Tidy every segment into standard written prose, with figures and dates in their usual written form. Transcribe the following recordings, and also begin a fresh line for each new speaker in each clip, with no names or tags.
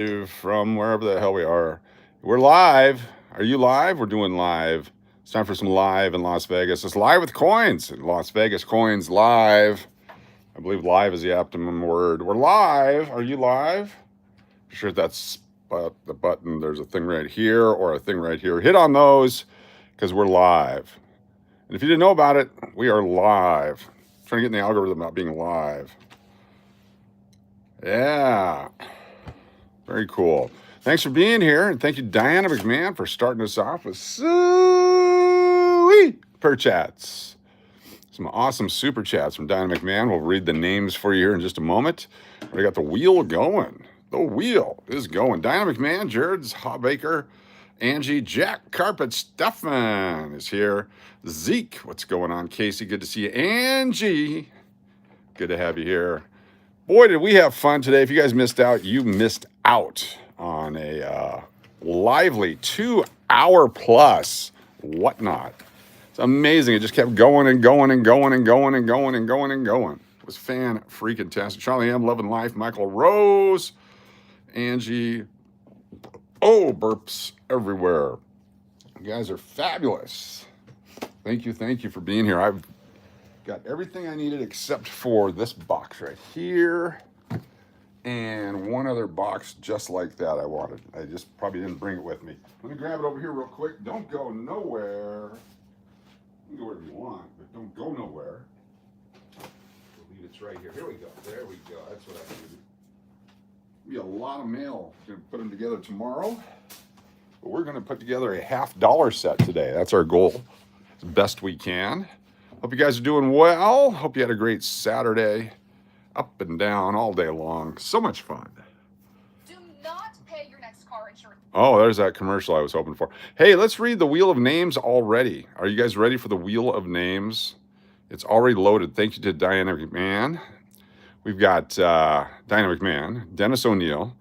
from wherever the hell we are. We're live. Are you live? We're doing live. It's time for some live in Las Vegas. It's live with coins. Las Vegas coins live. I believe live is the optimum word. We're live. Are you live? I'm sure that's the button. There's a thing right here or a thing right here. Hit on those because we're live. And if you didn't know about it, we are live. I'm trying to get in the algorithm about being live. Yeah. Very cool. Thanks for being here, and thank you, Diana McMahon, for starting us off with super chats. Some awesome super chats from Diana McMahon. We'll read the names for you here in just a moment. We got the wheel going. The wheel is going. Diana McMahon, Jared's Hawbaker, Angie, Jack Carpet, Stefan is here. Zeke, what's going on? Casey, good to see you. Angie, good to have you here. Boy, did we have fun today. If you guys missed out, you missed out on a lively 2 hour plus whatnot. It's amazing. It just kept going and going and going and going and going and going and going. It was fan-freaking-tastic. Charlie M, Loving Life, Michael Rose, Angie. Oh, burps everywhere. You guys are fabulous. Thank you for being here. I've got everything I needed except for this box right here and one other box just like that I wanted. I just probably didn't bring it with me. Let me grab it over here real quick. Don't go nowhere. You can go wherever you want, but don't go nowhere. I believe it's right here. Here we go. There we go. That's what I needed. Be a lot of mail. Going to put them together tomorrow. But we're going to put together a $50 set today. That's our goal. As best we can. Hope you guys are doing well. Hope you had a great Saturday. Up and down all day long. So much fun.
Do not pay your next car insurance.
Oh, there's that commercial I was hoping for. Hey, let's read the Wheel of Names already. Are you guys ready for the Wheel of Names? It's already loaded. Thank you to Diana McMahon. We've got Diana McMahon, Dennis O'Neill,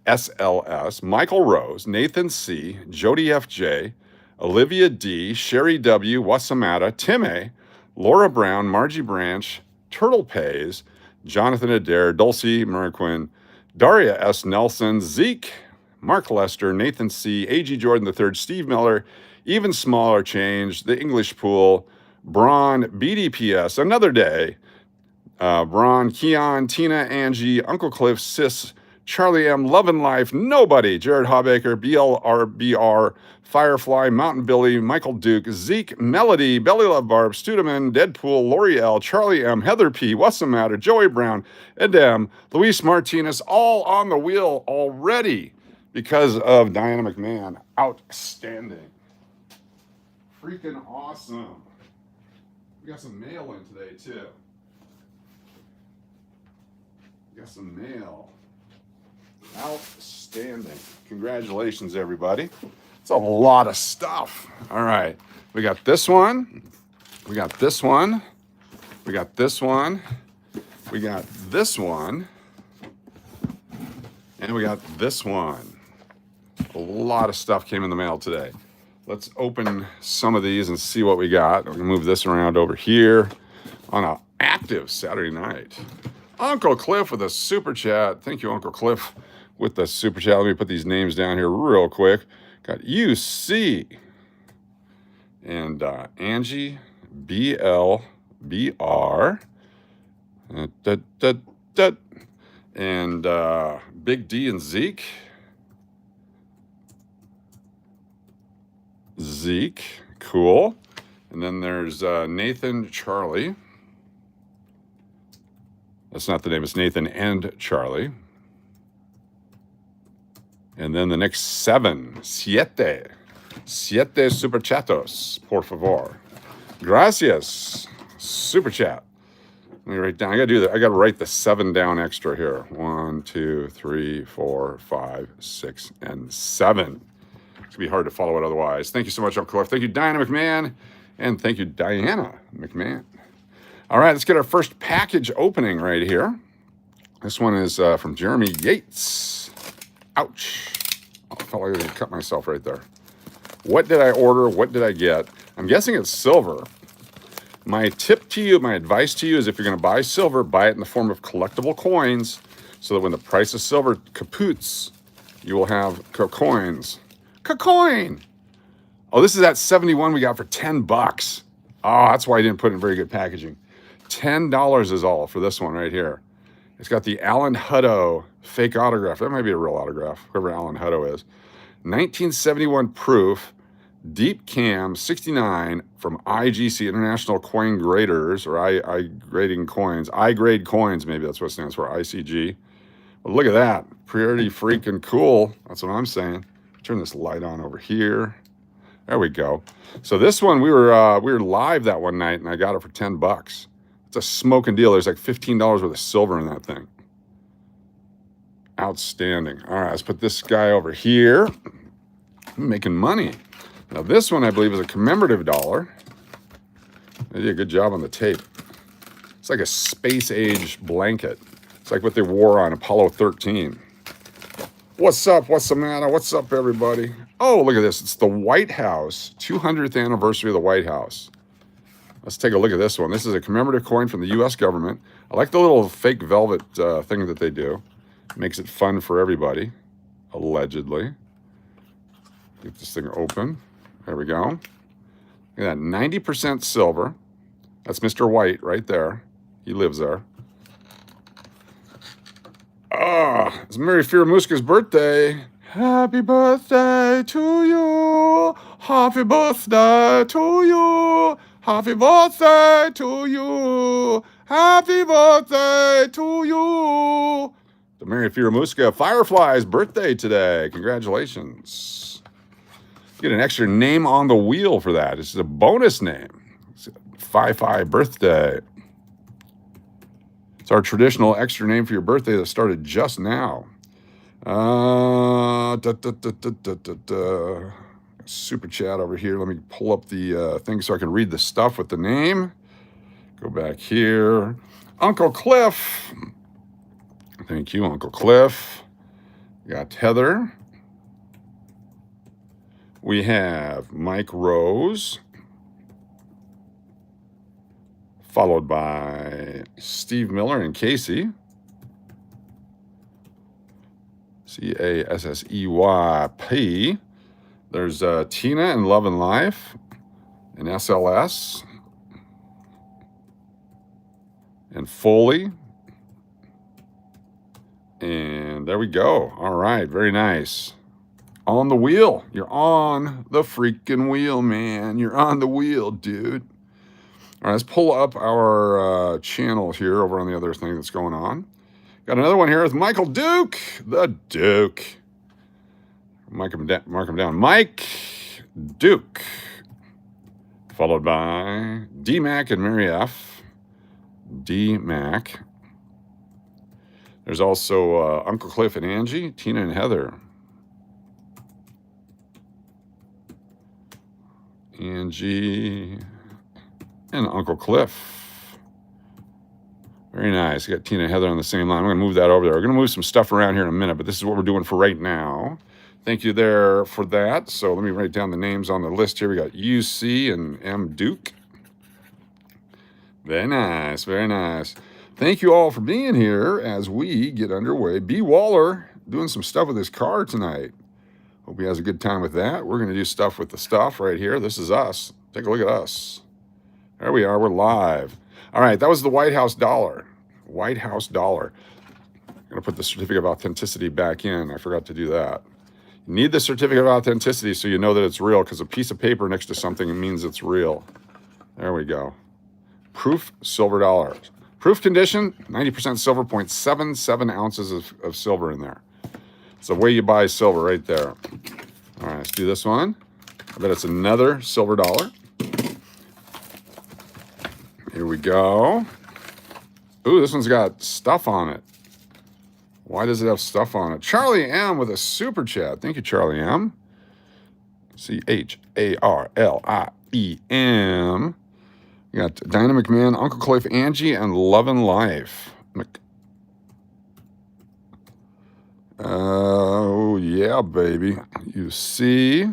SLS, Michael Rose, Nathan C., Jody FJ, Olivia D., Sherry W., Wasamata, Tim A., Laura Brown, Margie Branch, Turtle Pays, Jonathan Adair, Dulcie Merquin, Daria S. Nelson, Zeke, Mark Lester, Nathan C., A.G. Jordan III, Steve Miller, Even Smaller Change, The English Pool, Braun, BDPS, Another Day, Braun, Keon, Tina, Angie, Uncle Cliff, Sis, Charlie M, Lovin' Life, Nobody, Jared Hawbaker, BLRBR, Firefly, Mountain Billy, Michael Duke, Zeke, Melody, Belly Love Barb, Studeman, Deadpool, L'Oreal, Charlie M, Heather P, What's the Matter, Joey Brown, Edem, Luis Martinez, all on the wheel already because of Diana McMahon. Outstanding. Freaking awesome. We got some mail in today, too. Got some mail. Outstanding. Congratulations, everybody. It's a lot of stuff. All right. We got this one. We got this one. We got this one. We got this one. And we got this one. A lot of stuff came in the mail today. Let's open some of these and see what we got. We can move this around over here on an active Saturday night. Uncle Cliff with a super chat. Thank you, Uncle Cliff, with the super chat. Let me put these names down here real quick. Got UC and Angie, BLBR, and Big D and Zeke. Zeke, cool. And then there's Nathan, Charlie. That's not the name. It's Nathan and Charlie. And then the next siete super chatos, por favor. Gracias, super chat. Let me write down. I gotta do that. I gotta write the 7 down extra here. 1, 2, 3, 4, 5, 6, and 7. It's gonna be hard to follow it otherwise. Thank you so much, Uncle Cliff. Thank you, Diana McMahon, and thank you, Diana McMahon. All right, let's get our first package opening right here. This one is from Jeremy Yates. Ouch. I felt like I cut myself right there. What did I order? What did I get? I'm guessing it's silver. My tip to you, my advice to you is if you're going to buy silver, buy it in the form of collectible coins so that when the price of silver kapoots, you will have coins. Coin! Oh, this is that 71 we got for 10 bucks. Oh, that's why I didn't put it in very good packaging. $10 is all for this one right here. It's got the Alan Hutto fake autograph. That might be a real autograph, whoever Alan Hutto is. 1971 proof, deep cam 69 from IGC, International Coin Graders, or I grading coins. I grade coins, maybe that's what it stands for, ICG. But look at that. Pretty freaking cool. That's what I'm saying. Turn this light on over here. There we go. So this one we were live that one night and I got it for 10 bucks. It's a smoking deal. There's like $15 worth of silver in that thing. Outstanding. All right, let's put this guy over here. I'm making money. Now this one I believe is a commemorative dollar. They did a good job on the tape. It's like a space age blanket. It's like what they wore on Apollo 13. What's up? What's the matter? What's up, everybody? Oh, look at this. It's the White House, 200th anniversary of the White House. Let's take a look at this one. This is a commemorative coin from the U.S. government. I like the little fake velvet thing that they do. Makes it fun for everybody, allegedly. Get this thing open. There we go. Look at that, 90% silver. That's Mr. White right there. He lives there. Ah, it's Mary Firamuska's birthday. Happy birthday to you. Happy birthday to you. Happy birthday to you. Happy birthday to you. The Mary Firamuska Firefly's birthday today. Congratulations. Get an extra name on the wheel for that. This is a bonus name. It's Fi birthday. It's our traditional extra name for your birthday that started just now. Super chat over here. Let me pull up the thing so I can read the stuff with the name. Go back here. Uncle Cliff. Thank you, Uncle Cliff. We got Heather. We have Mike Rose. Followed by Steve Miller and Casey. CASSEYP. There's Tina and Love and Life and SLS. And Foley. And there we go. All right, very nice. On the wheel. You're on the freaking wheel, man. You're on the wheel, dude. All right, let's pull up our channel here over on the other thing that's going on. Got another one here with Michael Duke, the Duke. Mark him down. Mike Duke. Followed by D-Mac and Mary F. D-Mac. There's also Uncle Cliff and Angie, Tina and Heather. Angie and Uncle Cliff. Very nice. You got Tina and Heather on the same line. I'm going to move that over there. We're going to move some stuff around here in a minute, but this is what we're doing for right now. Thank you there for that. So let me write down the names on the list here. We got UC and M. Duke. Very nice. Very nice. Thank you all for being here as we get underway. B. Waller doing some stuff with his car tonight. Hope he has a good time with that. We're going to do stuff with the stuff right here. This is us. Take a look at us. There we are. We're live. All right. That was the White House dollar. White House dollar. I'm going to put the certificate of authenticity back in. I forgot to do that. You need the certificate of authenticity so you know that it's real, because a piece of paper next to something means it's real. There we go. Proof silver dollar. Proof condition, 90% silver, 0.77 ounces of silver in there. It's the way you buy silver right there. All right, let's do this one. I bet it's another silver dollar. Here we go. Ooh, this one's got stuff on it. Why does it have stuff on it? Charlie M with a super chat. Thank you, Charlie M. CHARLIEM. You got Dynamic Man, Uncle Cliff, Angie, and Love and Life. Oh, yeah, baby. You see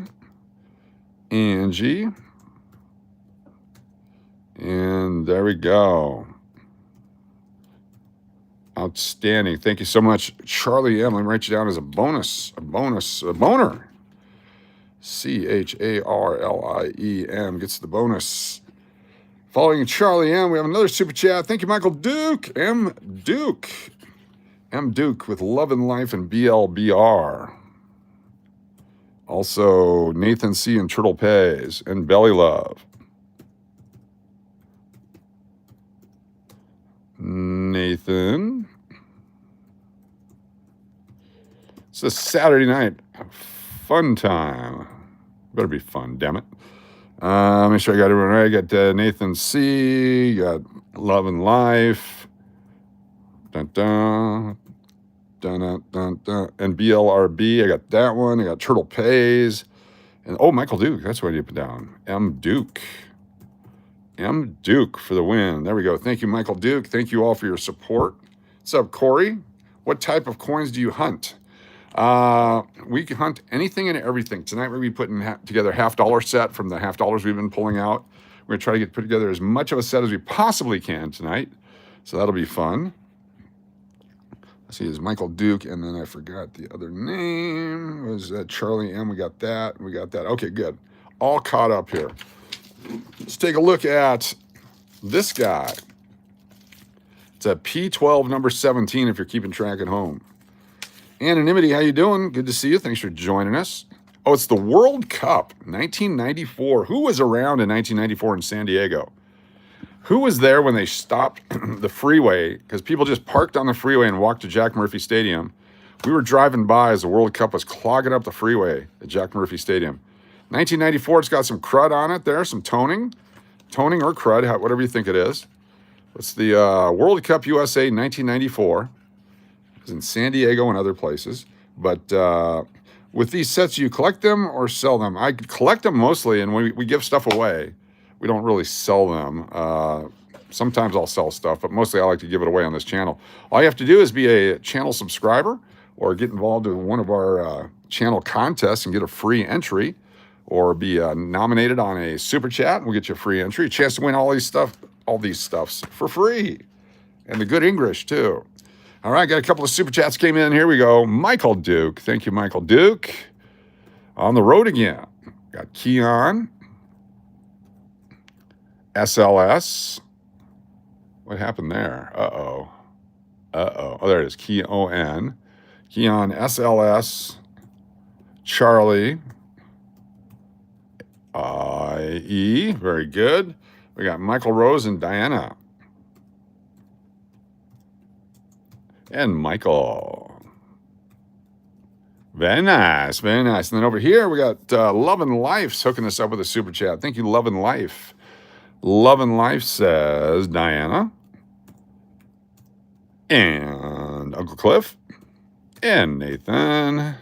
Angie. And there we go. Outstanding. Thank you so much, Charlie M. Let me write you down as a boner. CHARLIEM gets the bonus. Following Charlie M, we have another super chat. Thank you, Michael Duke. M. Duke with Love and Life and BLBR. Also, Nathan C. and Turtle Pays and Belly Love. Nathan. It's a Saturday night. Fun time. Better be fun, damn it. Make sure I got everyone right. I got Nathan C. Got Love and Life. Dun, dun, dun, dun, dun, dun. And BLRB. I got that one. I got Turtle Pays. And oh, Michael Duke. That's what I need to put down. M. Duke for the win. There we go. Thank you, Michael Duke. Thank you all for your support. What's up, Corey? What type of coins do you hunt? We can hunt anything and everything. Tonight we're going to be putting together $50 set from the $50 we've been pulling out. We're going to try to put together as much of a set as we possibly can tonight. So that'll be fun. Let's see, it's Michael Duke, and then I forgot the other name. Was that Charlie M? We got that. Okay, good. All caught up here. Let's take a look at this guy. It's a P12 number 17 if you're keeping track at home. Anonymity, how you doing? Good to see you. Thanks for joining us. Oh, it's the World Cup, 1994. Who was around in 1994 in San Diego? Who was there when they stopped the freeway? Because people just parked on the freeway and walked to Jack Murphy Stadium. We were driving by as the World Cup was clogging up the freeway at Jack Murphy Stadium. 1994, it's got some crud on it there, some toning or crud, whatever you think it is. It's the World Cup USA 1994. It's in San Diego and other places. But with these sets, you collect them or sell them? I collect them mostly, and we give stuff away. We don't really sell them. Sometimes I'll sell stuff, but mostly I like to give it away on this channel. All you have to do is be a channel subscriber or get involved in one of our channel contests and get a free entry, or be nominated on a super chat and we'll get you a free entry. A chance to win all these stuffs for free. And the good English too. All right, got a couple of super chats came in. Here we go. Michael Duke. Thank you, Michael Duke. On the road again. Got Keon. SLS. What happened there? Uh-oh. Oh, there it is. Keon. Keon, SLS. Charlie. IE. Very good. We got Michael Rose and Diana. And Michael. Very nice, very nice. And then over here, we got Love and Life's hooking us up with a super chat. Thank you, Love and Life. Love and Life says Diana. And Uncle Cliff. And Nathan.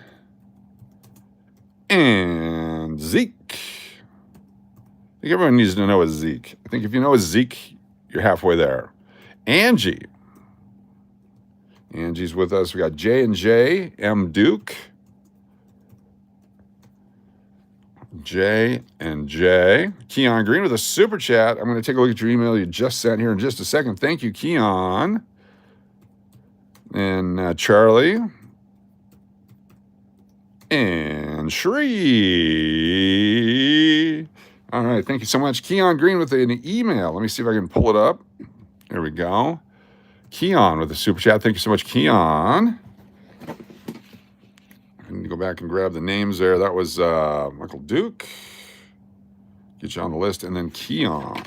And Zeke. I think everyone needs to know a Zeke. I think if you know a Zeke, you're halfway there. Angie. Angie's with us. We got J&J, M. Duke. J&J. Keon Green with a super chat. I'm going to take a look at your email you just sent here in just a second. Thank you, Keon. And Charlie. And Shree. All right, thank you so much. Keon Green with an email. Let me see if I can pull it up. There we go. Keon with a super chat. Thank you so much, Keon. I need to go back and grab the names there. That was Michael Duke. Get you on the list. And then Keon.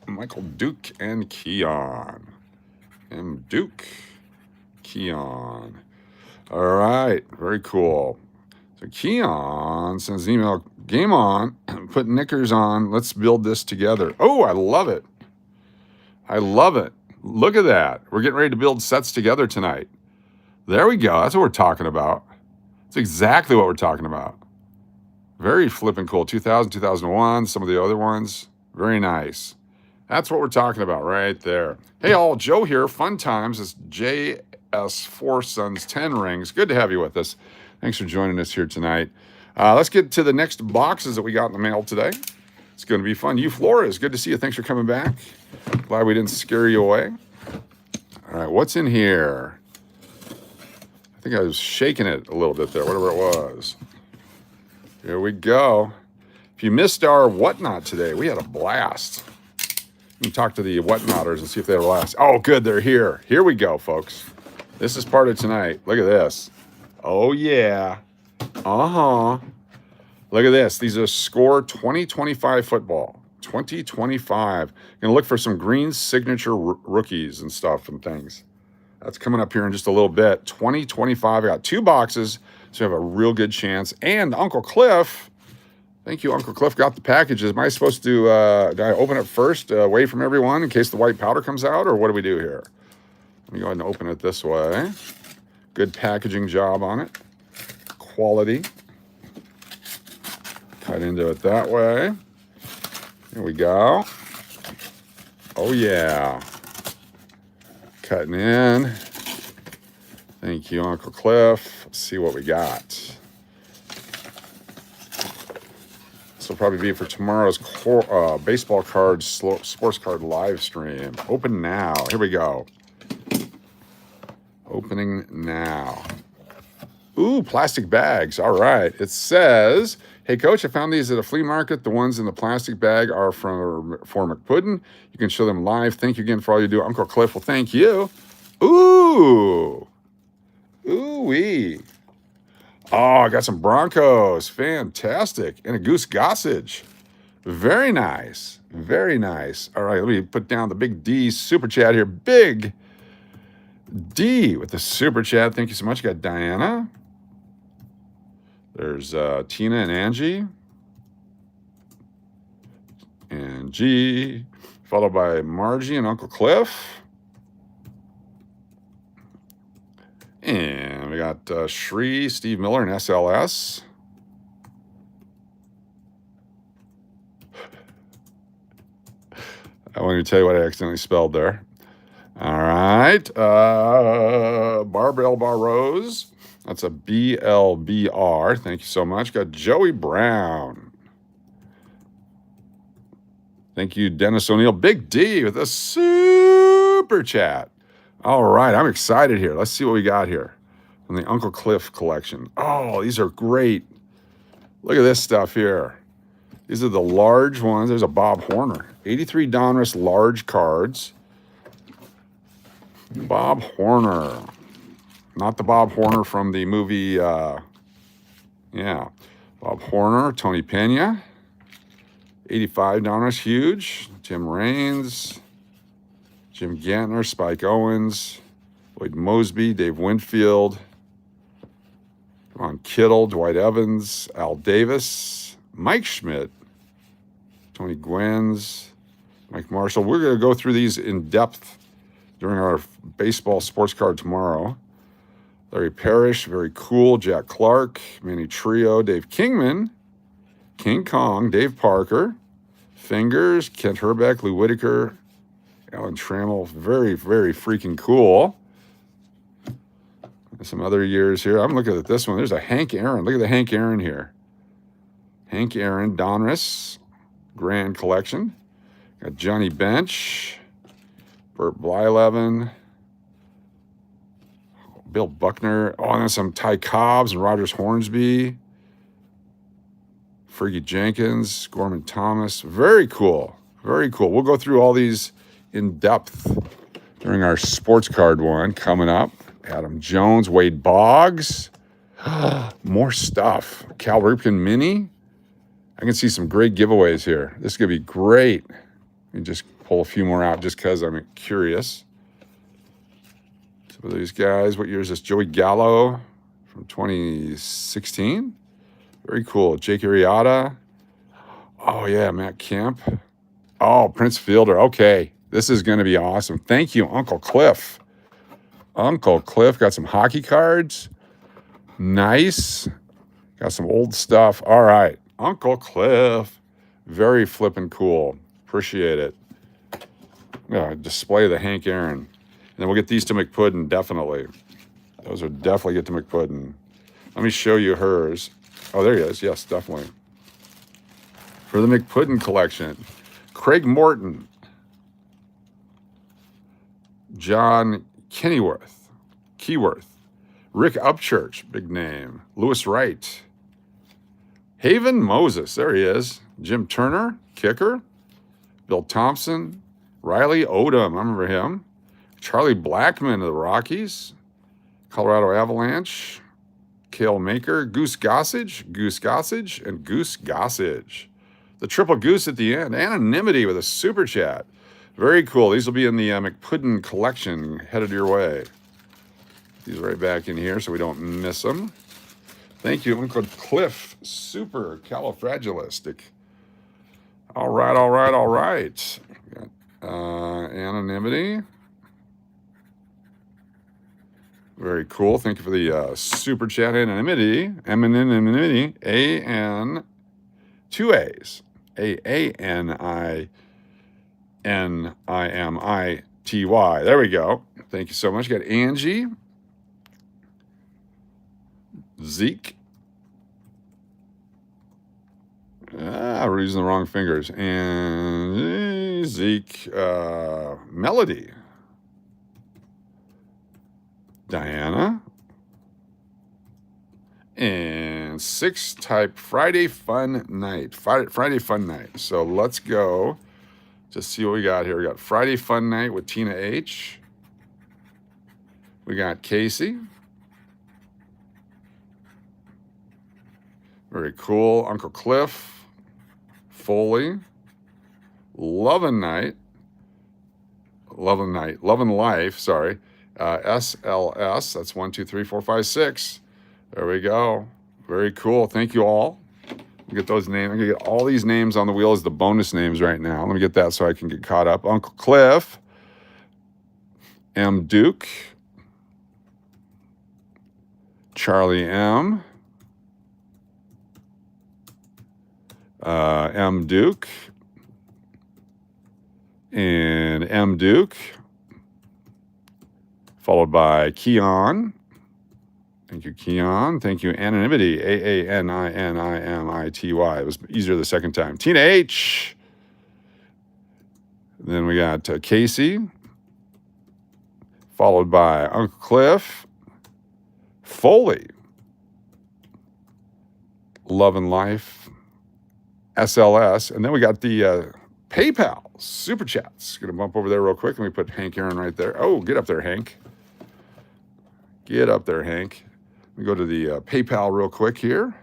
Michael Duke and Keon. M. Duke. Keon. All right. Very cool. So Keon sends an email. Game on. Put knickers on. Let's build this together. Oh, I love it. I love it. Look at that. We're getting ready to build sets together tonight. There we go. That's what we're talking about. That's exactly what we're talking about. Very flippin' cool. 2000, 2001, some of the other ones. Very nice. That's what we're talking about right there. Hey, all. Joe here. Fun times. It's JS4 Sons 10 Rings. Good to have you with us. Thanks for joining us here tonight. Let's get to the next boxes that we got in the mail today. It's going to be fun. You Flores, good to see you. Thanks for coming back. Glad we didn't scare you away. All right, what's in here? I think I was shaking it a little bit there, whatever it was. Here we go. If you missed our whatnot today, we had a blast. You can talk to the whatnotters and see if they had a blast. Oh, good, they're here. Here we go, folks. This is part of tonight. Look at this. Oh, yeah. Uh-huh. Look at this. These are Score 2025 football. 2025. Gonna look for some green signature rookies and stuff and things. That's coming up here in just a little bit. 2025. I got 2 boxes, so I have a real good chance. And Uncle Cliff, thank you, Uncle Cliff, got the packages. Am I supposed to, do I open it first, away from everyone in case the white powder comes out, or what do we do here? Let me go ahead and open it this way. Good packaging job on it. Quality. Cut into it that way. Here we go. Oh, yeah. Cutting in. Thank you, Uncle Cliff. Let's see what we got. This will probably be for tomorrow's baseball card, sports card live stream. Open now. Here we go. Opening now. Ooh, plastic bags. All right. It says, hey, Coach, I found these at a flea market. The ones in the plastic bag are for McPuddin. You can show them live. Thank you again for all you do. Uncle Cliff, well, thank you. Ooh. Ooh-wee. Oh, I got some Broncos. Fantastic. And a Goose Gossage. Very nice. Very nice. All right, let me put down the big D super chat here. Big D with the super chat. Thank you so much. Got Diana. There's Tina and Angie. And G, followed by Margie and Uncle Cliff. And we got Shree, Steve Miller, and SLS. I want to tell you what I accidentally spelled there. All right. Barbell Bar Rose. That's a BLBR. Thank you so much. Got Joey Brown. Thank you, Dennis O'Neill. Big D with a super chat. All right. I'm excited here. Let's see what we got here from the Uncle Cliff collection. Oh, these are great. Look at this stuff here. These are the large ones. There's a Bob Horner. 83 Donruss large cards. Bob Horner. Not the Bob Horner from the movie, Bob Horner, Tony Pena. 85 Donruss, huge. Jim Raines. Jim Gantner, Spike Owens. Lloyd Mosby, Dave Winfield. Ron Kittle, Dwight Evans. Al Davis. Mike Schmidt. Tony Gwynns. Mike Marshall. We're going to go through these in depth during our baseball sports card tomorrow. Larry Parrish, very cool. Jack Clark, Manny Trio, Dave Kingman, King Kong, Dave Parker, Fingers, Kent Herbeck, Lou Whitaker, Alan Trammell. Very, very freaking cool. Some other years here. I'm looking at this one. There's a Hank Aaron. Look at the Hank Aaron here. Hank Aaron, Donruss, Grand Collection. Got Johnny Bench, Burt Blyleven, Bill Buckner. Oh, and then some Ty Cobbs and Rogers Hornsby. Fergie Jenkins, Gorman Thomas. Very cool. Very cool. We'll go through all these in depth during our sports card one coming up. Adam Jones, Wade Boggs. More stuff. Cal Ripken Mini. I can see some great giveaways here. This is going to be great. Let me just pull a few more out just because I'm curious. Some of these guys. What year is this? Joey Gallo from 2016. Very cool. Jake Arrieta. Oh, yeah, Matt Kemp. Oh, Prince Fielder. Okay, this is going to be awesome. Thank you, Uncle Cliff. Uncle Cliff got some hockey cards. Nice. Got some old stuff. All right, Uncle Cliff. Very flippin' cool. Appreciate it. Yeah, display the Hank Aaron. And then we'll get these to McPuddin, definitely. Those are definitely get to McPuddin. Let me show you hers. Oh, there he is. Yes, definitely. for the McPuddin collection. Craig Morton, John Keyworth, Rick Upchurch, big name, Lewis Wright, Haven Moses, there he is, Jim Turner, kicker, Bill Thompson, Riley Odom, I remember him, Charlie Blackmon of the Rockies, Colorado Avalanche, Cale Maker, Goose Gossage, and Goose Gossage. The triple goose at the end. Anonymity with a super chat. Very cool. These will be in the McPuddin collection headed your way. These right back in here so we don't miss them. Thank you. One called Cliff, super califragilistic. All right. Anonymity. Very cool. Thank you for the super chat. Anonymity. A-N, 2 A's. A-A-N-I-N-I-M-I-T-Y. There we go. Thank you so much. Got Angie. Zeke. We're using the wrong fingers. And Zeke. Melody. Diana. And 6 type Friday Fun Night. Friday Fun Night. So let's go to see what we got here. We got Friday Fun Night with Tina H. We got Casey. Very cool. Uncle Cliff. Foley. Lovin' Life, sorry. SLS, that's 1, 2, 3, 4, 5, 6. There we go. Very cool. Thank you all. Get those names. I'm going to get all these names on the wheel as the bonus names right now. Let me get that so I can get caught up. Uncle Cliff. M. Duke. Charlie M. M. Duke. And M. Duke. Followed by Keon. Thank you, Keon. Thank you, Anonymity. A-A-N-I-N-I-M-I-T-Y. It was easier the second time. Tina H. Then we got Casey. Followed by Uncle Cliff. Foley. Love and Life. SLS. And then we got the PayPal Super Chats. Going to bump over there real quick. Let me put Hank Aaron right there. Oh, get up there, Hank. Get up there, Hank. Let me go to the PayPal real quick here.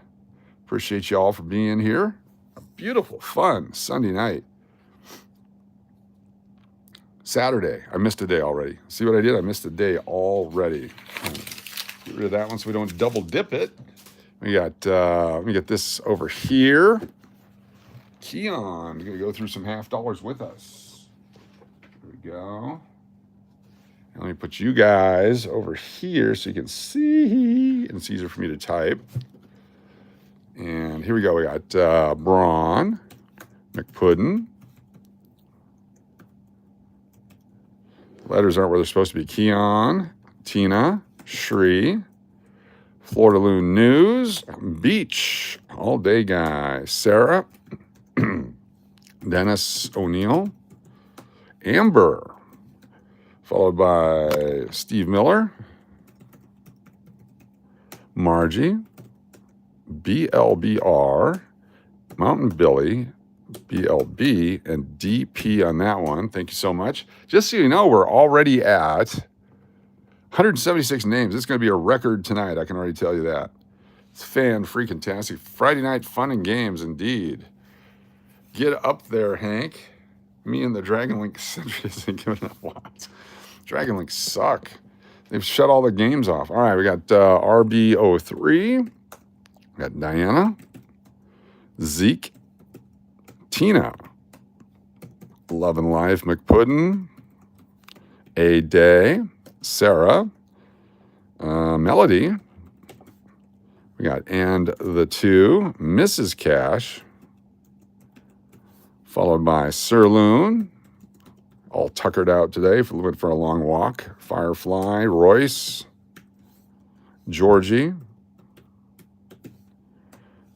Appreciate you all for being here. A beautiful, fun Sunday night. Saturday. I missed a day already. See what I did? I missed a day already. Get rid of that one so we don't double dip it. We got, let me get this over here. Keon, going to go through some $50 with us. There we go. And let me put you guys over here so you can see, and it's easier for me to type. And here we go. We got Braun, McPuddin. Letters aren't where they're supposed to be. Keon, Tina, Shri, Florida Loon News, Beach, All Day Guy, Sarah, Dennis O'Neill, Amber, followed by Steve Miller, Margie, BLBR, Mountain Billy, BLB, and DP on that one. Thank you so much. Just so you know, we're already at 176 names. It's going to be a record tonight. I can already tell you that. It's fan-freaking-tastic. Friday night fun and games, indeed. Get up there, Hank. Me and the Dragon Link Century isn't giving up lots. Dragon Link suck. They've shut all the games off. All right, we got RB03. We got Diana. Zeke. Tina. Love and Life McPuddin. A Day. Sarah. Melody. We got And the Two. Mrs. Cash. Followed by Sirloon. All tuckered out today. Went for a long walk. Firefly. Royce. Georgie.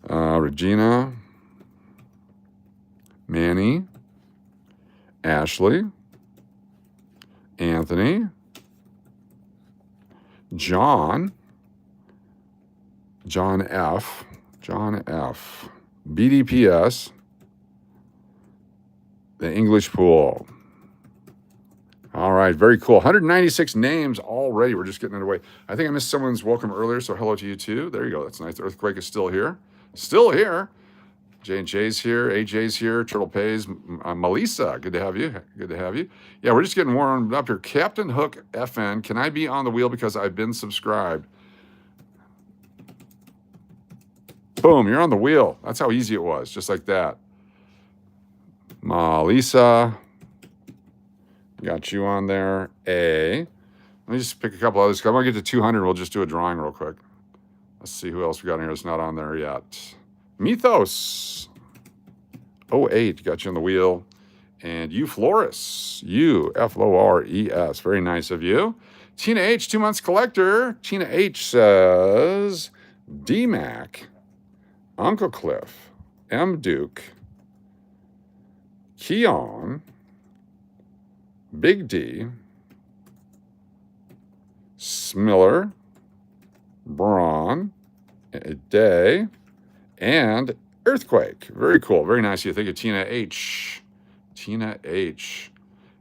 Regina. Manny, Ashley, Anthony, John F, BDPS, the English Pool. All right, very cool. 196 names already. We're just getting underway. I think I missed someone's welcome earlier, so hello to you too. There you go. That's nice. Earthquake is still here. Still here. J&J's here. AJ's here. Turtle Pays. Melissa, good to have you. Good to have you. Yeah, we're just getting warmed up here. Captain Hook FN, can I be on the wheel because I've been subscribed? Boom, you're on the wheel. That's how easy it was, just like that. Melissa. Got you on there. Let me just pick a couple others. I'm going to get to 200. We'll just do a drawing real quick. Let's see who else we got in here that's not on there yet. Mythos. 08. Got you on the wheel. And you Flores. Flores. Very nice of you. Tina H. 2 months collector. Tina H. says D-Mac. Uncle Cliff. M. Duke. Keon. Big D, Smiller, Braun, Day, and Earthquake. Very cool. Very nice of you. Thank you, Tina H. Tina H.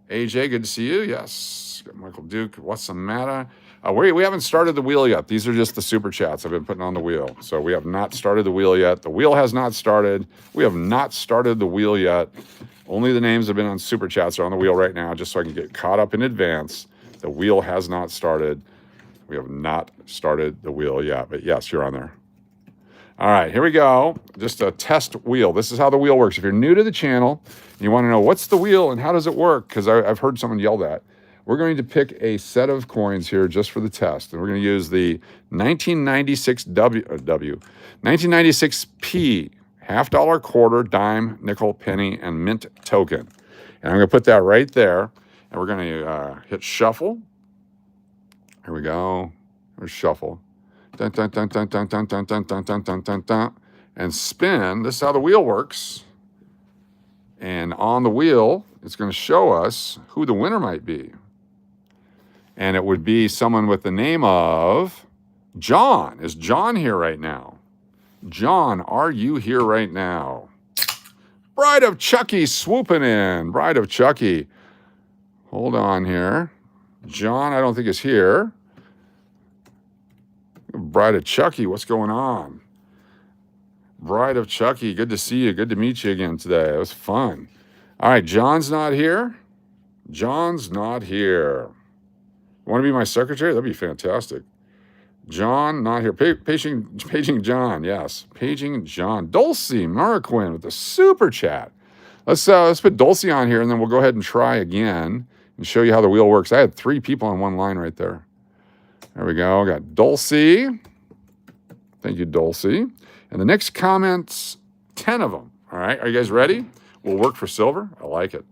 AJ, good to see you. Yes. Michael Duke, what's the matter? We haven't started the wheel yet. These are just the super chats I've been putting on the wheel. So we have not started the wheel yet. The wheel has not started. We have not started the wheel yet. Only the names have been on super chats are on the wheel right now, just so I can get caught up in advance. The wheel has not started. We have not started the wheel yet, but yes, you're on there. All right, here we go. Just a test wheel. This is how the wheel works. If you're new to the channel and you want to know what's the wheel and how does it work, because I've heard someone yell that, we're going to pick a set of coins here just for the test, and we're going to use the 1996 1996P. $50, quarter, dime, nickel, penny, and mint token. And I'm going to put that right there. And we're going to hit shuffle. Here we go. There's shuffle. Dun, dun, dun, dun, dun, dun, dun, dun, dun, dun, dun, dun, dun. And spin. This is how the wheel works. And on the wheel, it's going to show us who the winner might be. And it would be someone with the name of John. Is John here right now? John, are you here right now? Bride of Chucky swooping in. Bride of Chucky. Hold on here. John, I don't think is here. Bride of Chucky, what's going on? Bride of Chucky, good to see you. Good to meet you again today. It was fun. All right, John's not here. John's not here. You want to be my secretary? That'd be fantastic. John, not here. Paging John, yes. Paging John. Dulcie Marquin with the super chat. Let's put Dulcie on here, and then we'll go ahead and try again and show you how the wheel works. I had 3 people on one line right there. There we go. Got Dulcie. Thank you, Dulcie. And the next comments, 10 of them. All right, are you guys ready? We'll work for silver. I like it.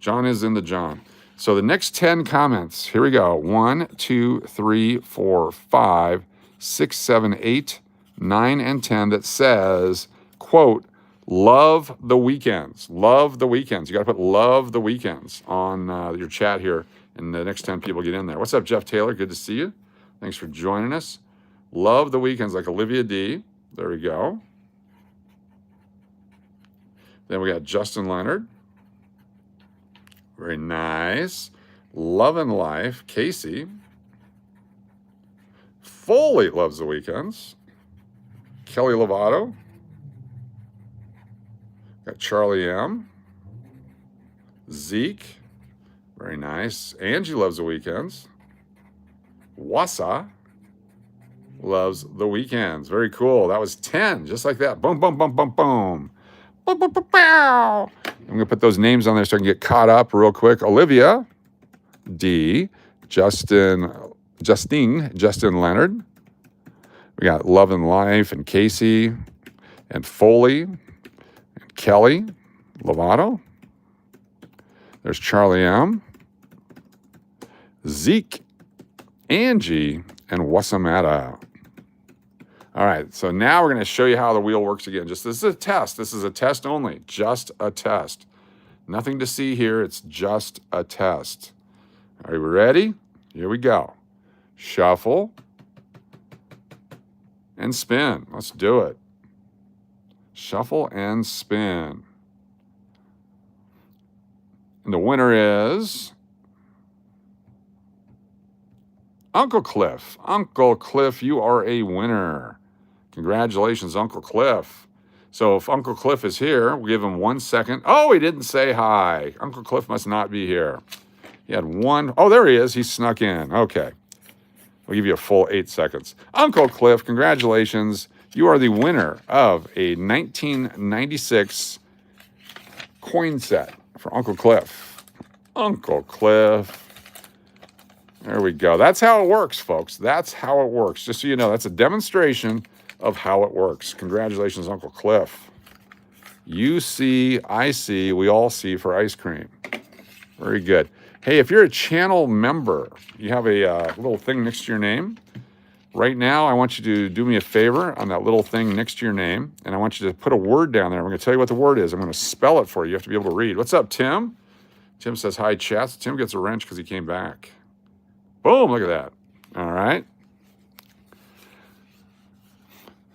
John is in the John. So the next 10 comments, here we go. 1, 2, 3, 4, 5, 6, 7, 8, 9, and 10 that says, quote, love the weekends. Love the weekends. You got to put love the weekends on your chat here, and the next 10 people get in there. What's up, Jeff Taylor? Good to see you. Thanks for joining us. Love the weekends, like Olivia D. There we go. Then we got Justin Leonard. Very nice. Love and Life, Casey. Foley loves the weekends. Kelly Lovato. Got Charlie M. Zeke. Very nice. Angie loves the weekends. Wassa loves the weekends. Very cool. That was 10, just like that. Boom, boom, boom, boom, boom. I'm going to put those names on there so I can get caught up real quick. Olivia D. Justin Leonard. We got Love and Life and Casey and Foley and Kelly Lovato. There's Charlie M. Zeke, Angie, and Wasamata. All right, so now we're going to show you how the wheel works again. This is a test. This is a test only, just a test. Nothing to see here. It's just a test. Are you ready? Here we go. Shuffle and spin. Let's do it. Shuffle and spin. And the winner is Uncle Cliff. Uncle Cliff, you are a winner. Congratulations, Uncle Cliff. So if Uncle Cliff is here, we'll give him 1 second. Oh, he didn't say hi. Uncle Cliff must not be here. He had one. Oh, there he is. He snuck in. Okay. We'll give you a full 8 seconds. Uncle Cliff, congratulations. You are the winner of a 1996 coin set for Uncle Cliff. Uncle Cliff. There we go. That's how it works, folks. That's how it works. Just so you know, that's a demonstration of how it works. Congratulations, Uncle Cliff. You see, I see, we all see for ice cream. Very good. Hey, if you're a channel member, you have a little thing next to your name. Right now, I want you to do me a favor on that little thing next to your name, and I want you to put a word down there. I'm going to tell you what the word is. I'm going to spell it for you. You have to be able to read. What's up, Tim? Tim says, hi, chat. Tim gets a wrench because he came back. Boom, look at that. All right.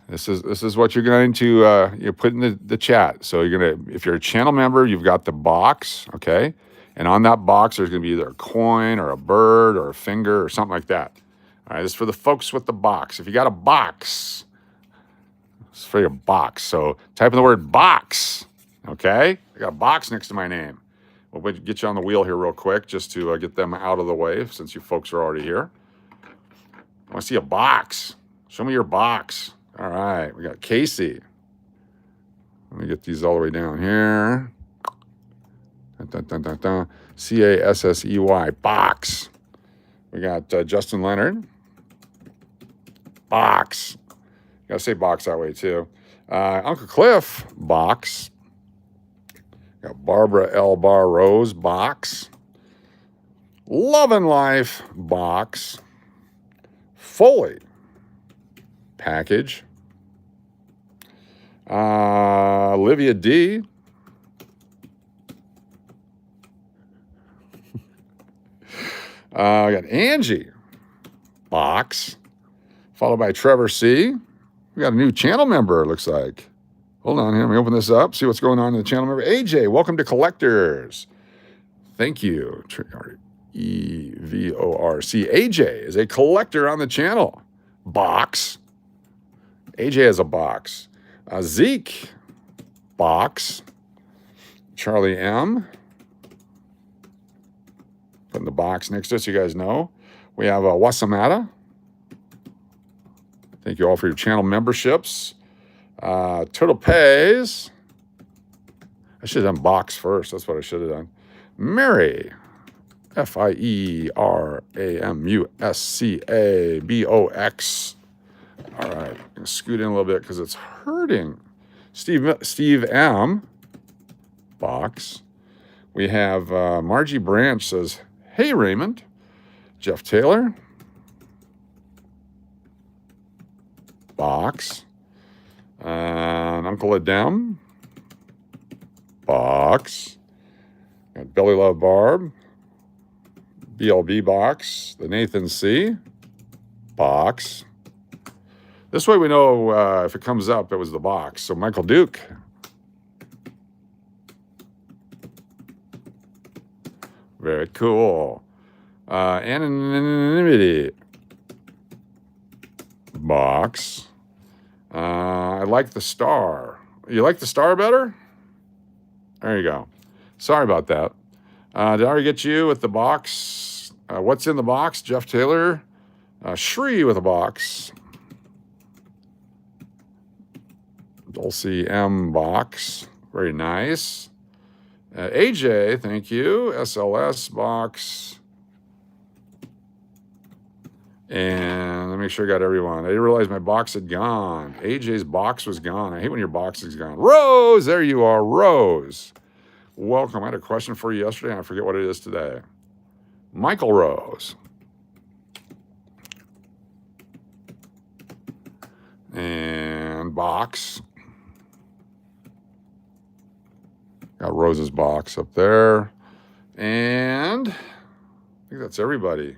This is what you're going to you put in the chat. So you're going to, if you're a channel member, you've got the box, okay? And on that box, there's going to be either a coin or a bird or a finger or something like that. All right, this is for the folks with the box. If you got a box, it's for your box. So type in the word box, okay? I got a box next to my name. We'll get you on the wheel here real quick just to get them out of the way since you folks are already here. I want to see a box. Show me your box. All right, we got Casey. Let me get these all the way down here. Dun, dun, dun, dun, dun. C-A-S-S-E-Y, box. We got Justin Leonard. Box. You got to say box that way too. Uncle Cliff, box. Got Barbara L. Bar Rose, box. Love and Life, box. Foley, package. Olivia D. I got Angie, box. Followed by Trevor C. We got a new channel member, it looks like. Hold on here. Let me open this up, see what's going on in the channel member. AJ, welcome to Collectors. Thank you. E-V-O-R-C. AJ is a collector on the channel. Box. AJ has a box. Zeke, box. Charlie M. Putting the box next to us, you guys know. We have Wasamata. Thank you all for your channel memberships. Total Pays. I should have done box first. That's what I should have done. Mary. F-I-E-R-A-M-U-S-C-A-B-O-X. All right. I'm going to scoot in a little bit because it's hurting. Steve M. Box. We have Margie Branch says, hey, Raymond. Jeff Taylor. Box. And Uncle Adem. Box. Got Billy Love Barb. BLB box. The Nathan C. Box. This way we know if it comes up, it was the box. So Michael Duke. Very cool. Anonymity. Box. I like the star. You like the star better? There you go. Sorry about that. Did I already get you with the box? What's in the box? Jeff Taylor. Shree with a box. Dulcie M. box. Very nice. AJ, thank you. SLS box. And let me make sure I got everyone. I didn't realize my box had gone. AJ's box was gone. I hate when your box is gone. Rose, there you are, Rose. Welcome. I had a question for you yesterday, and I forget what it is today. Michael Rose. And box. Got Rose's box up there. And I think that's everybody.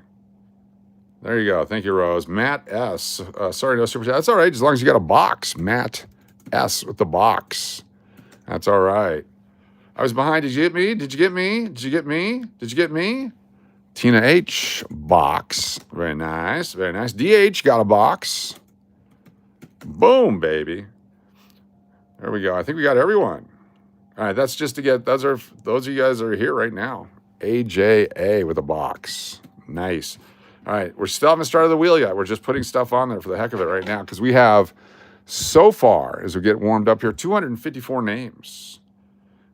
There you go. Thank you, Rose. Matt S. Sorry, no super chat. That's all right, as long as you got a box. Matt S. with the box. That's all right. I was behind. Did you get me? Did you get me? Did you get me? Did you get me? Tina H. box. Very nice. Very nice. DH got a box. Boom, baby. There we go. I think we got everyone. All right, that's just to get, those of you guys that are here right now. AJA with a box. Nice. All right, we're still haven't started the wheel yet. We're just putting stuff on there for the heck of it right now because we have, so far, as we get warmed up here, 254 names.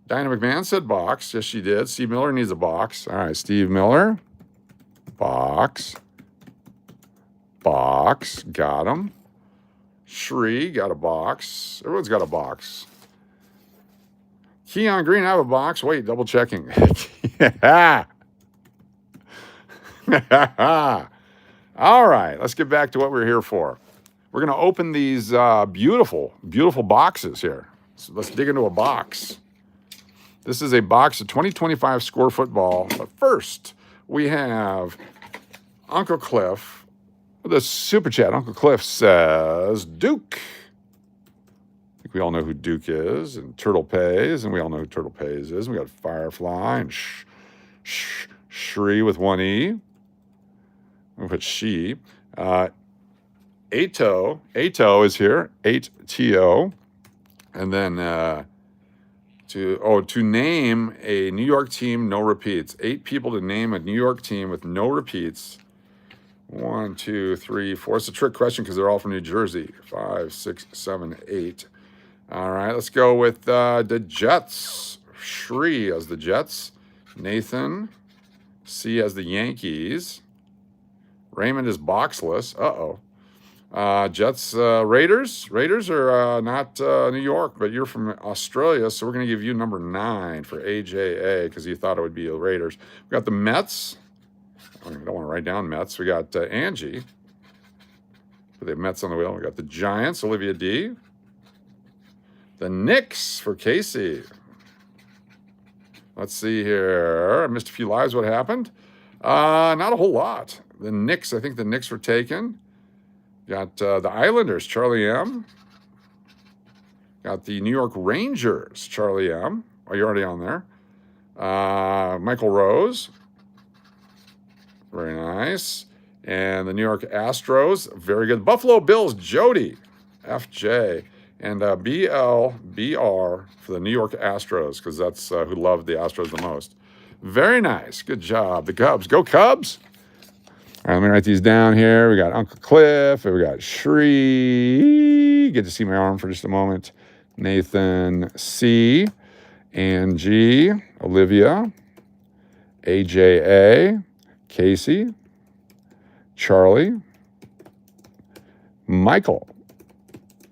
Dinah McMahon said box. Yes, she did. Steve Miller needs a box. All right, Steve Miller. Box. Box. Got him. Shree got a box. Everyone's got a box. Keon Green, I have a box. Wait, double checking. Yeah. All right, let's get back to what we're here for. We're going to open these beautiful, beautiful boxes here. So let's dig into a box. This is a box of 2025 Score Football. But first, we have Uncle Cliff with a super chat. Uncle Cliff says, Duke. I think we all know who Duke is, and Turtle Pays, and we all know who Turtle Pays is. We got Firefly and Shri with one E. We'll put she. Ato is here. 8TO. And then to name a New York team, no repeats. 8 people to name a New York team with no repeats. 1, 2, 3, 4. It's a trick question because they're all from New Jersey. 5, 6, 7, 8. All right, let's go with the Jets. Shri as the Jets. Nathan. C as the Yankees. Raymond is boxless. Jets, Raiders. Raiders are not New York, but you're from Australia, so we're going to give you number 9 for AJA because you thought it would be the Raiders. We got the Mets. I don't want to write down Mets. We got Angie. For the Mets on the wheel. We got the Giants, Olivia D. The Knicks for Casey. Let's see here. I missed a few lives. What happened? Not a whole lot. The Knicks, I think the Knicks were taken. Got the Islanders, Charlie M. Got the New York Rangers, Charlie M. Oh, you're already on there. Michael Rose. Very nice. And the New York Astros, very good. Buffalo Bills, Jody, FJ. And BLBR for the New York Astros, because that's who loved the Astros the most. Very nice. Good job. The Cubs. Go Cubs. All right, let me write these down here. We got Uncle Cliff. We got Shri. Get to see my arm for just a moment. Nathan C. Angie. Olivia. AJA. Casey. Charlie. Michael.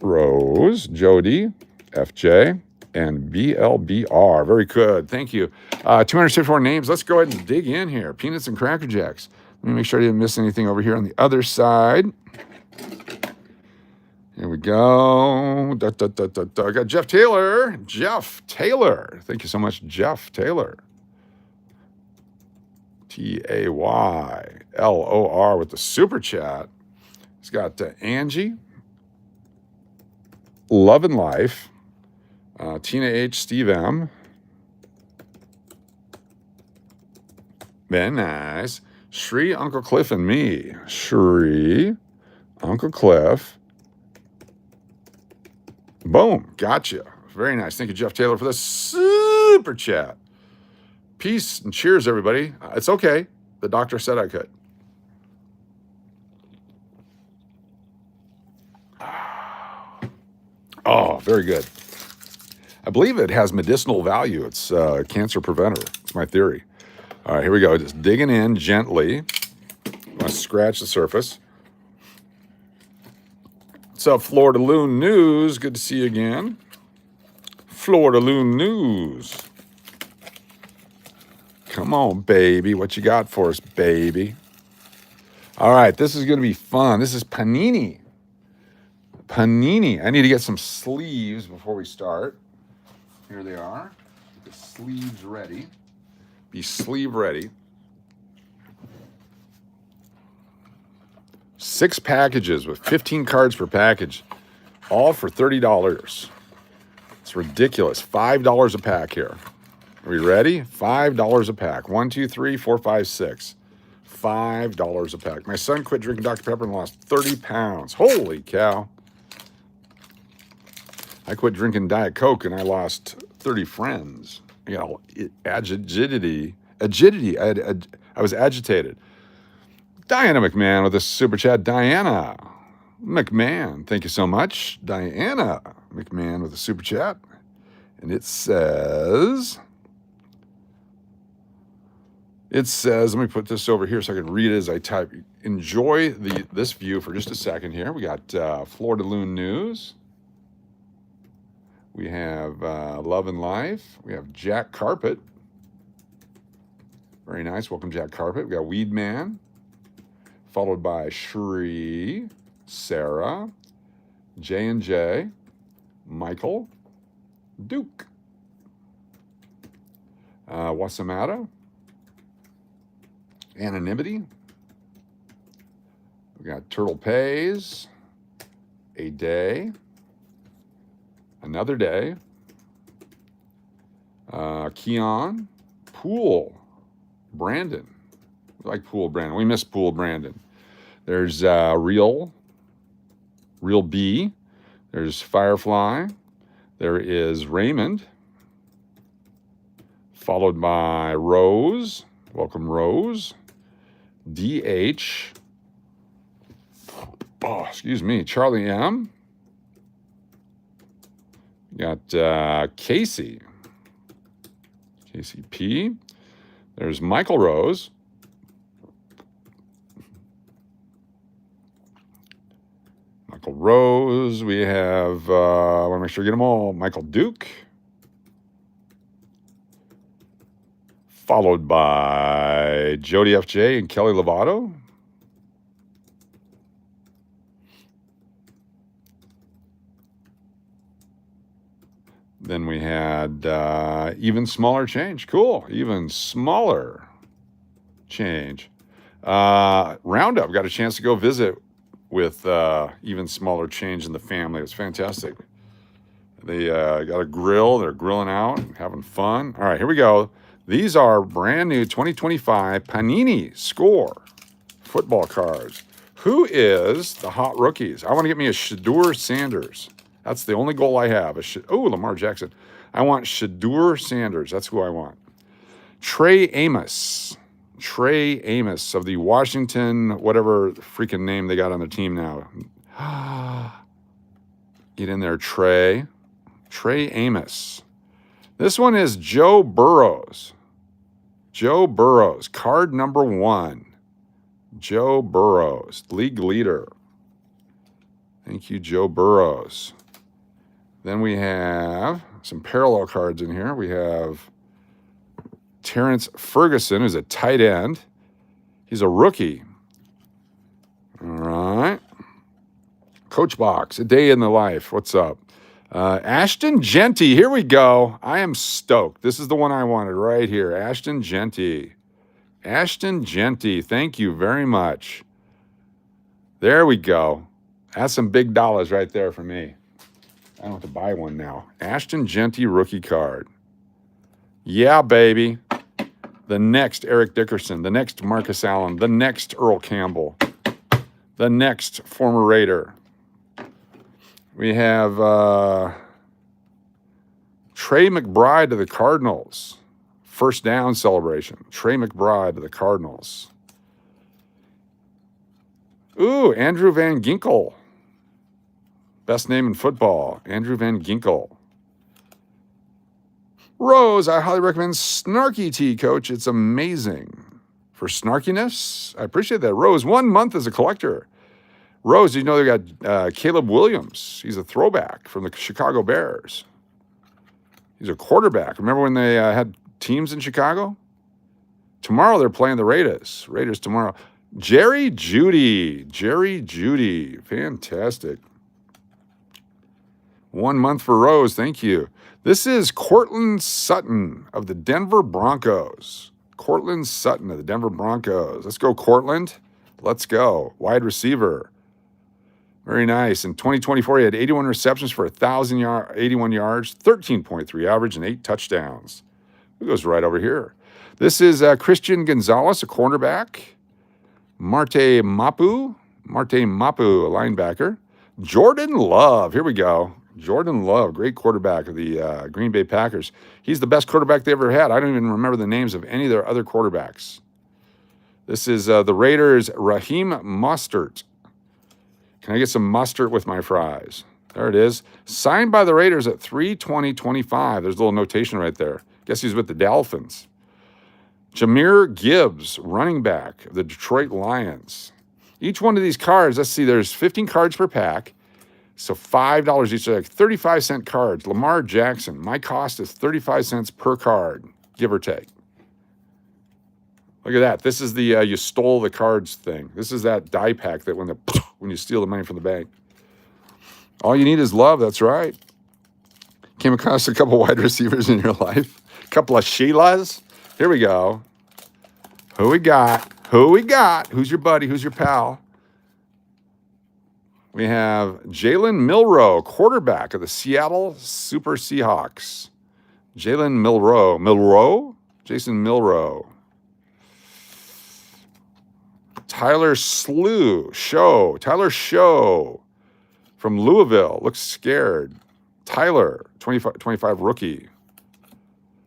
Rose. Jody. FJ. And BLBR. Very good. Thank you. 264 names. Let's go ahead and dig in here. Peanuts and Cracker Jacks. Let me make sure I didn't miss anything over here on the other side. Here we go. I got Jeff Taylor. Jeff Taylor. Thank you so much, Jeff Taylor. TAYLOR with the super chat. He's got Angie. Love and Life. Tina H. Steve M. Very nice. Shri, Uncle Cliff, and me. Shri, Uncle Cliff. Boom. Gotcha. Very nice. Thank you, Jeff Taylor, for the super chat. Peace and cheers, everybody. It's okay. The doctor said I could. Oh, very good. I believe it has medicinal value. It's a cancer preventer. It's my theory. All right, here we go. Just digging in gently. I'm going to scratch the surface. What's up, Florida Loon News? Good to see you again. Florida Loon News. Come on, baby. What you got for us, baby? All right, this is going to be fun. This is Panini. Panini. I need to get some sleeves before we start. Here they are. Get the sleeves ready. Be sleeve ready. 6 packages with 15 cards per package, all for $30. It's ridiculous. $5 a pack here. Are we ready? $5 a pack. 1, 2, 3, 4, 5, 6. $5 a pack. My son quit drinking Dr. Pepper and lost 30 pounds. Holy cow. I quit drinking Diet Coke and I lost 30 friends. You know, agility. I was agitated. Diana McMahon with a super chat. Diana McMahon, thank you so much. Diana McMahon with a super chat. And it says, let me put this over here so I can read it as I type. Enjoy this view for just a second here. We got Florida Loon News. We have Love and Life. We have Jack Carpet. Very nice. Welcome, Jack Carpet. We got Weed Man, followed by Shree, Sarah, J&J, Michael, Duke, Wasamata, Anonymity. We got Turtle Pays, A Day, Another Day, Keon, Pool, Brandon. We like Pool Brandon. We miss Pool Brandon. There's Real B. There's Firefly. There is Raymond, followed by Rose. Welcome, Rose. DH. Oh, excuse me. Charlie M. Got Casey. Casey P. There's Michael Rose. Michael Rose. We have, I want to make sure I get them all. Michael Duke. Followed by Jody FJ and Kelly Lovato. Then we had even smaller change. Cool. Even smaller change. Roundup. Got a chance to go visit with even smaller change in the family. It was fantastic. They got a grill. They're grilling out, having fun. All right, here we go. These are brand new 2025 Panini Score football cards. Who is the hot rookies? I want to get me a Shedeur Sanders. That's the only goal I have. Lamar Jackson. I want Shedeur Sanders. That's who I want. Trey Amos. Trey Amos of the Washington, whatever freaking name they got on their team now. Get in there, Trey. Trey Amos. This one is Joe Burrows. Joe Burrows, card number 1. Joe Burrows, league leader. Thank you, Joe Burrows. Then we have some parallel cards in here. We have Terrence Ferguson, who's a tight end. He's a rookie. All right. Coach Box, a day in the life. What's up? Ashton Genty, here we go. I am stoked. This is the one I wanted right here. Ashton Genty. Ashton Genty, thank you very much. There we go. That's some big dollars right there for me. I don't have to buy one now. Ashton Genty rookie card. Yeah, baby. The next Eric Dickerson, the next Marcus Allen, the next Earl Campbell, the next former Raider. We have Trey McBride of the Cardinals. First down celebration. Trey McBride of the Cardinals. Ooh, Andrew Van Ginkel. Best name in football. Andrew Van Ginkel. Rose, I highly recommend Snarky Tea, Coach. It's amazing. For snarkiness, I appreciate that. Rose, 1 month as a collector. Rose, you know they got Caleb Williams. He's a throwback from the Chicago Bears. He's a quarterback. Remember when they had teams in Chicago? Tomorrow they're playing the Raiders. Raiders tomorrow. Jerry Jeudy. Jerry Jeudy. Fantastic. 1 month for Rose. Thank you. This is Cortland Sutton of the Denver Broncos. Cortland Sutton of the Denver Broncos. Let's go, Cortland. Let's go. Wide receiver. Very nice. In 2024, he had 81 receptions for 81 yards, 13.3 average, and 8 touchdowns. It goes right over here. This is Christian Gonzalez, a cornerback. Marte Mapu, a linebacker. Jordan Love, here we go. Jordan Love, great quarterback of the Green Bay Packers. He's the best quarterback they ever had. I don't even remember the names of any of their other quarterbacks. This is the Raiders' Raheem Mostert. Can I get some mustard with my fries? There it is. Signed by the Raiders at 3/20/25. There's a little notation right there. Guess he's with the Dolphins. Jahmyr Gibbs, running back of the Detroit Lions. Each one of these cards, let's see, there's 15 cards per pack. So $5 each, like 35-cent cards. Lamar Jackson, my cost is 35 cents per card, give or take. Look at that. This is the you stole the cards thing. This is that die pack that when you steal the money from the bank. All you need is love. That's right. Came across a couple wide receivers in your life. A couple of Sheilas. Here we go. Who we got? Who's your buddy? Who's your pal? We have Jalen Milroe, quarterback of the Seattle Super Seahawks. Jalen Milroe? Jason Milroe. Tyler Show from Louisville. Looks scared. Tyler, 25 rookie.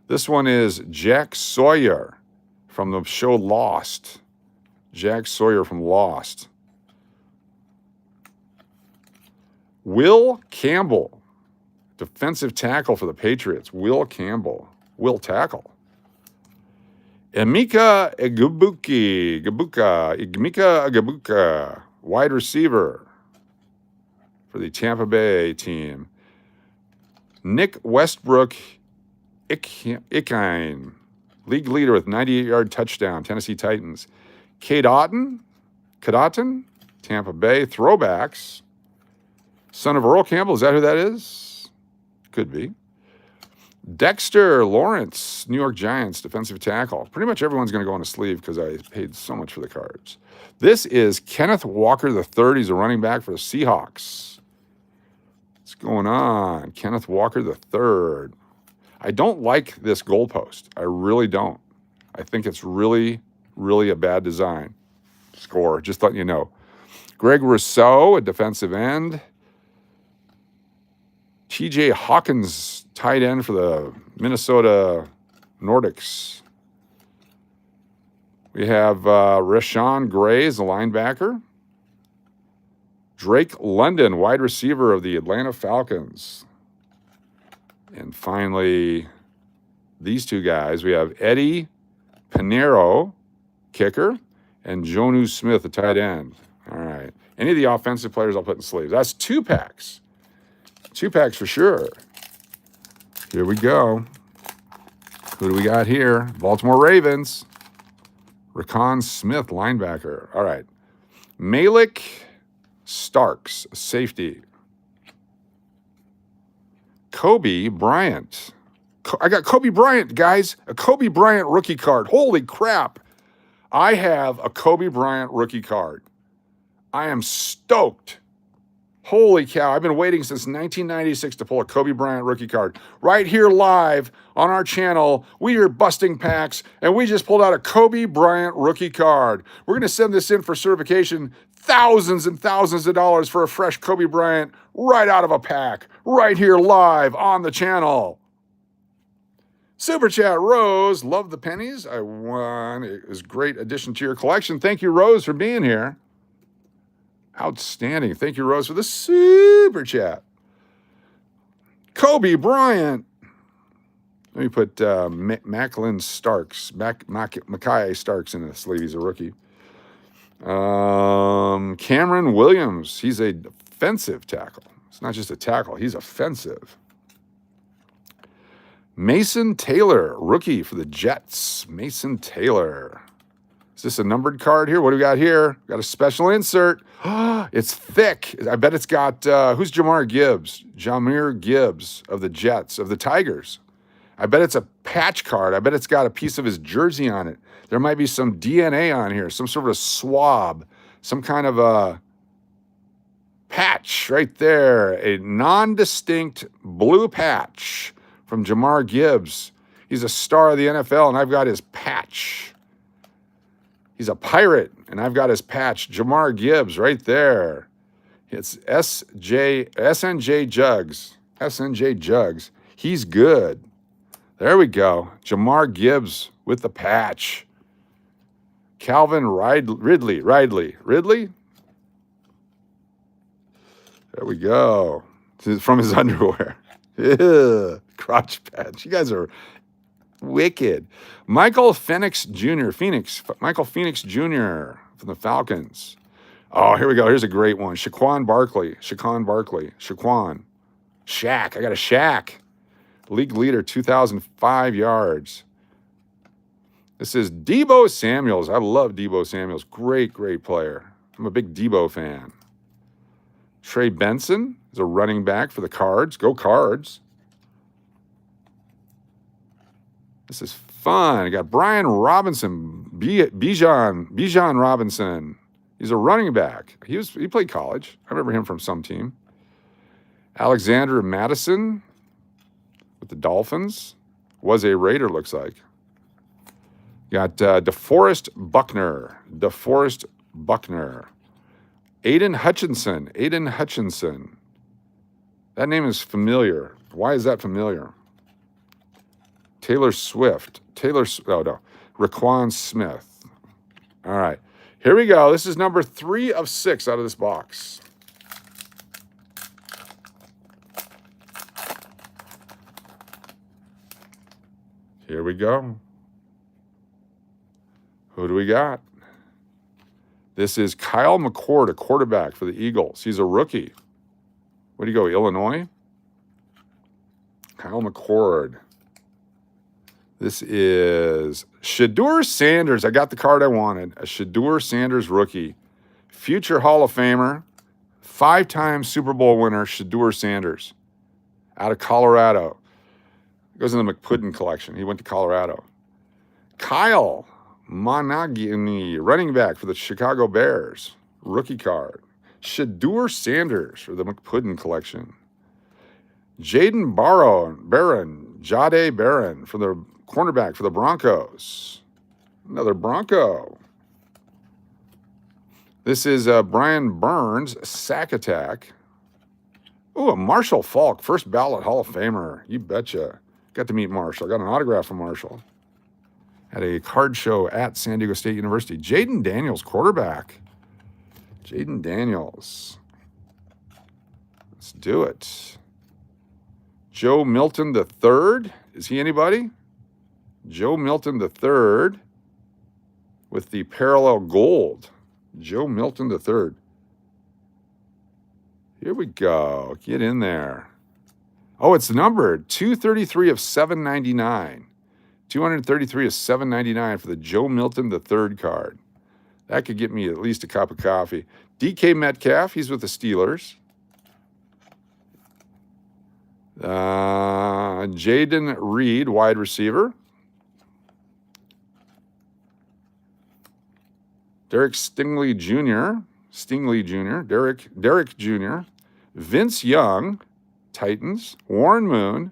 This one is Jack Sawyer from the show Lost. Jack Sawyer from Lost. Will Campbell, defensive tackle for the Patriots. Will Campbell. Will tackle. Emeka Egbuka, wide receiver for the Tampa Bay team. Nick Westbrook Ikine, league leader with 98-yard touchdown, Tennessee Titans. Cade Otton, Tampa Bay, throwbacks. Son of Earl Campbell, is that who that is? Could be. Dexter Lawrence, New York Giants, defensive tackle. Pretty much everyone's going to go on a sleeve because I paid so much for the cards. This is Kenneth Walker III. He's a running back for the Seahawks. What's going on? Kenneth Walker III. I don't like this goalpost. I really don't. I think it's really, really a bad design. Score, just letting you know. Greg Rousseau, a defensive end. TJ Hawkins, tight end for the Minnesota Nordics. We have Rashawn Gray as a linebacker. Drake London, wide receiver of the Atlanta Falcons. And finally, these two guys. We have Eddie Pinheiro, kicker, and Jonnu Smith, the tight end. All right. Any of the offensive players I'll put in sleeves. That's 2 packs. 2 packs for sure. Here we go. Who do we got here? Baltimore Ravens. Rakon Smith, linebacker. All right. Malik Starks, safety. Kobe Bryant. I got Kobe Bryant, guys. A Kobe Bryant rookie card. Holy crap. I have a Kobe Bryant rookie card. I am stoked. Holy cow, I've been waiting since 1996 to pull a Kobe Bryant rookie card. Right here live on our channel, we are busting packs, and we just pulled out a Kobe Bryant rookie card. We're going to send this in for certification, thousands and thousands of dollars for a fresh Kobe Bryant right out of a pack, right here live on the channel. Super Chat, Rose, love the pennies. I won. It was a great addition to your collection. Thank you, Rose, for being here. Outstanding. Thank you, Rose, for the super chat. Kobe Bryant. Let me put Macklin Starks, Mackay Starks in the sleeve. He's a rookie. Cameron Williams. He's a defensive tackle. It's not just a tackle. He's offensive. Mason Taylor, rookie for the Jets. Mason Taylor. Is this a numbered card here? What do we got here? Got a special insert. It's thick. I bet it's got, who's Jamar Gibbs? Jahmyr Gibbs of the Jets, of the Tigers. I bet it's a patch card. I bet it's got a piece of his jersey on it. There might be some DNA on here, some sort of a swab, some kind of a patch right there, a non-distinct blue patch from Jamar Gibbs. He's a star of the NFL, and I've got his patch. He's a Pirate, and I've got his patch. Jamar Gibbs right there. It's SNJ Jugs. SNJ Jugs. He's good. There we go. Jamar Gibbs with the patch. Calvin Ridley. Ridley? There we go. From his underwear. Ew, crotch patch. You guys are wicked. Michael Phoenix Jr. Michael Phoenix Jr. from the Falcons. Oh, here we go. Here's a great one. Shaquan Barkley. Shaq. I got a Shaq. League leader, 2,005 yards. This is Deebo Samuels. I love Deebo Samuels. Great player. I'm a big Deebo fan. Trey Benson is a running back for the Cards. Go Cards. This is fun. I got Brian Robinson, Bijan Robinson. He's a running back. He played college. I remember him from some team. Alexander Madison with the Dolphins. Was a Raider, looks like. Got DeForest Buckner. Aiden Hutchinson. That name is familiar. Why is that familiar? Taylor Swift. Raquan Smith. All right. Here we go. This is number 3 of 6 out of this box. Here we go. Who do we got? This is Kyle McCord, a quarterback for the Eagles. He's a rookie. Where do you go, Illinois? Kyle McCord. This is Shedeur Sanders. I got the card I wanted. A Shedeur Sanders rookie. Future Hall of Famer. 5-time Super Bowl winner, Shedeur Sanders. Out of Colorado. Goes in the McPuddin collection. He went to Colorado. Kyle Monagany, running back for the Chicago Bears. Rookie card. Shedeur Sanders for the McPuddin collection. Jade Barron for the cornerback for the Broncos. Another Bronco. This is Brian Burns, sack attack. Ooh, a Marshall Falk, first ballot Hall of Famer. You betcha. Got to meet Marshall. Got an autograph from Marshall. At a card show at San Diego State University. Jaden Daniels, quarterback. Jaden Daniels. Let's do it. Joe Milton III. Is he anybody? Joe Milton III with the parallel gold. Joe Milton III. Here we go. Get in there. Oh, it's numbered 233 of 799. 233 of 799 for the Joe Milton III card. That could get me at least a cup of coffee. DK Metcalf, he's with the Steelers. Jaden Reed, wide receiver. Derek Stingley Jr. Derek Jr. Vince Young, Titans. Warren Moon,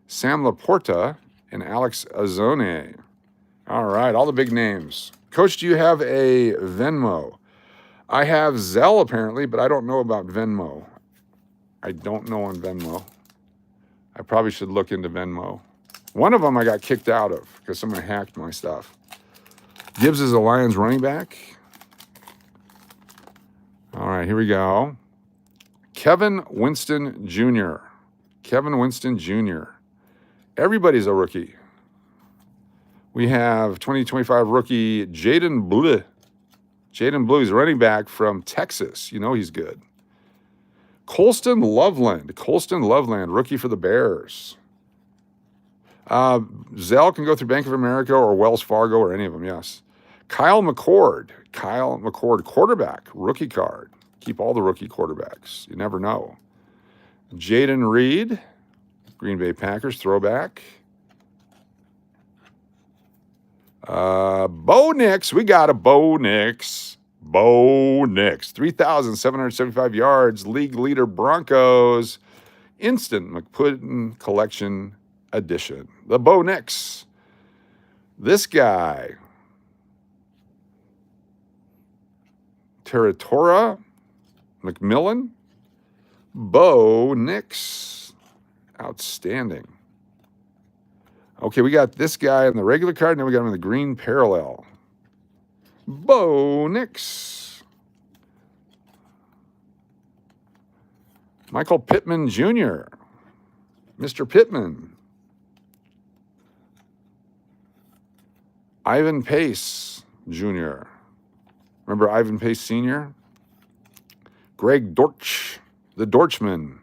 Sam Laporta, and Alex Azone. All right, all the big names. Coach, do you have a Venmo? I have Zelle apparently, but I don't know about Venmo. I don't know on Venmo. I probably should look into Venmo. One of them I got kicked out of because someone hacked my stuff. Gibbs is a Lions running back. All right, here we go. Kevin Winston Jr. Everybody's a rookie. We have 2025 rookie Jaden Blue. Jaden Blue is a running back from Texas. You know he's good. Colston Loveland, rookie for the Bears. Zell can go through Bank of America or Wells Fargo or any of them, yes. Kyle McCord, quarterback, rookie card. Keep all the rookie quarterbacks. You never know. Jaden Reed, Green Bay Packers, throwback. Bo Nix, we got a Bo Nix. Bo Nix, 3,775 yards, league leader Broncos, instant McPuddin collection edition. The Bo Nix. This guy, Territora McMillan, Bo Nix, outstanding. Okay, we got this guy in the regular card, now we got him in the green parallel. Bo Nix. Michael Pittman Jr., Mr. Pittman. Ivan Pace Jr. Remember Ivan Pace Sr.? Greg Dortch, the Dortchman,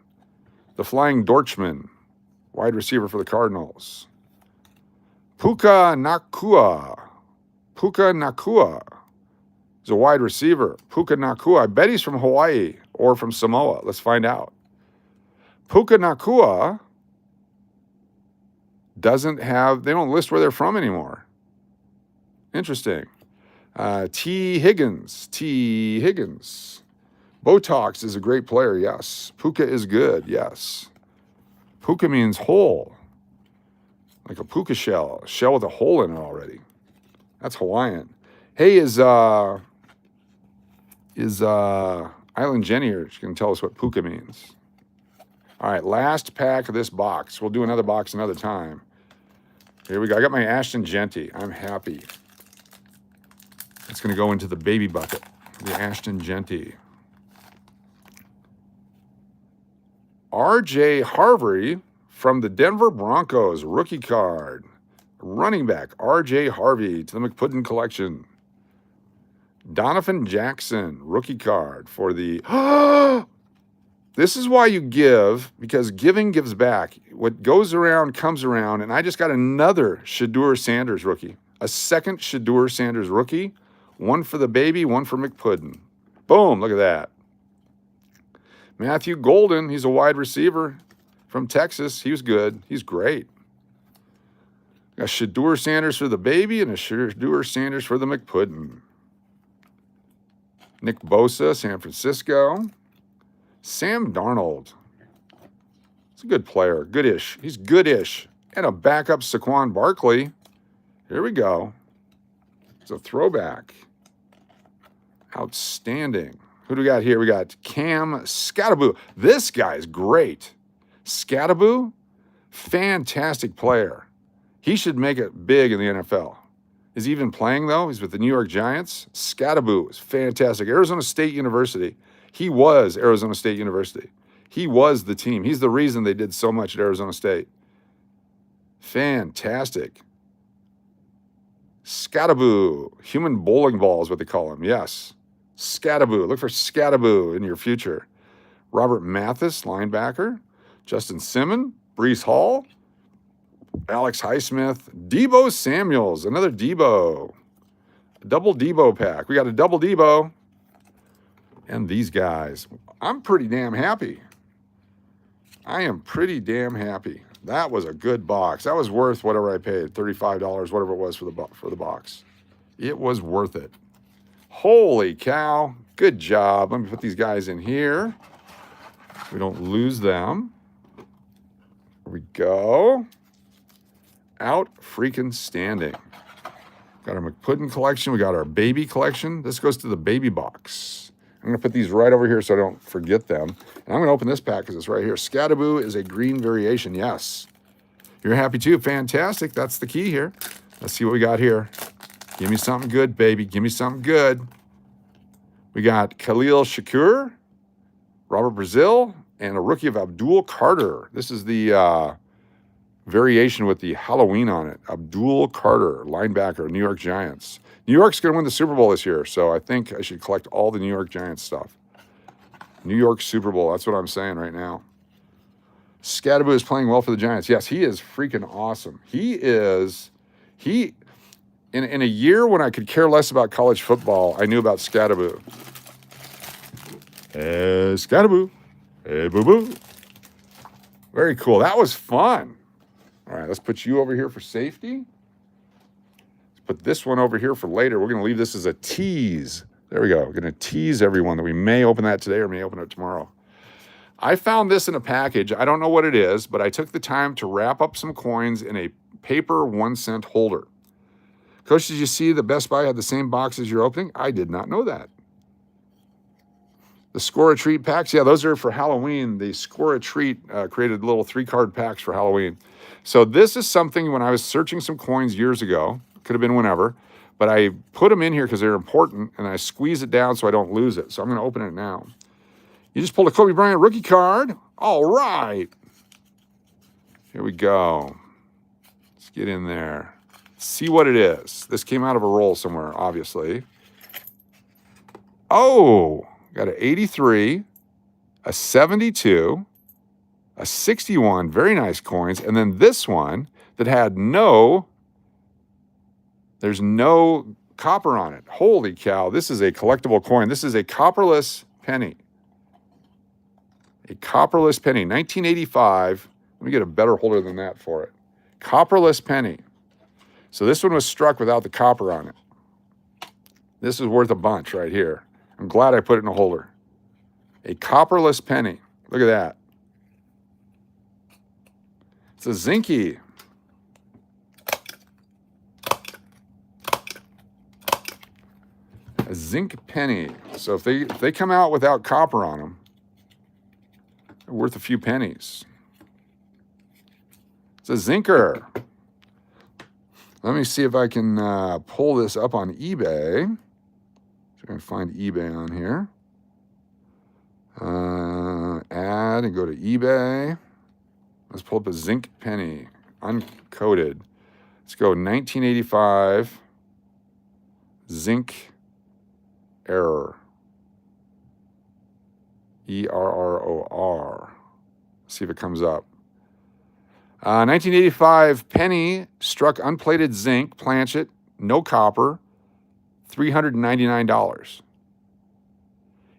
the Flying Dortchman, wide receiver for the Cardinals. Puka Nakua is a wide receiver. Puka Nakua, I bet he's from Hawaii or from Samoa. Let's find out. Puka Nakua they don't list where they're from anymore. Interesting. T. Higgins. Botox is a great player, yes. Puka is good, yes. Puka means hole. Like a puka shell with a hole in it already. That's Hawaiian. Hey, is Island Jenny here? She can tell us what puka means. All right, last pack of this box. We'll do another box another time. Here we go. I got my Ashton Genty. I'm happy. It's going to go into the baby bucket. The Ashton Genty. R.J. Harvey from the Denver Broncos, rookie card. Running back, R.J. Harvey to the McPuddin collection. Donovan Jackson, rookie card for the... This is why you give, because giving gives back. What goes around comes around, and I just got another Shedeur Sanders rookie. A second Shedeur Sanders rookie. One for the baby, one for McPuddin. Boom, look at that. Matthew Golden, he's a wide receiver from Texas. He was good. He's great. Got Shedeur Sanders for the baby and a Shedeur Sanders for the McPuddin. Nick Bosa, San Francisco. Sam Darnold. He's a good player. Goodish. He's goodish. And a backup Saquon Barkley. Here we go. It's a throwback. Outstanding. Who do we got here? We got Cam Skattebo. This guy's great. Skattebo, fantastic player. He should make it big in the NFL. Is he even playing, though? He's with the New York Giants. Skattebo is fantastic. Arizona State University. He was Arizona State University. He was the team. He's the reason they did so much at Arizona State. Fantastic. Skattebo. Human bowling ball is what they call him. Yes. Skattebo. Look for Skattebo in your future. Robert Mathis, linebacker. Justin Simmons. Breece Hall. Alex Highsmith. Deebo Samuels. Another Deebo. A double Deebo pack. We got a double Deebo. And these guys. I'm pretty damn happy. I am pretty damn happy. That was a good box. That was worth whatever I paid. $35, whatever it was for the box. It was worth it. Holy cow. Good job. Let me put these guys in here. We don't lose them. Here we go. Out freaking standing. Got our McPuddin collection. We got our baby collection. This goes to the baby box. I'm going to put these right over here so I don't forget them. And I'm going to open this pack because it's right here. Skattebo is a green variation. Yes. You're happy too. Fantastic. That's the key here. Let's see what we got here. Give me something good, baby. Give me something good. We got Khalil Shakur, Robert Brazil, and a rookie of Abdul Carter. This is the variation with the Halloween on it. Abdul Carter, linebacker, New York Giants. New York's going to win the Super Bowl this year, so I think I should collect all the New York Giants stuff. New York Super Bowl, that's what I'm saying right now. Skattebo is playing well for the Giants. Yes, he is freaking awesome. in a year when I could care less about college football, I knew about Scataboo. Hey, Scataboo. Hey, boo-boo. Very cool. That was fun. All right, let's put you over here for safety. Let's put this one over here for later. We're going to leave this as a tease. There we go. We're going to tease everyone that we may open that today or may open it tomorrow. I found this in a package. I don't know what it is, but I took the time to wrap up some coins in a paper 1-cent holder. Coach, did you see the Best Buy had the same box as you're opening? I did not know that. The Score a Treat packs, yeah, those are for Halloween. The Score a Treat created little 3-card packs for Halloween. So this is something when I was searching some coins years ago, could have been whenever, but I put them in here because they're important, and I squeeze it down so I don't lose it. So I'm going to open it now. You just pulled a Kobe Bryant rookie card. All right. Here we go. Let's get in there. See what it is. This came out of a roll somewhere, obviously. Oh, got an 83, a 72, a 61, very nice coins, and then this one that had there's no copper on it. Holy cow, this is a collectible coin. This is a copperless penny. A copperless penny, 1985. Let me get a better holder than that for it. Copperless penny. So this one was struck without the copper on it. This is worth a bunch right here. I'm glad I put it in a holder. A copperless penny. Look at that. It's a zinky. A zinc penny. So if they come out without copper on them, they're worth a few pennies. It's a zinker. Let me see if I can pull this up on eBay. So I can find eBay on here. Add and go to eBay. Let's pull up a zinc penny, uncoated. Let's go 1985 zinc error. ERROR. See if it comes up. 1985 penny struck unplated zinc, planchet, no copper, $399.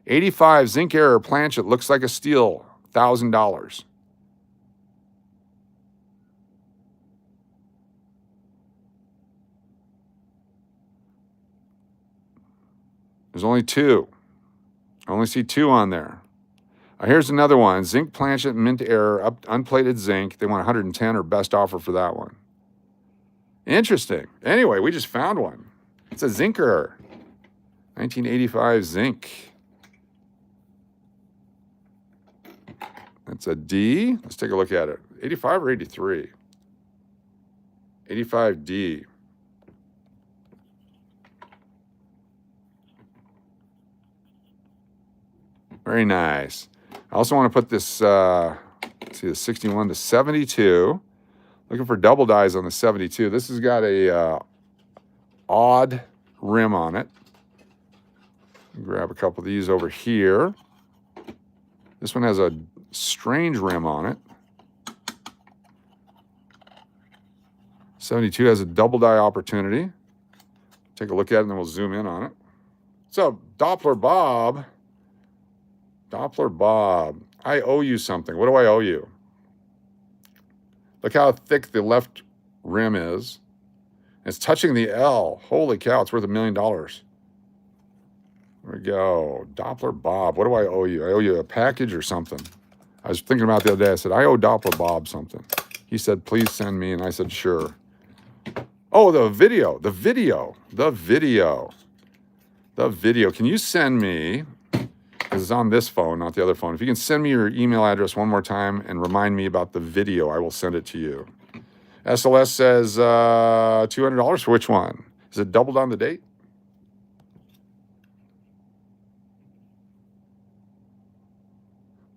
85 zinc error planchet, looks like a steal, $1,000. There's only two. I only see two on there. Here's another one. Zinc planchet, mint error, unplated zinc. They want 110 or best offer for that one. Interesting. Anyway, we just found one. It's a zinker. 1985 zinc. That's a D. Let's take a look at it. 85 or 83? 85D. Very nice. I also want to put this, see the 61 to 72. Looking for double dies on the 72. This has got a odd rim on it. Grab a couple of these over here. This one has a strange rim on it. 72 has a double die opportunity. Take a look at it and then we'll zoom in on it. So Doppler Bob. Doppler Bob, I owe you something. What do I owe you? Look how thick the left rim is. It's touching the L. Holy cow, it's worth $1 million. There we go. Doppler Bob, what do I owe you? I owe you a package or something. I was thinking about it the other day. I said, I owe Doppler Bob something. He said, please send me. And I said, sure. Oh, the video. Can you send me... It's on this phone, not the other phone. If you can send me your email address one more time and remind me about the video, I will send it to you. SLS says $200 for which one? Is it doubled on the date?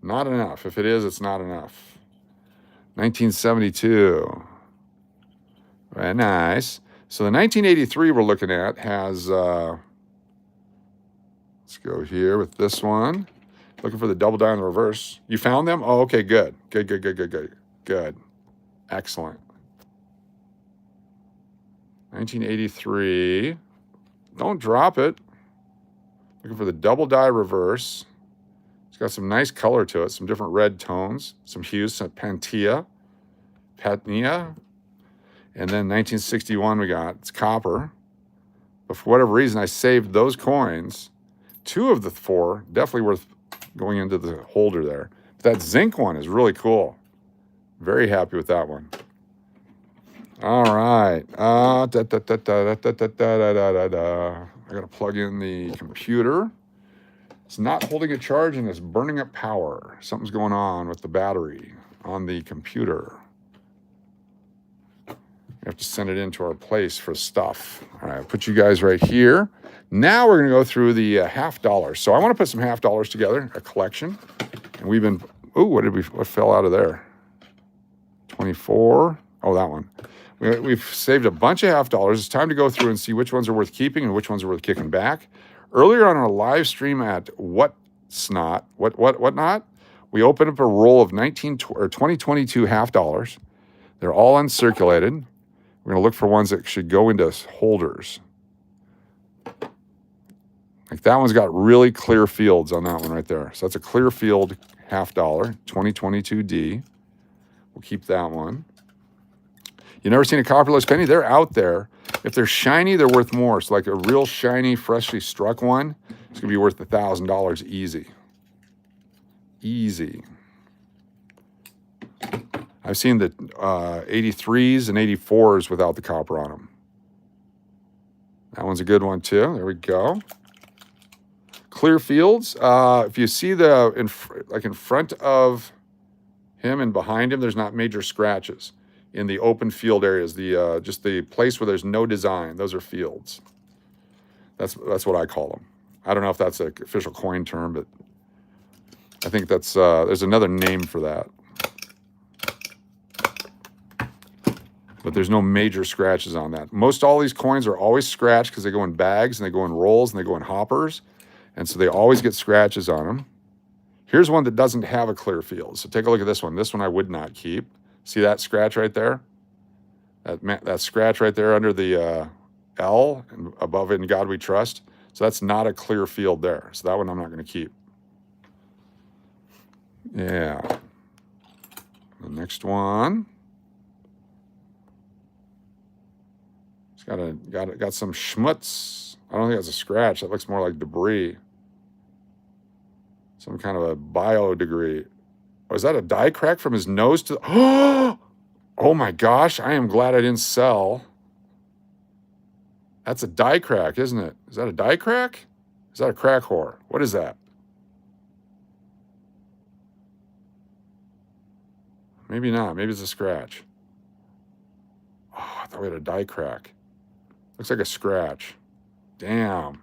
Not enough. If it is, it's not enough. 1972. Very nice. So the 1983 we're looking at has... let's go here with this one. Looking for the double die in the reverse. You found them? Oh, okay, good. Good. Excellent. 1983. Don't drop it. Looking for the double die reverse. It's got some nice color to it, some different red tones, some hues, some Patnia. And then 1961 we got, it's copper. But for whatever reason, I saved those coins. 2 of the 4, definitely worth going into the holder there. But that zinc one is really cool. Very happy with that one. All right. I got to plug in the computer. It's not holding a charge and it's burning up power. Something's going on with the battery on the computer. We have to send it into our place for stuff. All right, I'll put you guys right here. Now we're going to go through the $50. So I want to put some $50 together, a collection. And we've been, what fell out of there? 24. Oh, that one. We've saved a bunch of $50. It's time to go through and see which ones are worth keeping and which ones are worth kicking back. Earlier on our live stream at Whatnot, we opened up a roll of 2022 $50. They're all uncirculated. We're going to look for ones that should go into holders. Like that one's got really clear fields on that one right there. So that's a clear field $50, 2022D. We'll keep that one. You never seen a copperless penny? They're out there. If they're shiny, they're worth more. So like a real shiny, freshly struck one, it's going to be worth $1,000 easy. Easy. I've seen the 83s and 84s without the copper on them. That one's a good one too. There we go. Clear fields. If you see in front of him and behind him, there's not major scratches. In the open field areas, just the place where there's no design, those are fields. That's what I call them. I don't know if that's an official coin term, but I think that's there's another name for that. But there's no major scratches on that. Most all these coins are always scratched because they go in bags and they go in rolls and they go in hoppers, and so they always get scratches on them. Here's one that doesn't have a clear field. So take a look at this one. This one I would not keep. See that scratch right there? That scratch right there under the L and above "In God We Trust." So that's not a clear field there. So that one I'm not going to keep. Yeah. The next one. It's got some schmutz. I don't think that's a scratch. That looks more like debris. Some kind of a biodegree. Oh, is that a die crack from his nose to... Oh my gosh, I am glad I didn't sell. That's a die crack, isn't it? Is that a die crack? Is that a crack whore? What is that? Maybe not. Maybe it's a scratch. Oh, I thought we had a die crack. Looks like a scratch. Damn.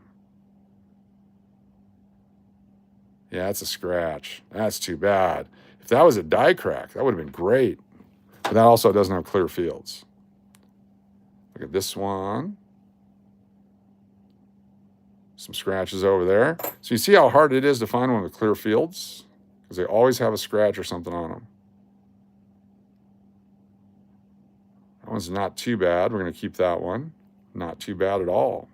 Yeah, it's a scratch. That's too bad. If that was a die crack, that would have been great. But that also doesn't have clear fields. Look at this one. Some scratches over there. So you see how hard it is to find one with clear fields? Because they always have a scratch or something on them. That one's not too bad. We're going to keep that one. Not too bad at all.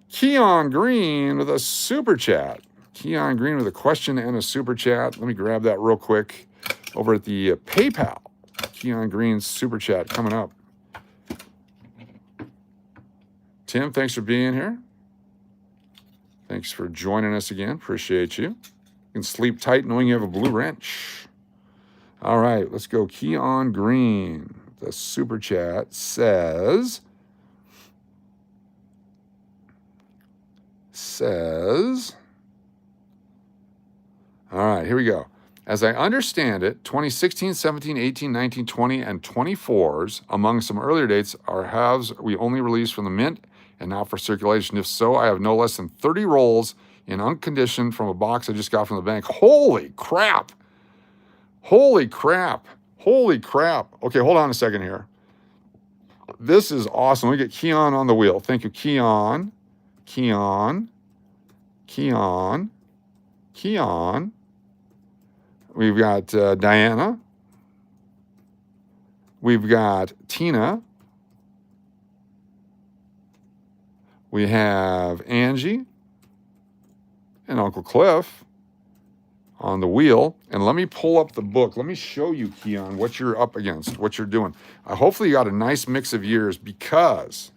Keon Green with a super chat. Keon Green with a question and a super chat. Let me grab that real quick over at the PayPal. Keon Green's super chat coming up. Tim, thanks for being here. Thanks for joining us again. Appreciate you. You can sleep tight knowing you have a blue wrench. All right, let's go. Keon Green, the super chat says, all right, here we go. As I understand it, 2016, 17, 18, 19, 20, and 24s, among some earlier dates, are halves we only released from the mint and not for circulation. If so, I have no less than 30 rolls in unconditioned from a box I just got from the bank. Holy crap. Holy crap. Holy crap. Okay, hold on a second here. This is awesome. Let me get Keon on the wheel. Thank you, Keon. Keon. We've got Diana. We've got Tina. We have Angie and Uncle Cliff on the wheel. And let me pull up the book. Let me show you, Keon, what you're up against, what you're doing. Hopefully you got a nice mix of years because,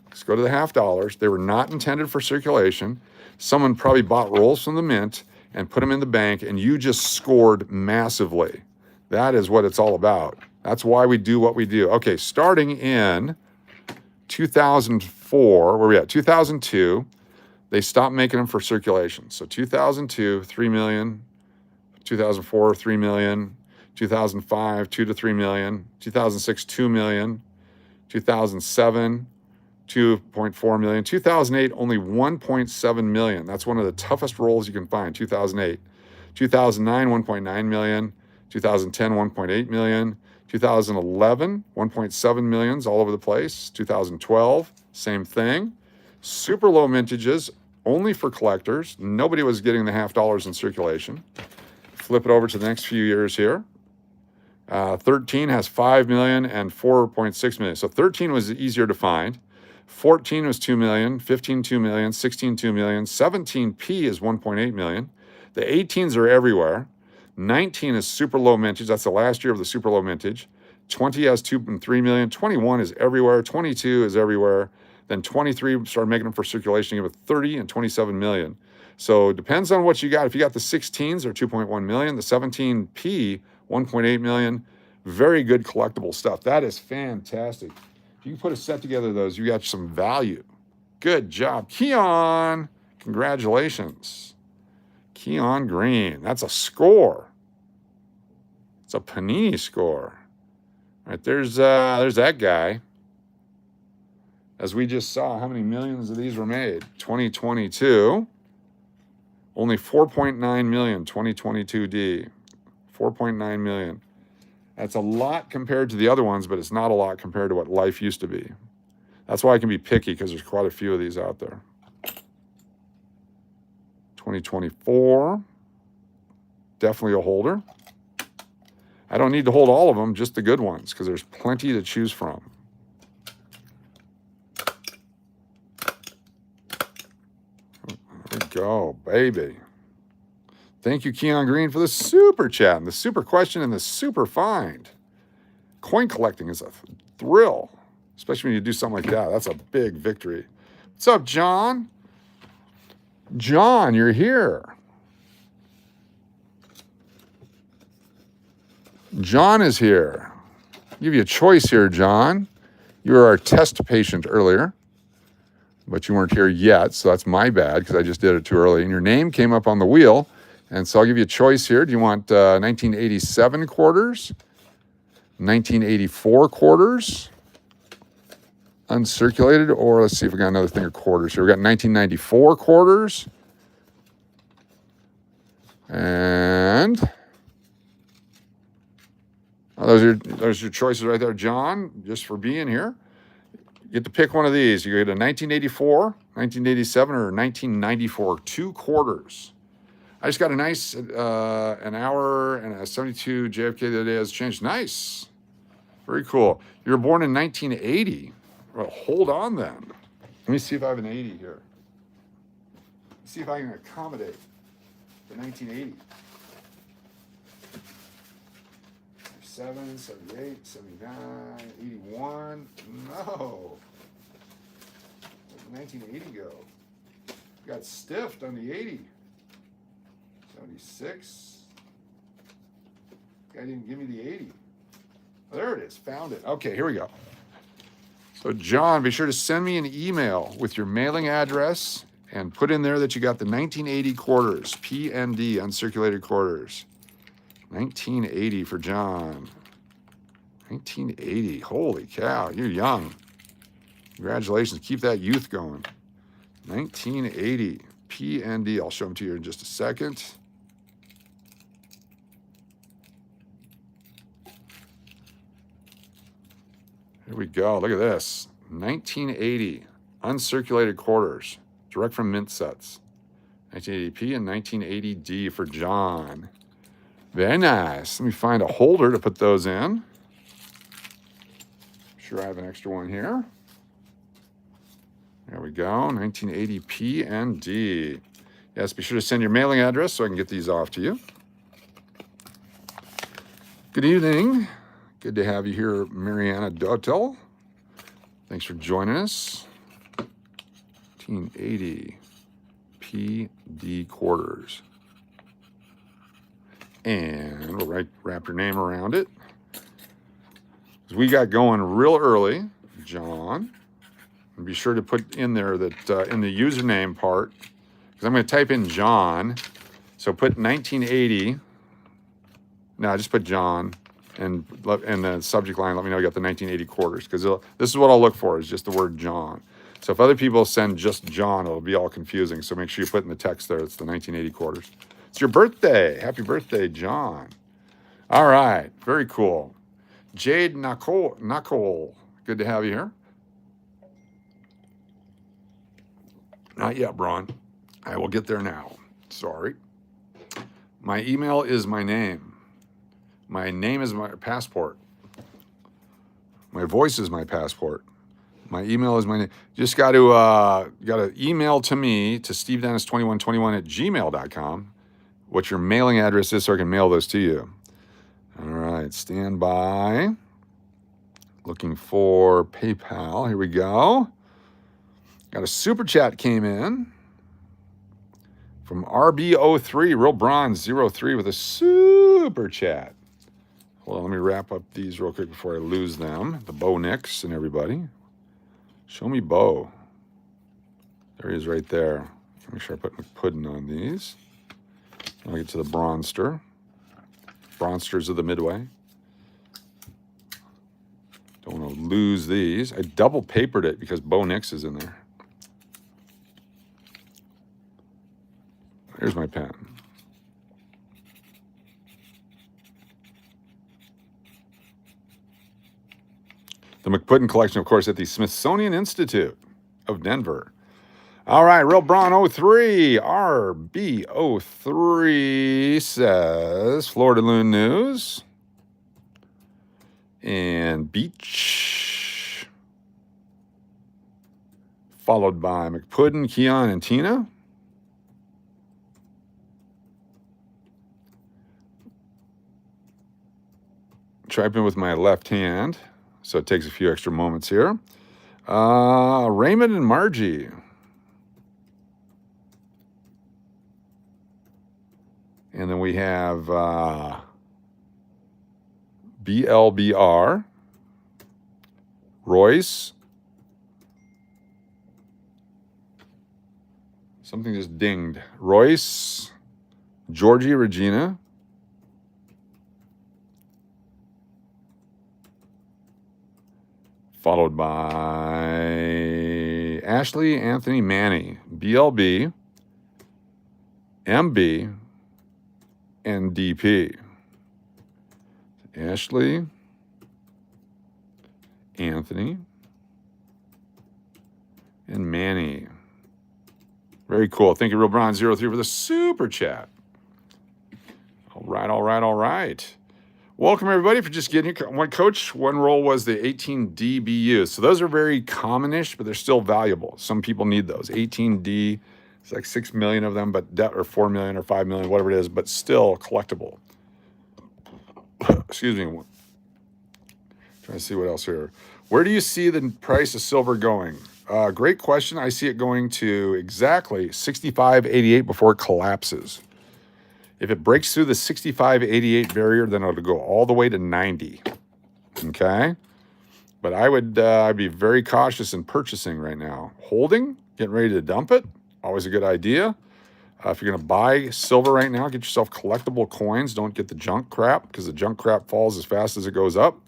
let's go to the half dollars. They were not intended for circulation. Someone probably bought rolls from the mint and put them in the bank, and you just scored massively. That is what it's all about. That's why we do what we do. Okay, starting in 2004, where are we at? 2002, they stopped making them for circulation. So 2002, 3 million. 2004, 3 million. 2005, 2 to 3 million. 2006, 2 million. 2007, 2.4 million. 2008, only 1.7 million. That's one of the toughest rolls you can find, 2008. 2009, 1.9 million. 2010, 1.8 million. 2011, 1.7 millions all over the place. 2012, same thing. Super low mintages, only for collectors. Nobody was getting the half dollars in circulation. Flip it over to the next few years here. 13 has 5 million and 4.6 million. So 13 was easier to find. 14 was 2 million, 15, 2 million, 16, 2 million. 17P is 1.8 million. The 18s are everywhere. 19 is super low mintage. That's the last year of the super low mintage. 20 has 2 and 3 million. 21 is everywhere. 22 is everywhere. Then 23 started making them for circulation again with 30 and 27 million. So it depends on what you got. If you got the 16s, they're 2.1 million. The 17P, 1.8 million. Very good collectible stuff. That is fantastic. If you can put a set together of those, you got some value. Good job, Keon. Congratulations. Keon Green. That's a score. It's a Panini score. All right, there's that guy. As we just saw, how many millions of these were made? 2022. Only 4.9 million, 2022D. 4.9 million. That's a lot compared to the other ones, but it's not a lot compared to what life used to be. That's why I can be picky, because there's quite a few of these out there. 2024. Definitely a holder. I don't need to hold all of them, just the good ones, because there's plenty to choose from. There we go, baby. Thank you, Keon Green, for the super chat and the super question and the super find. Coin collecting is a thrill, especially when you do something like that. That's a big victory. What's up, John? John, you're here. John is here. I'll give you a choice here, John. You were our test patient earlier, but you weren't here yet, so that's my bad because I just did it too early. And your name came up on the wheel, and so I'll give you a choice here. Do you want 1987 quarters, 1984 quarters, uncirculated, or let's see if we got another thing of quarters here. We got 1994 quarters, and those are your choices right there, John, just for being here. You get to pick one of these. You get a 1984, 1987, or 1994, 2 quarters. I just got a nice an hour and a 72 JFK the other day has changed. Nice. Very cool. You were born in 1980. Well, hold on then. Let me see if I have an 80 here. Let's see if I can accommodate the 1980. 77, 78, 79, 81. No. Where'd the 1980 go? Got stiffed on the 80. 76. Guy didn't give me the 80. Oh, there it is. Found it. Okay, here we go. So, John, be sure to send me an email with your mailing address and put in there that you got the 1980 quarters, PND, uncirculated quarters. 1980 for John. 1980. Holy cow, you're young. Congratulations. Keep that youth going. 1980 PND. I'll show them to you in just a second. Here we go. Look at this. 1980 uncirculated quarters. Direct from mint sets. 1980P and 1980D for John. Very nice. Let me find a holder to put those in. I'm sure I have an extra one here. There we go, 1980 P and D. Yes, be sure to send your mailing address so I can get these off to you. Good evening. Good to have you here, Mariana Dotel. Thanks for joining us. 1980 PD quarters. And we'll wrap your name around it. We got going real early, John. And be sure to put in there that in the username part, because I'm going to type in John. So put 1980. No, just put John. And the subject line, let me know you got the 1980 quarters, because this is what I'll look for, is just the word John. So if other people send just John, it'll be all confusing. So make sure you put in the text there, it's the 1980 quarters. It's your birthday. Happy birthday, John. All right, very cool. Jade Nakol, good to have you here. Not yet, Braun. I will get there now. Sorry. My email is my name. My name is my passport. My voice is my passport. My email is my name. Just got to email to me to stevedennis2121@gmail.com what your mailing address is so I can mail those to you. All right, stand by. Looking for PayPal. Here we go. Got a super chat came in from RB03, Real Bronze 03 with a super chat. Hold on, let me wrap up these real quick before I lose them. The Bo Nix and everybody. Show me Bo. There he is right there. Make sure I put McPuddin on these. I'll get to the Bronster. Bronsters of the Midway. Don't want to lose these. I double papered it because Bo Nix is in there. Here's my pen. The McPuddin collection, of course, at the Smithsonian Institute of Denver. All right, Real Braun 03, RB03 says Florida Loon News and Beach, followed by McPuddin, Keon, and Tina. Typing with my left hand, so it takes a few extra moments here. Raymond and Margie. And then we have BLBR, Royce. Something just dinged. Royce, Georgie, Regina. Followed by Ashley, Anthony, Manny, BLB, MB, and DP. Ashley, Anthony, and Manny. Very cool. Thank you, Real Bronze 03 for the super chat. All right, all right, all right. Welcome, everybody, for just getting here. One coach, one roll was the 18DBU. So those are very common-ish, but they're still valuable. Some people need those. 18D, it's like 6 million of them, but or 4 million or 5 million, whatever it is, but still collectible. Excuse me. Trying to see what else here. Where do you see the price of silver going? Great question. I see it going to exactly 65.88 before it collapses. If it breaks through the 65.88 barrier, then it'll go all the way to 90. Okay? But I'd be very cautious in purchasing right now. Holding, getting ready to dump it, always a good idea. If you're going to buy silver right now, get yourself collectible coins. Don't get the junk crap, because the junk crap falls as fast as it goes up.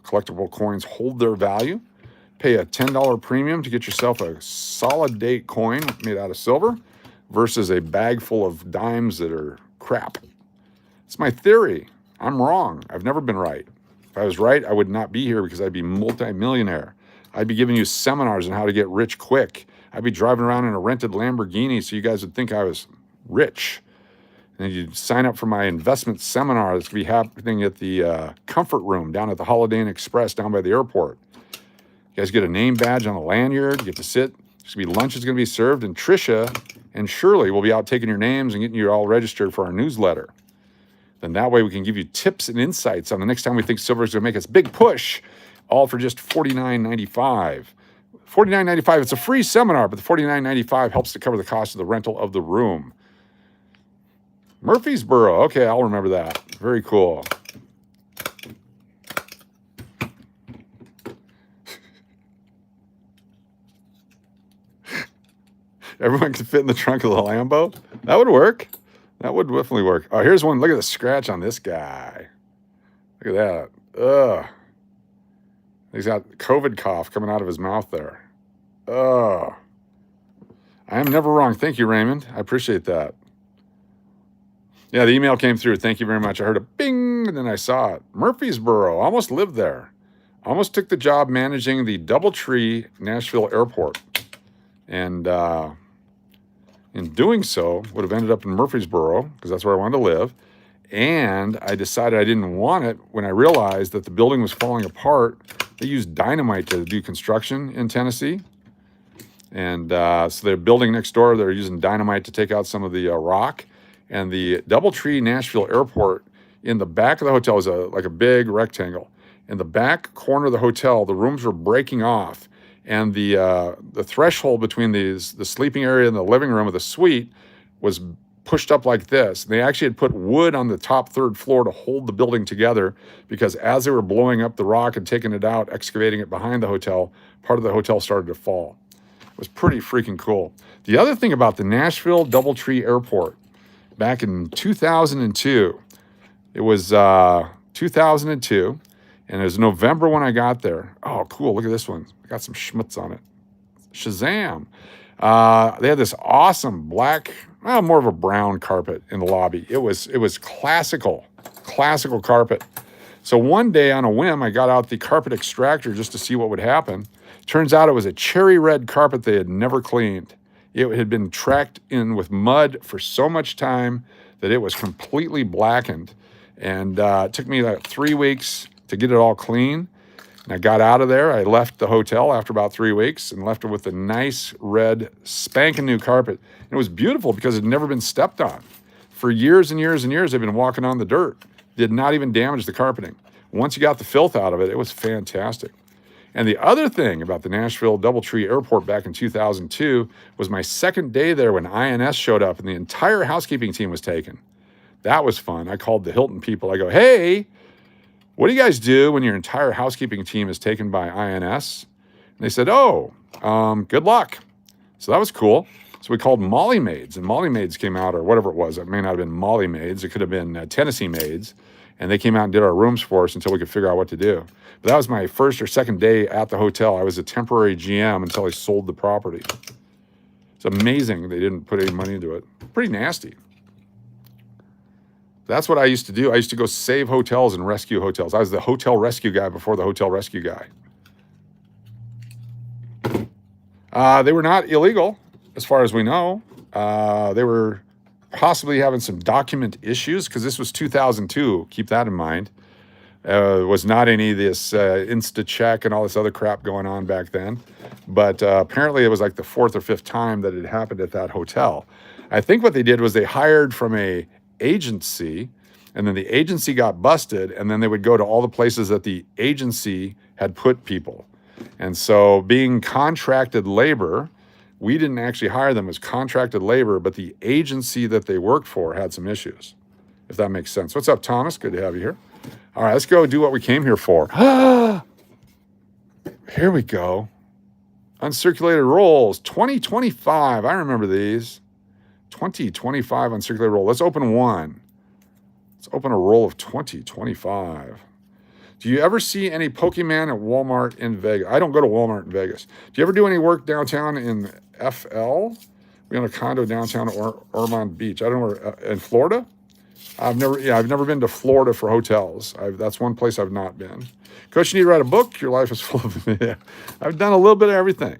Collectible coins hold their value. Pay a $10 premium to get yourself a solid date coin made out of silver versus a bag full of dimes that are crap. It's my theory. I'm wrong. I've never been right. If I was right, I would not be here because I'd be multi-millionaire. I'd be giving you seminars on how to get rich quick. I'd be driving around in a rented Lamborghini so you guys would think I was rich. And then you'd sign up for my investment seminar that's going to be happening at the Comfort Room down at the Holiday Inn Express down by the airport. You guys get a name badge on a lanyard. You get to sit Lunch is going to be served, and Trisha and Shirley will be out taking your names and getting you all registered for our newsletter. Then that way we can give you tips and insights on the next time we think silver is going to make its big push, all for just $49.95. $49.95. It's a free seminar, but the $49.95 helps to cover the cost of the rental of the room. Murfreesboro. Okay, I'll remember that. Very cool. Everyone can fit in the trunk of the Lambo? That would work. That would definitely work. Oh, here's one. Look at the scratch on this guy. Look at that. Ugh. He's got COVID cough coming out of his mouth there. Ugh. I am never wrong. Thank you, Raymond. I appreciate that. Yeah, the email came through. Thank you very much. I heard a bing, and then I saw it. Murfreesboro. Almost lived there. Almost took the job managing the DoubleTree Nashville Airport. And in doing so, would have ended up in Murfreesboro, because that's where I wanted to live. And I decided I didn't want it when I realized that the building was falling apart. They used dynamite to do construction in Tennessee. And so they're building next door. They're using dynamite to take out some of the rock. And the DoubleTree Nashville Airport, in the back of the hotel, is like a big rectangle. In the back corner of the hotel, the rooms were breaking off. And the threshold between the sleeping area and the living room of the suite was pushed up like this. And they actually had put wood on the top third floor to hold the building together, because as they were blowing up the rock and taking it out, excavating it behind the hotel, part of the hotel started to fall. It was pretty freaking cool. The other thing about the Nashville DoubleTree Airport, back in 2002, it was 2002, and it was November when I got there. Oh, cool, look at this one. I got some schmutz on it. Shazam. They had this awesome black, well, more of a brown carpet in the lobby. It was classical carpet. So one day on a whim, I got out the carpet extractor just to see what would happen. Turns out it was a cherry red carpet they had never cleaned. It had been tracked in with mud for so much time that it was completely blackened. And it took me like 3 weeks to get it all clean. And I got out of there. I left the hotel after about 3 weeks and left it with a nice red spanking new carpet. And it was beautiful because it had never been stepped on. For years and years and years, I've been walking on the dirt. Did not even damage the carpeting. Once you got the filth out of it, it was fantastic. And the other thing about the Nashville DoubleTree Airport back in 2002 was my second day there when INS showed up and the entire housekeeping team was taken. That was fun. I called the Hilton people. I go, hey, what do you guys do when your entire housekeeping team is taken by INS? And they said, oh, good luck. So that was cool. So we called Molly Maids, and Molly Maids came out, or whatever it was. It may not have been Molly Maids. It could have been Tennessee Maids. And they came out and did our rooms for us until we could figure out what to do. But that was my first or second day at the hotel. I was a temporary GM until I sold the property. It's amazing they didn't put any money into it. Pretty nasty. That's what I used to do. I used to go save hotels and rescue hotels. I was the hotel rescue guy before the hotel rescue guy. They were not illegal, as far as we know. They were possibly having some document issues, because this was 2002. Keep that in mind. Was not any of this InstaCheck and all this other crap going on back then. But apparently it was like the fourth or fifth time that it happened at that hotel. I think what they did was they hired from a agency, and then the agency got busted, and then they would go to all the places that the agency had put people. And so being contracted labor, we didn't actually hire them as contracted labor, but the agency that they worked for had some issues, if that makes sense. What's up, Thomas? Good to have you here. All right, let's go do what we came here for. Here we go. Uncirculated rolls, 2025. I remember these. 2025 uncirculated roll. Let's open one. Let's open a roll of 2025. Do you ever see any Pokemon at Walmart in Vegas? I don't go to Walmart in Vegas. Do you ever do any work downtown in FL? We own a condo downtown at Ormond Beach. I don't know where, in Florida? I've never been to Florida for hotels. That's one place I've not been. Coach, you need to write a book. Your life is full of yeah. I've done a little bit of everything.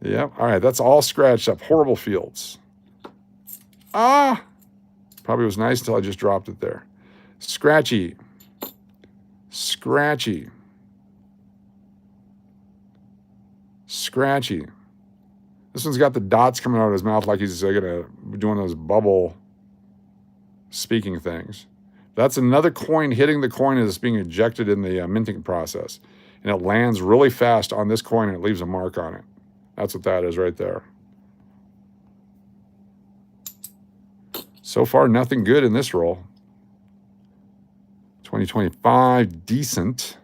Yeah. All right. That's all scratched up. Horrible fields. Probably was nice until I just dropped it there. Scratchy. Scratchy. Scratchy. This one's got the dots coming out of his mouth like he's gonna be doing those bubble speaking things. That's another coin hitting the coin as it's being ejected in the minting process. And it lands really fast on this coin and it leaves a mark on it. That's what that is right there. So far, nothing good in this roll. 2025, decent.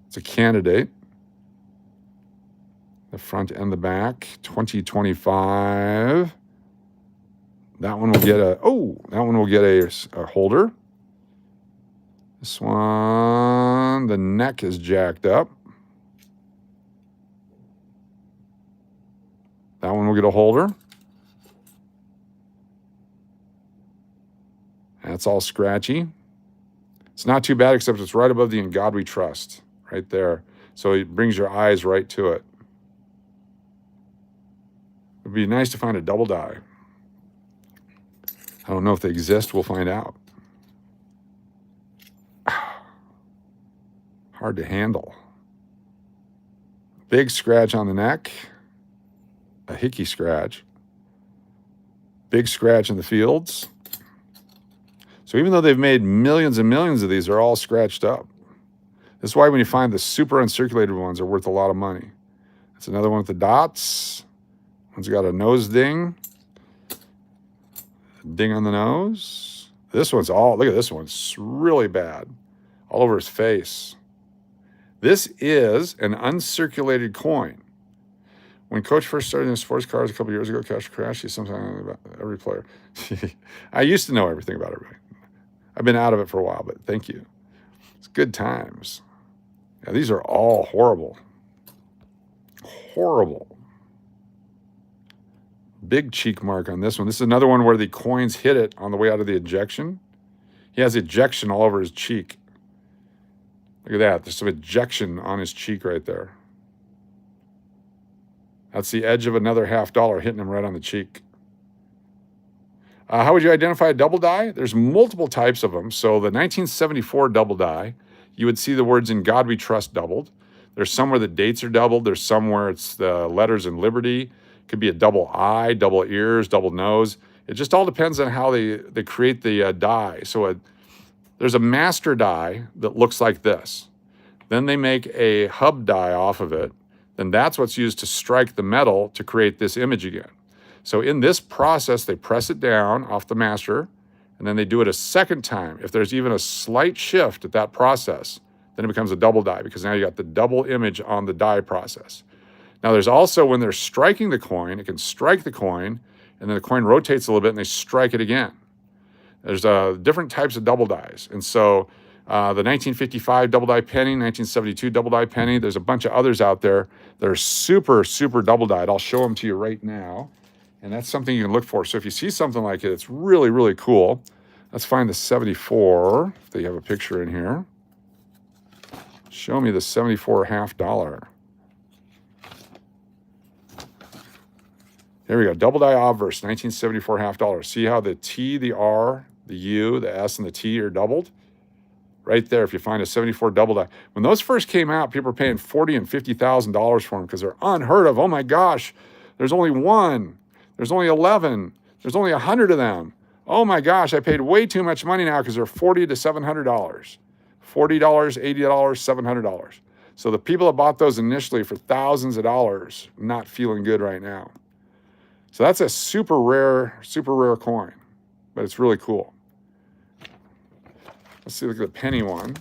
It's a candidate. The front and the back. 2025. That one will get a holder. This one, the neck is jacked up. That one will get a holder. That's all scratchy. It's not too bad, except it's right above the "In God We Trust," right there. So it brings your eyes right to it. It'd be nice to find a double die. I don't know if they exist. We'll find out. Hard to handle. Big scratch on the neck. A hickey scratch. Big scratch in the fields. So even though they've made millions and millions of these, they're all scratched up. This is why when you find the super uncirculated ones are worth a lot of money. That's another one with the dots. One's got a nose ding. Ding on the nose. This one's look at this one. It's really bad. All over his face. This is an uncirculated coin. When Coach first started in sports cars a couple years ago, Cash Crash, he sometimes about every player. I used to know everything about everybody. I've been out of it for a while, but thank you. It's good times. Yeah, these are all horrible. Horrible. Big cheek mark on this one. This is another one where the coins hit it on the way out of the ejection. He has ejection all over his cheek. Look at that. There's some ejection on his cheek right there. That's the edge of another $50 hitting him right on the cheek. How would you identify a double die? There's multiple types of them. So the 1974 double die, you would see the words "In God We Trust" doubled. There's some where the dates are doubled. There's some where it's the letters in Liberty. It could be a double eye, double ears, double nose. It just all depends on how they create the die. So there's a master die that looks like this. Then they make a hub die off of it. Then that's what's used to strike the metal to create this image again. So in this process, they press it down off the master, and then they do it a second time. If there's even a slight shift at that process, then it becomes a double die, because now you got the double image on the die process. Now there's also, when they're striking the coin, it can strike the coin, and then the coin rotates a little bit, and they strike it again. There's different types of double dies. And so the 1955 double die penny, 1972 double die penny, there's a bunch of others out there that are super, super double dyed. I'll show them to you right now. And that's something you can look for. So if you see something like it, it's really, really cool. Let's find the 74. They have a picture in here. Show me the 74 $50. There we go. Double die obverse, 1974 $50. See how the T, the R, the U, the S, and the T are doubled? Right there, if you find a 74 double die. When those first came out, people were paying $40,000 and $50,000 for them because they're unheard of. Oh my gosh, there's only one. There's only 11. There's only 100 of them. Oh my gosh, I paid way too much money now because they're $40 to $700. $40, $80, $700. So the people that bought those initially for thousands of dollars, not feeling good right now. So that's a super rare coin, but it's really cool. Let's see, look at the penny one.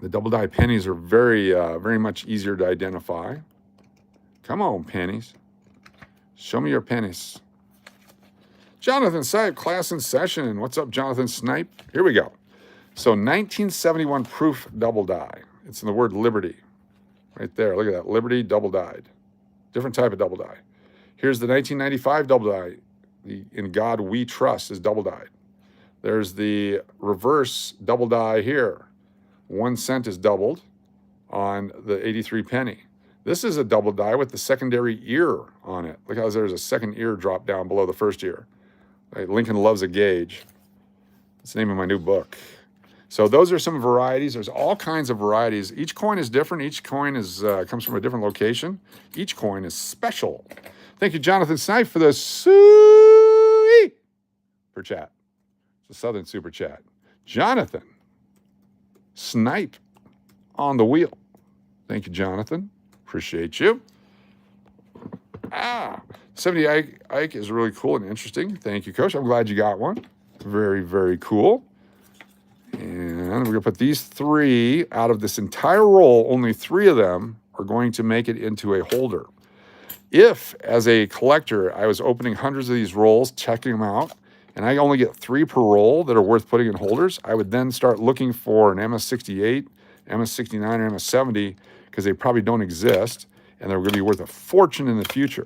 The double die pennies are very, very much easier to identify. Come on, pennies. Show me your pennies. Jonathan Snipe, class in session. What's up, Jonathan Snipe? Here we go. So 1971 proof double die. It's in the word Liberty. Right there, look at that. Liberty double dyed. Different type of double die. Here's the 1995 double die. The "In God We Trust" is double dyed. There's the reverse double die here. 1 cent is doubled on the 83 penny. This is a double die with the secondary ear on it. Look how there's a second ear drop down below the first ear. Right, Lincoln Loves a Gauge. That's the name of my new book. So those are some varieties. There's all kinds of varieties. Each coin is different. Each coin is comes from a different location. Each coin is special. Thank you, Jonathan Snipe, for the super chat. It's a Southern super chat. Jonathan Snipe on the wheel. Thank you, Jonathan. Appreciate you. 70 Ike is really cool and interesting. Thank you, Coach. I'm glad you got one. Very, very cool. And we're going to put these 3 out of this entire roll. Only 3 of them are going to make it into a holder. If, as a collector, I was opening hundreds of these rolls, checking them out, and I only get 3 per roll that are worth putting in holders, I would then start looking for an MS68, MS69, or MS70 because they probably don't exist, and they're going to be worth a fortune in the future.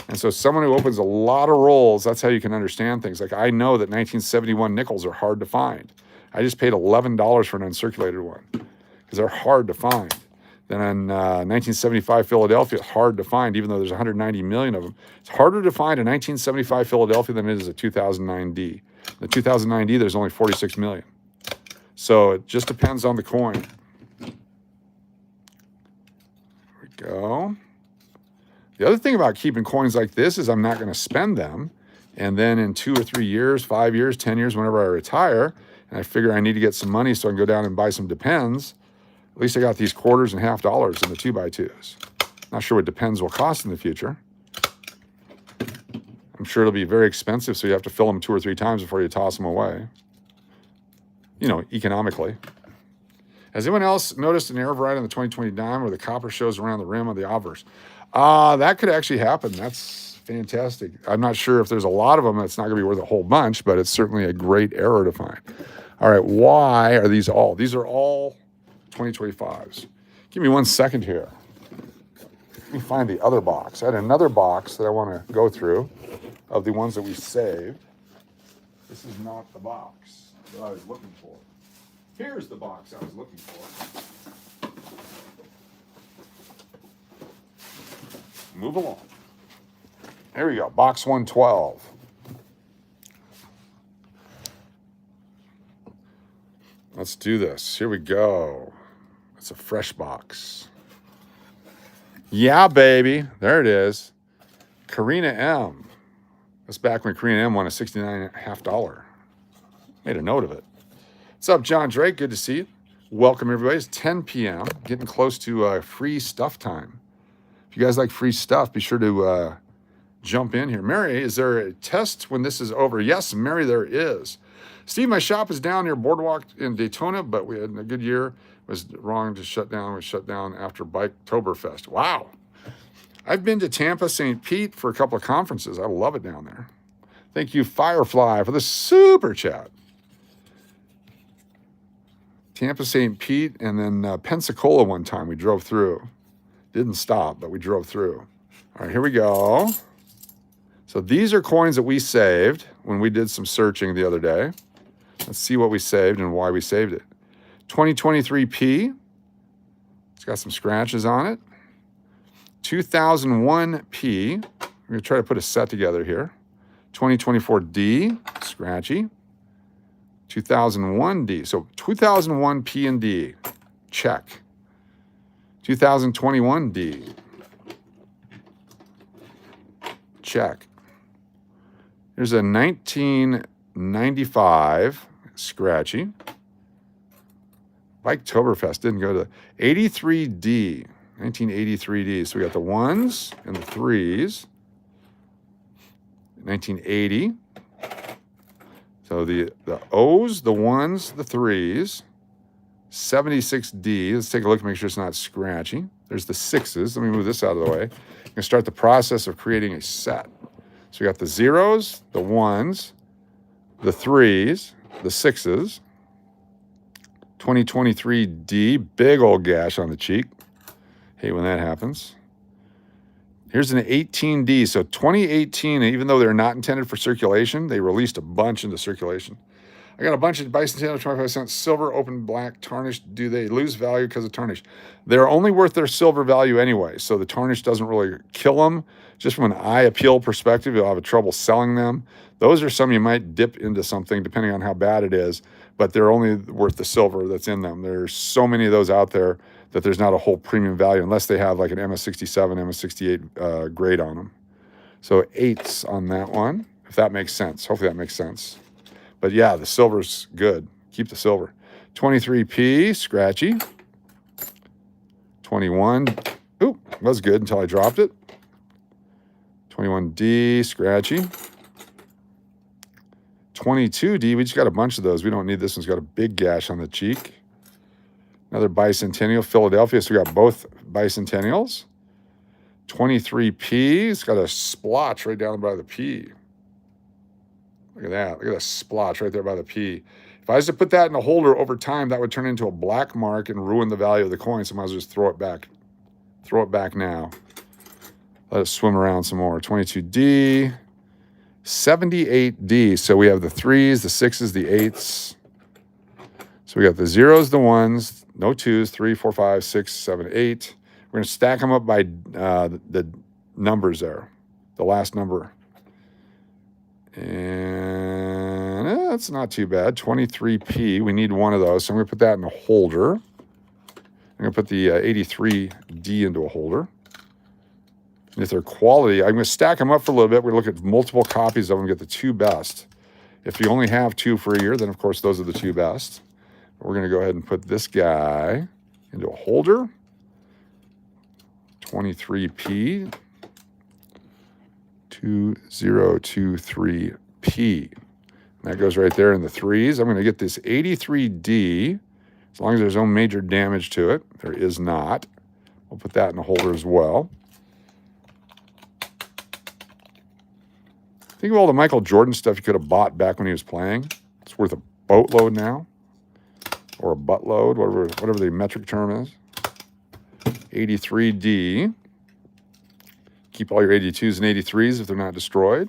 And so someone who opens a lot of rolls, that's how you can understand things. Like I know that 1971 nickels are hard to find. I just paid $11 for an uncirculated one because they're hard to find. Then in 1975 Philadelphia, hard to find, even though there's 190 million of them. It's harder to find a 1975 Philadelphia than it is a 2009D. The 2009D, there's only 46 million. So it just depends on the coin. There we go. The other thing about keeping coins like this is I'm not going to spend them. And then in 2 or 3 years, 5 years, 10 years, whenever I retire, and I figure I need to get some money so I can go down and buy some Depends, at least I got these quarters and half dollars in the 2x2s. Not sure what Depends will cost in the future. I'm sure it'll be very expensive, so you have to fill them 2 or 3 times before you toss them away. You know, economically. Has anyone else noticed an error variety on the 2020 dime where the copper shows around the rim of the obverse? That could actually happen. That's fantastic. I'm not sure if there's a lot of them. It's not going to be worth a whole bunch, but it's certainly a great error to find. All right, why are these all? These are all 2025s. Give me 1 second here. Let me find the other box. I had another box that I want to go through of the ones that we saved. This is not the box that I was looking for. Here's the box I was looking for. Move along. Here we go, box 112. Let's do this. Here we go. It's a fresh box. Yeah, baby. There it is. Karina M. That's back when Karina M won a $69.50. Made a note of it. What's up, John Drake? Good to see you. Welcome, everybody. It's 10 p.m. Getting close to free stuff time. If you guys like free stuff, be sure to jump in here. Mary, is there a test when this is over? Yes, Mary, there is. Steve, my shop is down near Boardwalk in Daytona, but we had a good year. It was wrong to shut down. We shut down after Biketoberfest. Wow. I've been to Tampa, St. Pete for a couple of conferences. I love it down there. Thank you, Firefly, for the super chat. Tampa, St. Pete, and then Pensacola one time we drove through. Didn't stop, but we drove through. All right, here we go. So these are coins that we saved when we did some searching the other day. Let's see what we saved and why we saved it. 2023P. It's got some scratches on it. 2001P. We're going to try to put a set together here. 2024D. Scratchy. 2001D. So 2001 P and D. Check. 2021D. Check. There's a 1995 scratchy. Biketoberfest didn't go to 83D. 1983D. So we got the ones and the threes. 1980. So the O's, the ones, the threes. 76D. Let's take a look and make sure it's not scratchy. There's the sixes. Let me move this out of the way. I'm going to start the process of creating a set. So we got the zeros, the ones, the threes, the sixes. 2023D, big old gash on the cheek. Hate when that happens. Here's an 18D. So 2018, even though they're not intended for circulation, they released a bunch into circulation. I got a bunch of bicentennial 25 cents silver, open black, tarnished. Do they lose value because of tarnish? They're only worth their silver value anyway, so the tarnish doesn't really kill them. Just from an eye appeal perspective, you'll have trouble selling them. Those are some you might dip into something depending on how bad it is, but they're only worth the silver that's in them. There's so many of those out there that there's not a whole premium value unless they have like an MS67, MS68 grade on them. So 8s on that one, if that makes sense. Hopefully that makes sense. But yeah, the silver's good. Keep the silver. 23p, scratchy. 21, ooh, was good until I dropped it. 21D, scratchy. 22D, we just got a bunch of those. We don't need this one's got a big gash on the cheek. Another bicentennial, Philadelphia. So we got both bicentennials. 23P, it's got a splotch right down by the P. Look at that. Look at that splotch right there by the P. If I was to put that in a holder over time, that would turn into a black mark and ruin the value of the coin. So I might as well just throw it back. Throw it back now. Let it swim around some more. 22D. 78D. So we have the 3s, the 6s, the 8s. So we got the 0s, the 1s, no 2s, 3, 4, 5, 6, 7, 8. We're going to stack them up by the numbers there, the last number. And that's not too bad. 23P. We need one of those. So I'm going to put that in a holder. I'm going to put the 83D into a holder. And if they're quality, I'm going to stack them up for a little bit. We're going to look at multiple copies of them, get the 2 best. If you only have 2 for a year, then of course those are the 2 best. We're going to go ahead and put this guy into a holder. 23P. 2023P. That goes right there in the 3s. I'm going to get this 83D, as long as there's no major damage to it. There is not. We'll put that in a holder as well. Think of all the Michael Jordan stuff you could have bought back when he was playing. It's worth a boatload now, or a buttload, whatever the metric term is. 83D. Keep all your 82s and 83s if they're not destroyed.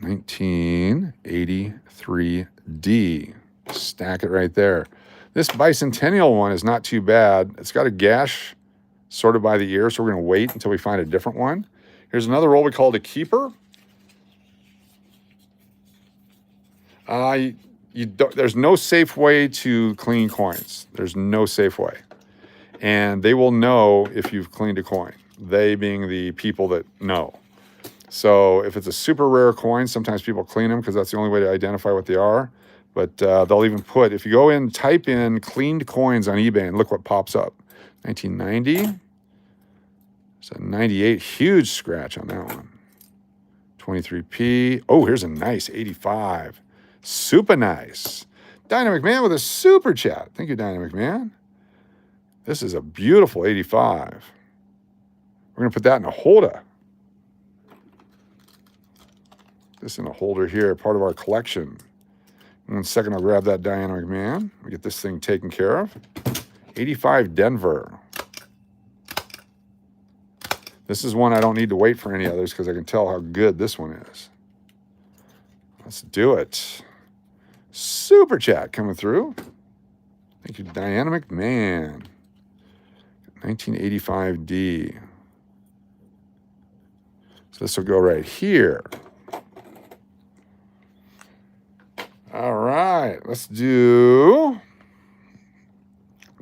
1983D. Stack it right there. This bicentennial one is not too bad. It's got a gash sorted by the ear, so we're going to wait until we find a different one. Here's another roll we call a keeper. There's no safe way to clean coins. There's no safe way. And they will know if you've cleaned a coin. They being the people that know. So if it's a super rare coin, sometimes people clean them because that's the only way to identify what they are. But they'll even put, if you go in, type in cleaned coins on eBay and look what pops up. 1990. It's a 98, huge scratch on that one. 23P. Oh, here's a nice 85. Super nice. Dynamic Man with a super chat. Thank you, Dynamic Man. This is a beautiful 85. We're going to put that in a holder. This in a holder here, part of our collection. In 1 second, I'll grab that Dynamic Man. We get this thing taken care of. 85 Denver. This is one I don't need to wait for any others because I can tell how good this one is. Let's do it. Super chat coming through. Thank you, Dynamic Man. 1985D. So this will go right here. All right, let's do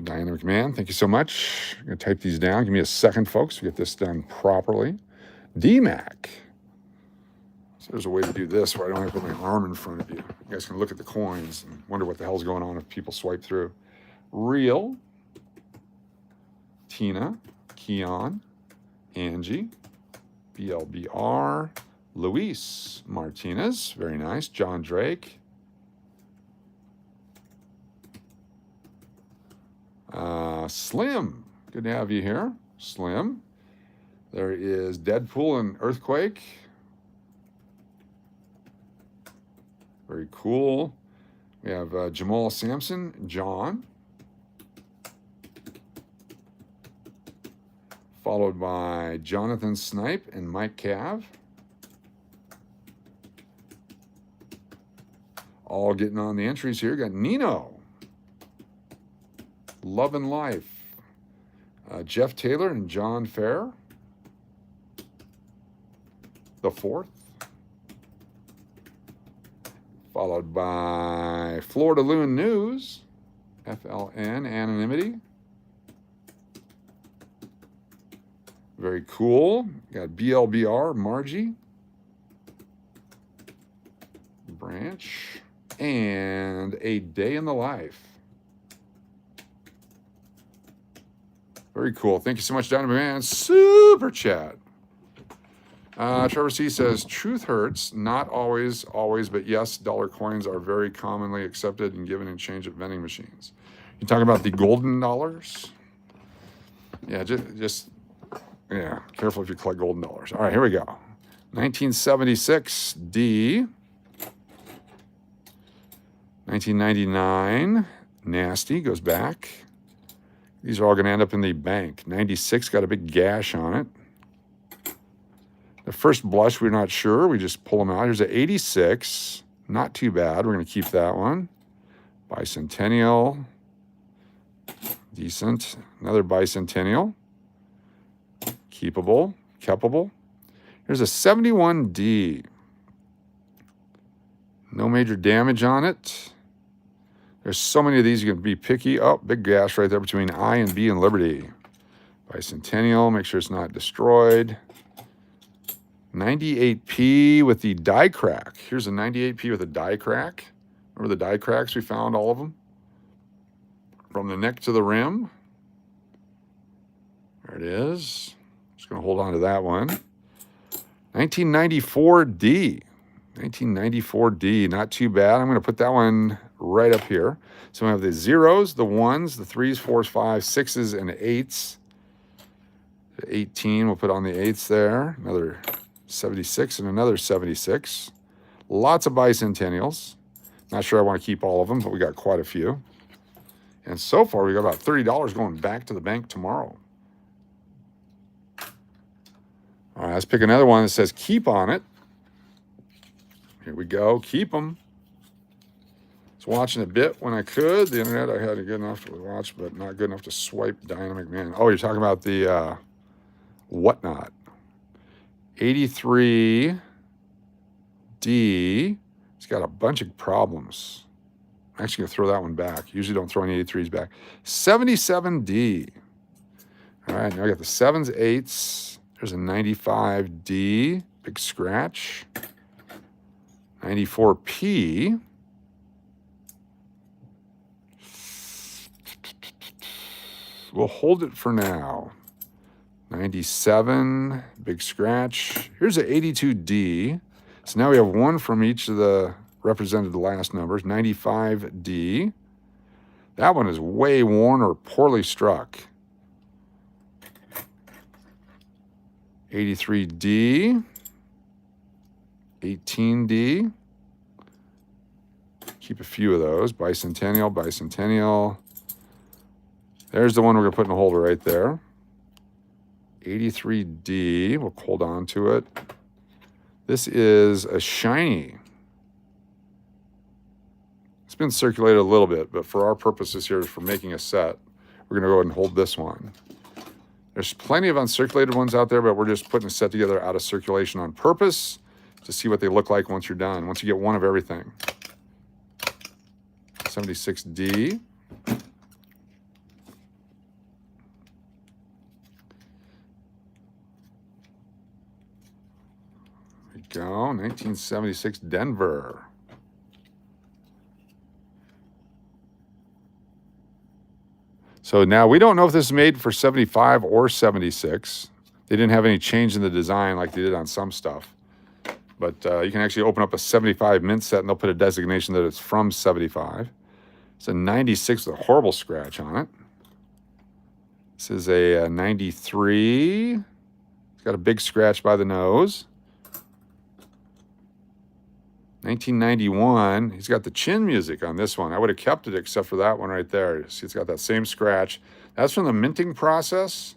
Dynamic Man. Thank you so much. I'm going to type these down. Give me a second, folks, to get this done properly. DMAC. So there's a way to do this where I don't have to put my arm in front of you. You guys can look at the coins and wonder what the hell's going on if people swipe through. Real. Tina. Keon. Angie. BLBR. Luis Martinez. Very nice. John Drake. Slim. Good to have you here. Slim. There is Deadpool and Earthquake. Very cool. We have Jamal Sampson, John. Followed by Jonathan Snipe and Mike Cav. All getting on the entries here. Got Nino. Love and Life. Jeff Taylor and John Fair. The fourth. Followed by Florida Loon News. FLN, Anonymity. Very cool. Got BLBR, Margie, Branch, and A Day in the Life. Very cool. Thank you so much, Dynamite Man. Super chat. Trevor C says, truth hurts. Not always, but yes, dollar coins are very commonly accepted and given in exchange at vending machines. You talking about the golden dollars? Yeah, just yeah, careful if you collect golden dollars. All right, here we go. 1976, D. 1999, nasty, goes back. These are all going to end up in the bank. 96 got a big gash on it. The first blush, we're not sure. We just pull them out. Here's an 86. Not too bad. We're going to keep that one. Bicentennial. Decent. Another bicentennial. Keepable. Keppable. Here's a 71D. No major damage on it. There's so many of these, you can be picky. Oh, big gash right there between I and B and Liberty. Bicentennial, make sure it's not destroyed. 98P with the die crack. Here's a 98P with a die crack. Remember the die cracks? We found all of them. From the neck to the rim. There it is. Just going to hold on to that one. 1994D. 1994D, not too bad. I'm going to put that one right up here. So we have the zeros, the ones, the threes, fours, fives, sixes, and eights. The 18, we'll put on the eights there. Another 76 and another 76. Lots of bicentennials. Not sure I want to keep all of them, but we got quite a few. And so far, we got about $30 going back to the bank tomorrow. All right, let's pick another one that says keep on it. Here we go. Keep them. I was watching a bit when I could. The internet I had good enough to watch, but not good enough to swipe Dynamic Man. Oh, you're talking about the whatnot. 83D. It's got a bunch of problems. I'm actually going to throw that one back. Usually don't throw any 83s back. 77D. All right, now I got the 7s, 8s. There's a 95D. Big scratch. 94P. We'll hold it for now. 97, big scratch. Here's an 82D. So now we have one from each of the represented last numbers. 95D. That one is way worn or poorly struck. 83D. 18D. Keep a few of those. Bicentennial, bicentennial. There's the one we're going to put in the holder right there. 83D. We'll hold on to it. This is a shiny. It's been circulated a little bit, but for our purposes here, for making a set, we're going to go ahead and hold this one. There's plenty of uncirculated ones out there, but we're just putting a set together out of circulation on purpose to see what they look like once you're done, once you get one of everything. 76D. There we go, 1976 Denver. So now we don't know if this is made for 75 or 76. They didn't have any change in the design like they did on some stuff. But you can actually open up a 75 mint set and they'll put a designation that it's from 75. It's a 96 with a horrible scratch on it. This is a 93. It's got a big scratch by the nose. 1991. He's got the chin music on this one. I would have kept it except for that one right there. See, it's got that same scratch. That's from the minting process.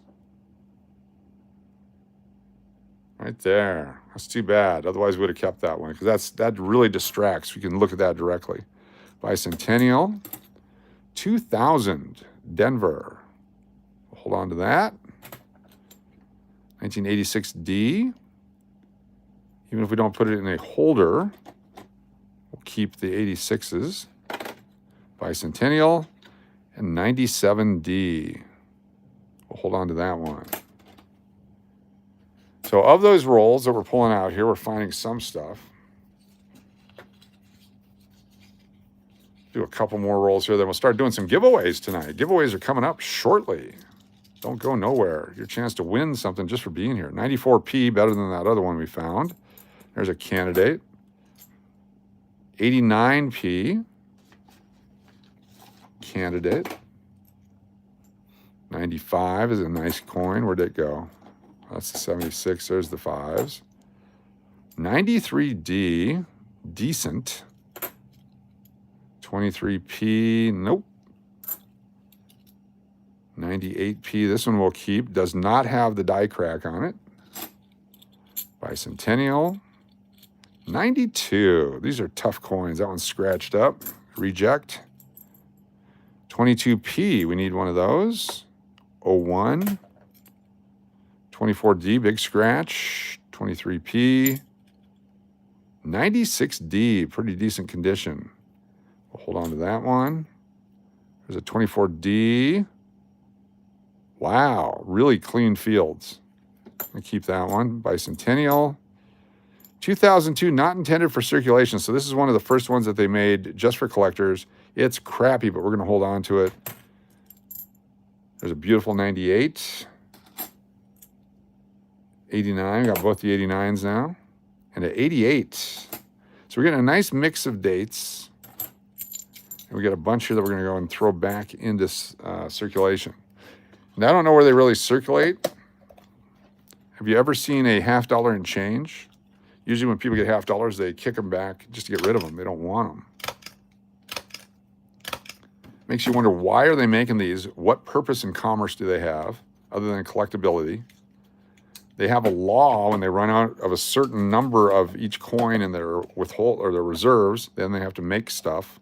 Right there. That's too bad. Otherwise, we would have kept that one because that really distracts. We can look at that directly. Bicentennial. 2000 Denver. Hold on to that. 1986D. Even if we don't put it in a holder, we'll keep the 86s. Bicentennial. And 97D. We'll hold on to that one. So of those rolls that we're pulling out here, we're finding some stuff. Do a couple more rolls here, then we'll start doing some giveaways tonight. Giveaways are coming up shortly. Don't go nowhere. Your chance to win something just for being here. 94p, better than that other one we found. There's a candidate. 89p, candidate. 95 is a nice coin. Where'd it go? That's the 76. There's the 5s. 93D, decent. 23p, nope. 98p, this one we'll keep. Does not have the die crack on it. Bicentennial. 92, these are tough coins. That one's scratched up. Reject. 22p, we need one of those. 01. 24D, big scratch. 23p. 96D, pretty decent condition. We'll hold on to that one. There's a 24D. Wow, really clean fields. I'll keep that one. Bicentennial. 2002, not intended for circulation. So this is one of the first ones that they made just for collectors. It's crappy, but we're going to hold on to it. There's a beautiful 98. 89, got both the 89s now. And an 88. So we're getting a nice mix of dates. And we got a bunch here that we're going to go and throw back into circulation. Now, I don't know where they really circulate. Have you ever seen a $50 and change? Usually when people get $50, they kick them back just to get rid of them. They don't want them. Makes you wonder, why are they making these? What purpose in commerce do they have other than collectability? They have a law when they run out of a certain number of each coin in their withhold or their reserves, then they have to make stuff.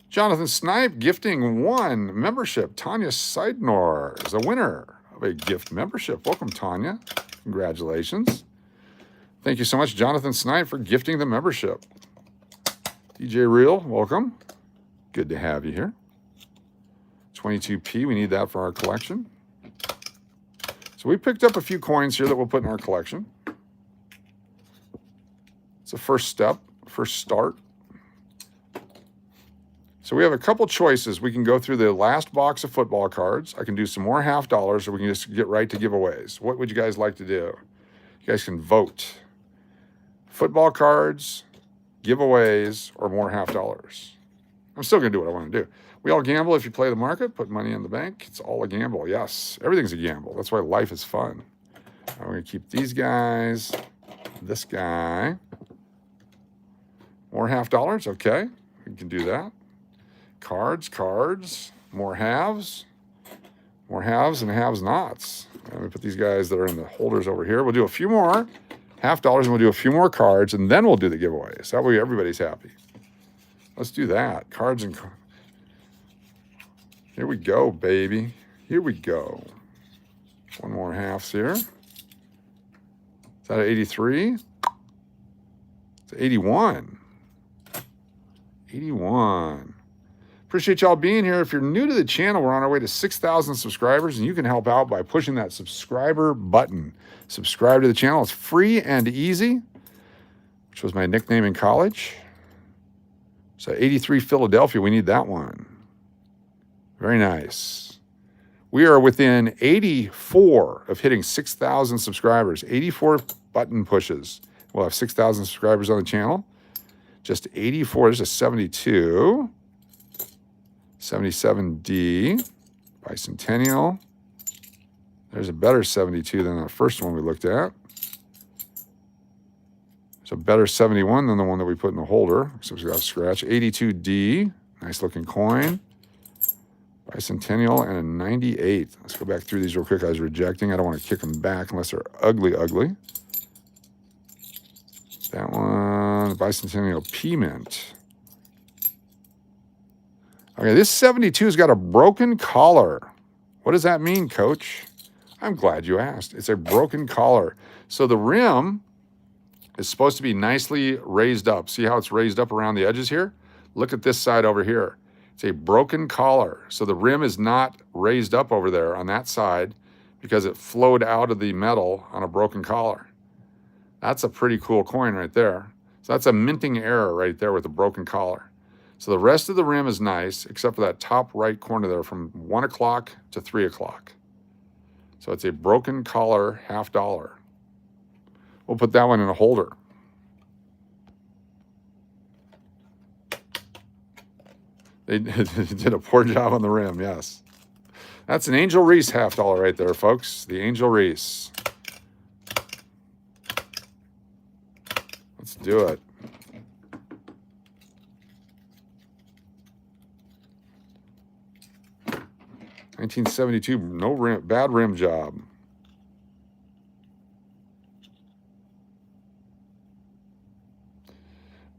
Jonathan Snipe gifting 1 membership. Tanya Seidnor is a winner of a gift membership. Welcome, Tanya. Congratulations. Thank you so much, Jonathan Snipe, for gifting the membership. DJ Real, welcome. Good to have you here. 22p, we need that for our collection. So we picked up a few coins here that we'll put in our collection. It's a first step, first start. So we have a couple choices. We can go through the last box of football cards. I can do some more $50, or we can just get right to giveaways. What would you guys like to do? You guys can vote. Football cards, giveaways, or more $50. I'm still going to do what I want to do. We all gamble if you play the market, put money in the bank. It's all a gamble. Yes, everything's a gamble. That's why life is fun. I'm going to keep these guys, this guy. More $50, okay. We can do that. Cards, more halves and halves-nots. And we put these guys that are in the holders over here. We'll do a few more $50 and we'll do a few more cards, and then we'll do the giveaways. That way everybody's happy. Let's do that. Cards and cards. Here we go, baby. Here we go. One more halves here. Is that an 83? It's 81. 81. Appreciate y'all being here. If you're new to the channel, we're on our way to 6,000 subscribers, and you can help out by pushing that subscriber button. Subscribe to the channel. It's free and easy, which was my nickname in college. So 83 Philadelphia, we need that one. Very nice. We are within 84 of hitting 6,000 subscribers. 84 button pushes. We'll have 6,000 subscribers on the channel. Just 84. There's a 72. 77D. Bicentennial. There's a better 72 than the first one we looked at. There's a better 71 than the one that we put in the holder. So we got a scratch. 82D. Nice looking coin. Bicentennial and a 98. Let's go back through these real quick. I was rejecting. I don't want to kick them back unless they're ugly. That one, Bicentennial P-Mint. Okay, this 72's got a broken collar. What does that mean, Coach? I'm glad you asked. It's a broken collar. So the rim is supposed to be nicely raised up. See how it's raised up around the edges here? Look at this side over here. It's a broken collar. So the rim is not raised up over there on that side because it flowed out of the metal on a broken collar. That's a pretty cool coin right there. So that's a minting error right there with a broken collar. So the rest of the rim is nice, except for that top right corner there from 1 o'clock to 3 o'clock. So it's a broken collar $50. We'll put that one in a holder. They did a poor job on the rim, yes. That's an Angel Reese $50 right there, folks. The Angel Reese. Let's do it. $1972, no rim, bad rim job.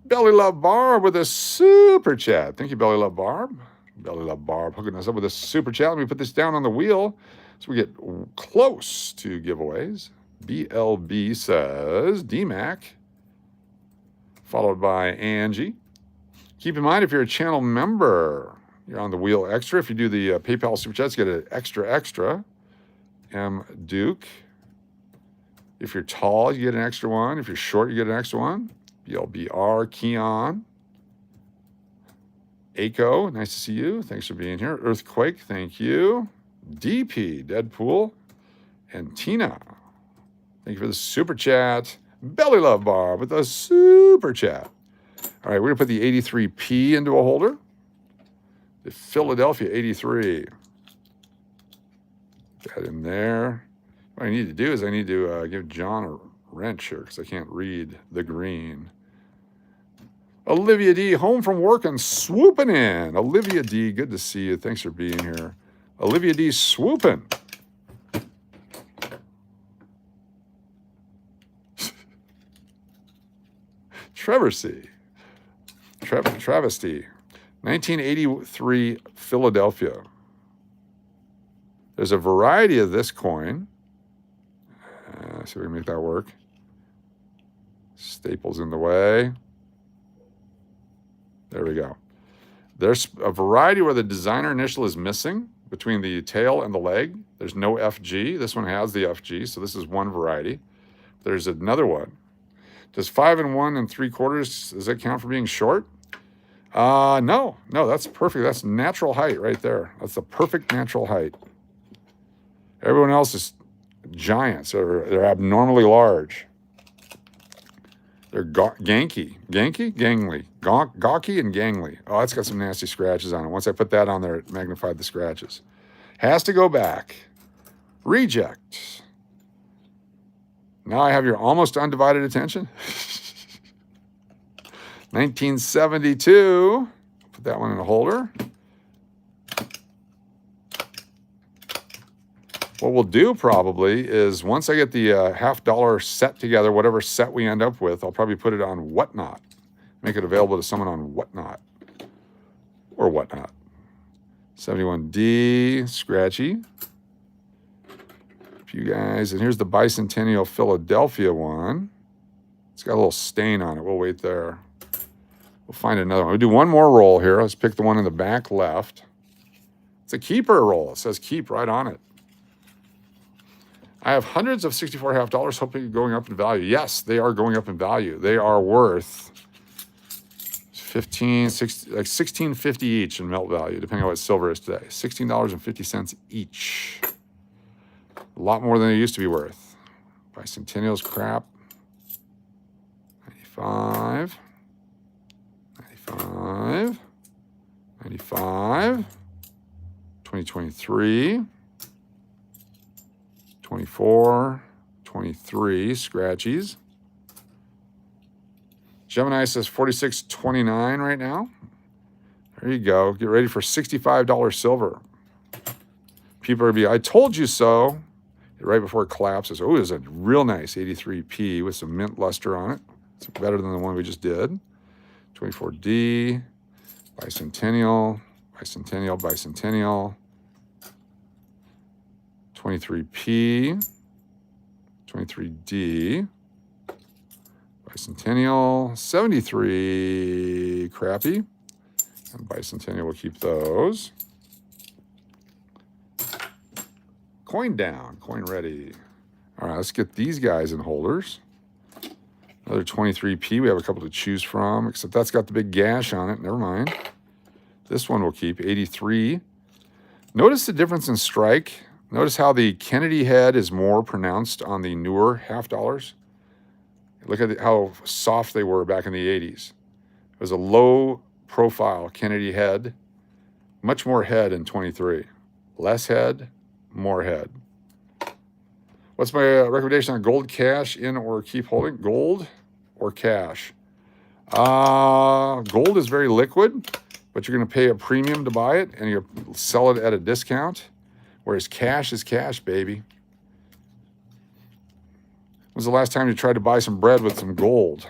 Belly Love Barb with a super chat. Thank you, Belly Love Barb. Belly Love Barb hooking us up with a super chat. Let me put this down on the wheel so we get close to giveaways. BLB says DMAC, followed by Angie. Keep in mind, if you're a channel member, you're on the wheel extra. If you do the PayPal super chats, you get an extra. M. Duke. If you're tall, you get an extra one. If you're short, you get an extra one. BLBR, Keon. Aiko, nice to see you. Thanks for being here. Earthquake, thank you. DP, Deadpool. And Tina, thank you for the super chat. Belly Love Bar with a super chat. All right, we're going to put the 83P into a holder. The Philadelphia 83. Got that in there. What I need to do is I need to give John a wrench here because I can't read the green. Olivia D, home from work and swooping in. Olivia D, good to see you. Thanks for being here. Olivia D, swooping. Trevor C. Travesty. 1983 Philadelphia. There's a variety of this coin. See if we can make that work. Staples in the way. There we go. There's a variety where the designer initial is missing between the tail and the leg. There's no FG. This one has the FG, so this is one variety. There's another one. Does 5 1 3/4, does that count for being short? No, that's perfect. That's natural height right there. That's the perfect natural height. Everyone else is giants. They're abnormally large. They're gangly, gawky and gangly. Oh, that's got some nasty scratches on it. Once I put that on there, it magnified the scratches. Has to go back. Reject. Now I have your almost undivided attention. 1972. Put that one in a holder. What we'll do probably is once I get the $50 set together, whatever set we end up with, I'll probably put it on Whatnot. Make it available to someone on Whatnot. Or Whatnot. 71D, scratchy. A few guys. And here's the Bicentennial Philadelphia one. It's got a little stain on it. We'll wait there. We'll find another one. We'll do one more roll here. Let's pick the one in the back left. It's a keeper roll. It says keep right on it. I have hundreds of $64.50 hoping going up in value. Yes, they are going up in value. They are worth $16.50 each in melt value, depending on what silver is today. $16.50 each. A lot more than they used to be worth. Bicentennial's crap. 95. 95. 95. 2023. 24, 23, scratchies. Gemini says 46.29 right now. There you go. Get ready for $65 silver. People are going to be, I told you so, right before it collapses. Oh, there's a real nice 83P with some mint luster on it. It's better than the one we just did. 24D, Bicentennial, Bicentennial, Bicentennial. 23P, 23D, Bicentennial, 73, crappy, and Bicentennial will keep those. Coin down. Coin ready. All right, let's get these guys in holders. Another 23p. We have a couple to choose from, except that's got the big gash on it. Never mind. This one will keep 83. Notice the difference in strike. Notice how the Kennedy head is more pronounced on the newer half dollars. Look at how soft they were back in the 80s. It was a low profile Kennedy head, much more head in 23. Less head, more head. What's my recommendation on gold cash in or keep holding? Gold or cash? Gold is very liquid, but you're going to pay a premium to buy it and you sell it at a discount, whereas cash is cash, baby. When's the last time you tried to buy some bread with some gold?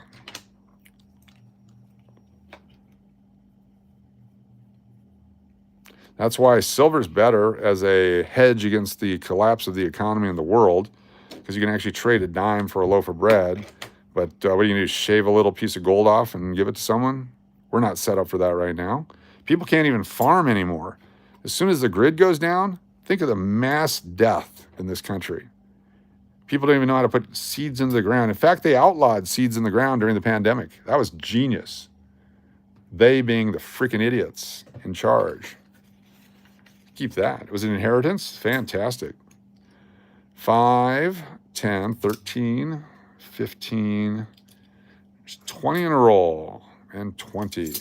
That's why silver's better as a hedge against the collapse of the economy in the world, because you can actually trade a dime for a loaf of bread. But what are you going to do, shave a little piece of gold off and give it to someone? We're not set up for that right now. People can't even farm anymore. As soon as the grid goes down, think of the mass death in this country. People don't even know how to put seeds into the ground. In fact, they outlawed seeds in the ground during the pandemic. That was genius. They being the freaking idiots in charge. Keep that. It was an inheritance. Fantastic. 5, 10, 13, 15. There's 20 in a roll. And 20.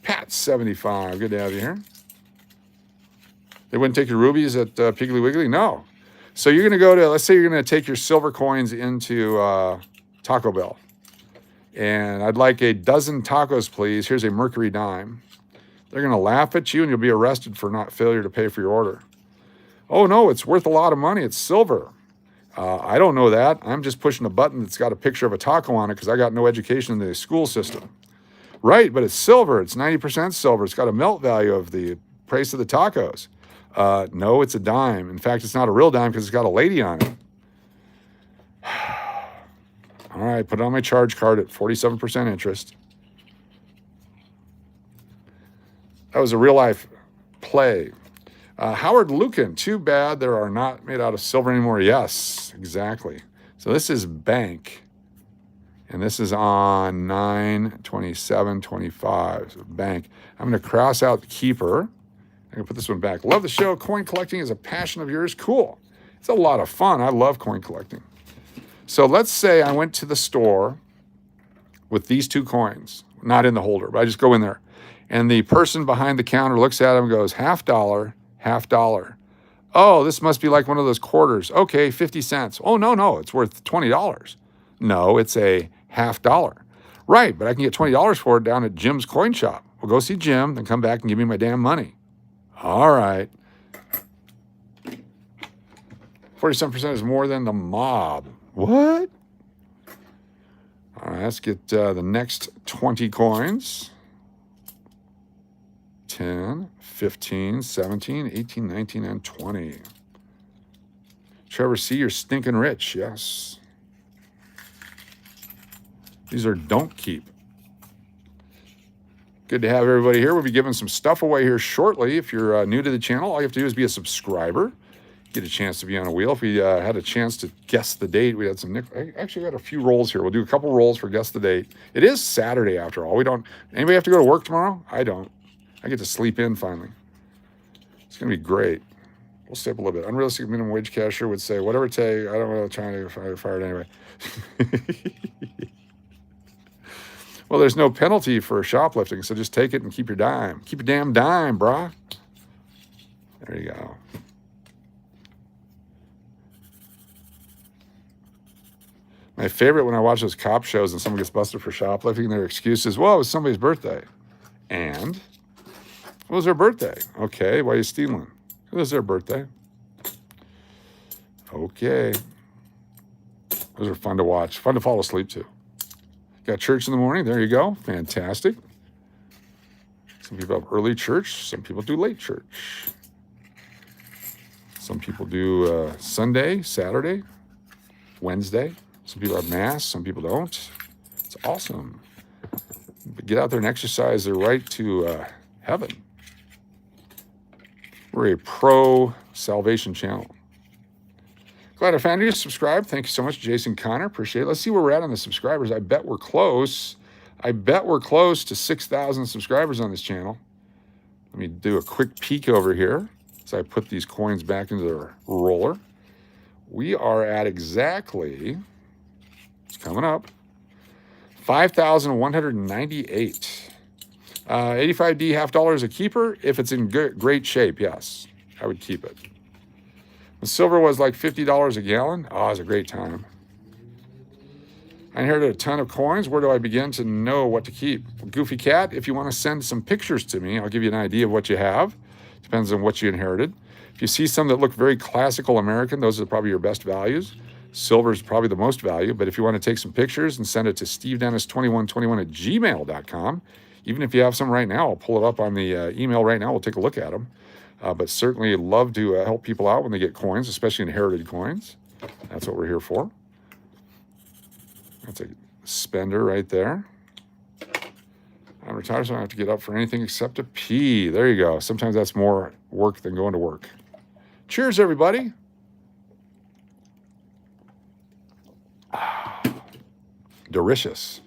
Pat 75. Good to have you here. They wouldn't take your rubies at Piggly Wiggly? No. So you're going to go to, let's say you're going to take your silver coins into Taco Bell. And I'd like a dozen tacos, please. Here's a Mercury dime. They're going to laugh at you and you'll be arrested for not failure to pay for your order. Oh, no, it's worth a lot of money. It's silver. I don't know that. I'm just pushing a button that's got a picture of a taco on it because I got no education in the school system. Right, but it's silver. It's 90% silver. It's got a melt value of the price of the tacos. No, it's a dime. In fact, it's not a real dime because it's got a lady on it. All right, put it on my charge card at 47% interest. That was a real life play. Howard Lucan, too bad there are not made out of silver anymore. Yes, exactly. So this is bank. And this is on 9/27/25. So bank. I'm going to cross out the keeper. I'm going to put this one back. Love the show. Coin collecting is a passion of yours. Cool. It's a lot of fun. I love coin collecting. So let's say I went to the store with these two coins, not in the holder, but I just go in there. And the person behind the counter looks at them and goes, $50, $50. Oh, this must be like one of those quarters. Okay, 50 cents. Oh, no, it's worth $20. No, it's a $50. Right, but I can get $20 for it down at Jim's coin shop. Well, go see Jim, then come back and give me my damn money. All right. 47% is more than the mob. What? All right, let's get the next 20 coins. 10, 15, 17, 18, 19, and 20. Trevor C., you're stinking rich. Yes. These are don't keep. Good to have everybody here. We'll be giving some stuff away here shortly. If you're new to the channel, all you have to do is be a subscriber. Get a chance to be on a wheel. If we had a chance to guess the date, we had some. I actually got a few rolls here. We'll do a couple rolls for guess the date. It is Saturday after all. Anybody have to go to work tomorrow? I don't. I get to sleep in finally. It's going to be great. We'll stay up a little bit. Unrealistic minimum wage cashier would say, whatever it takes. I don't know, trying to get fired anyway. Well, there's no penalty for shoplifting, so just take it and keep your dime. Keep your damn dime, brah. There you go. My favorite when I watch those cop shows and someone gets busted for shoplifting, their excuse is, well, it was somebody's birthday. And? It was their birthday. Okay, why are you stealing? It was their birthday. Okay. Those are fun to watch. Fun to fall asleep to. Got church in the morning. There you go. Fantastic. Some people have early church. Some people do late church. Some people do Sunday, Saturday, Wednesday. Some people have mass. Some people don't. It's awesome. But get out there and exercise their right to heaven. We're a pro salvation channel. Glad I found you. Subscribe. Thank you so much, Jason Connor. Appreciate it. Let's see where we're at on the subscribers. I bet we're close. I bet we're close to 6,000 subscribers on this channel. Let me do a quick peek over here as I put these coins back into the roller. We are at exactly, it's coming up, 5,198. 85D $half is a keeper. If it's in great shape, yes, I would keep it. When silver was like $50 a gallon, oh, it was a great time. I inherited a ton of coins. Where do I begin to know what to keep? Goofy Cat, if you want to send some pictures to me, I'll give you an idea of what you have. Depends on what you inherited. If you see some that look very classical American, those are probably your best values. Silver is probably the most value. But if you want to take some pictures and send it to stevedennis2121@gmail.com, even if you have some right now, I'll pull it up on the email right now. We'll take a look at them. But certainly love to help people out when they get coins, especially inherited coins. That's what we're here for. That's a spender right there. I'm retired, so I don't have to get up for anything except to pee. There you go. Sometimes that's more work than going to work. Cheers, everybody. Delicious.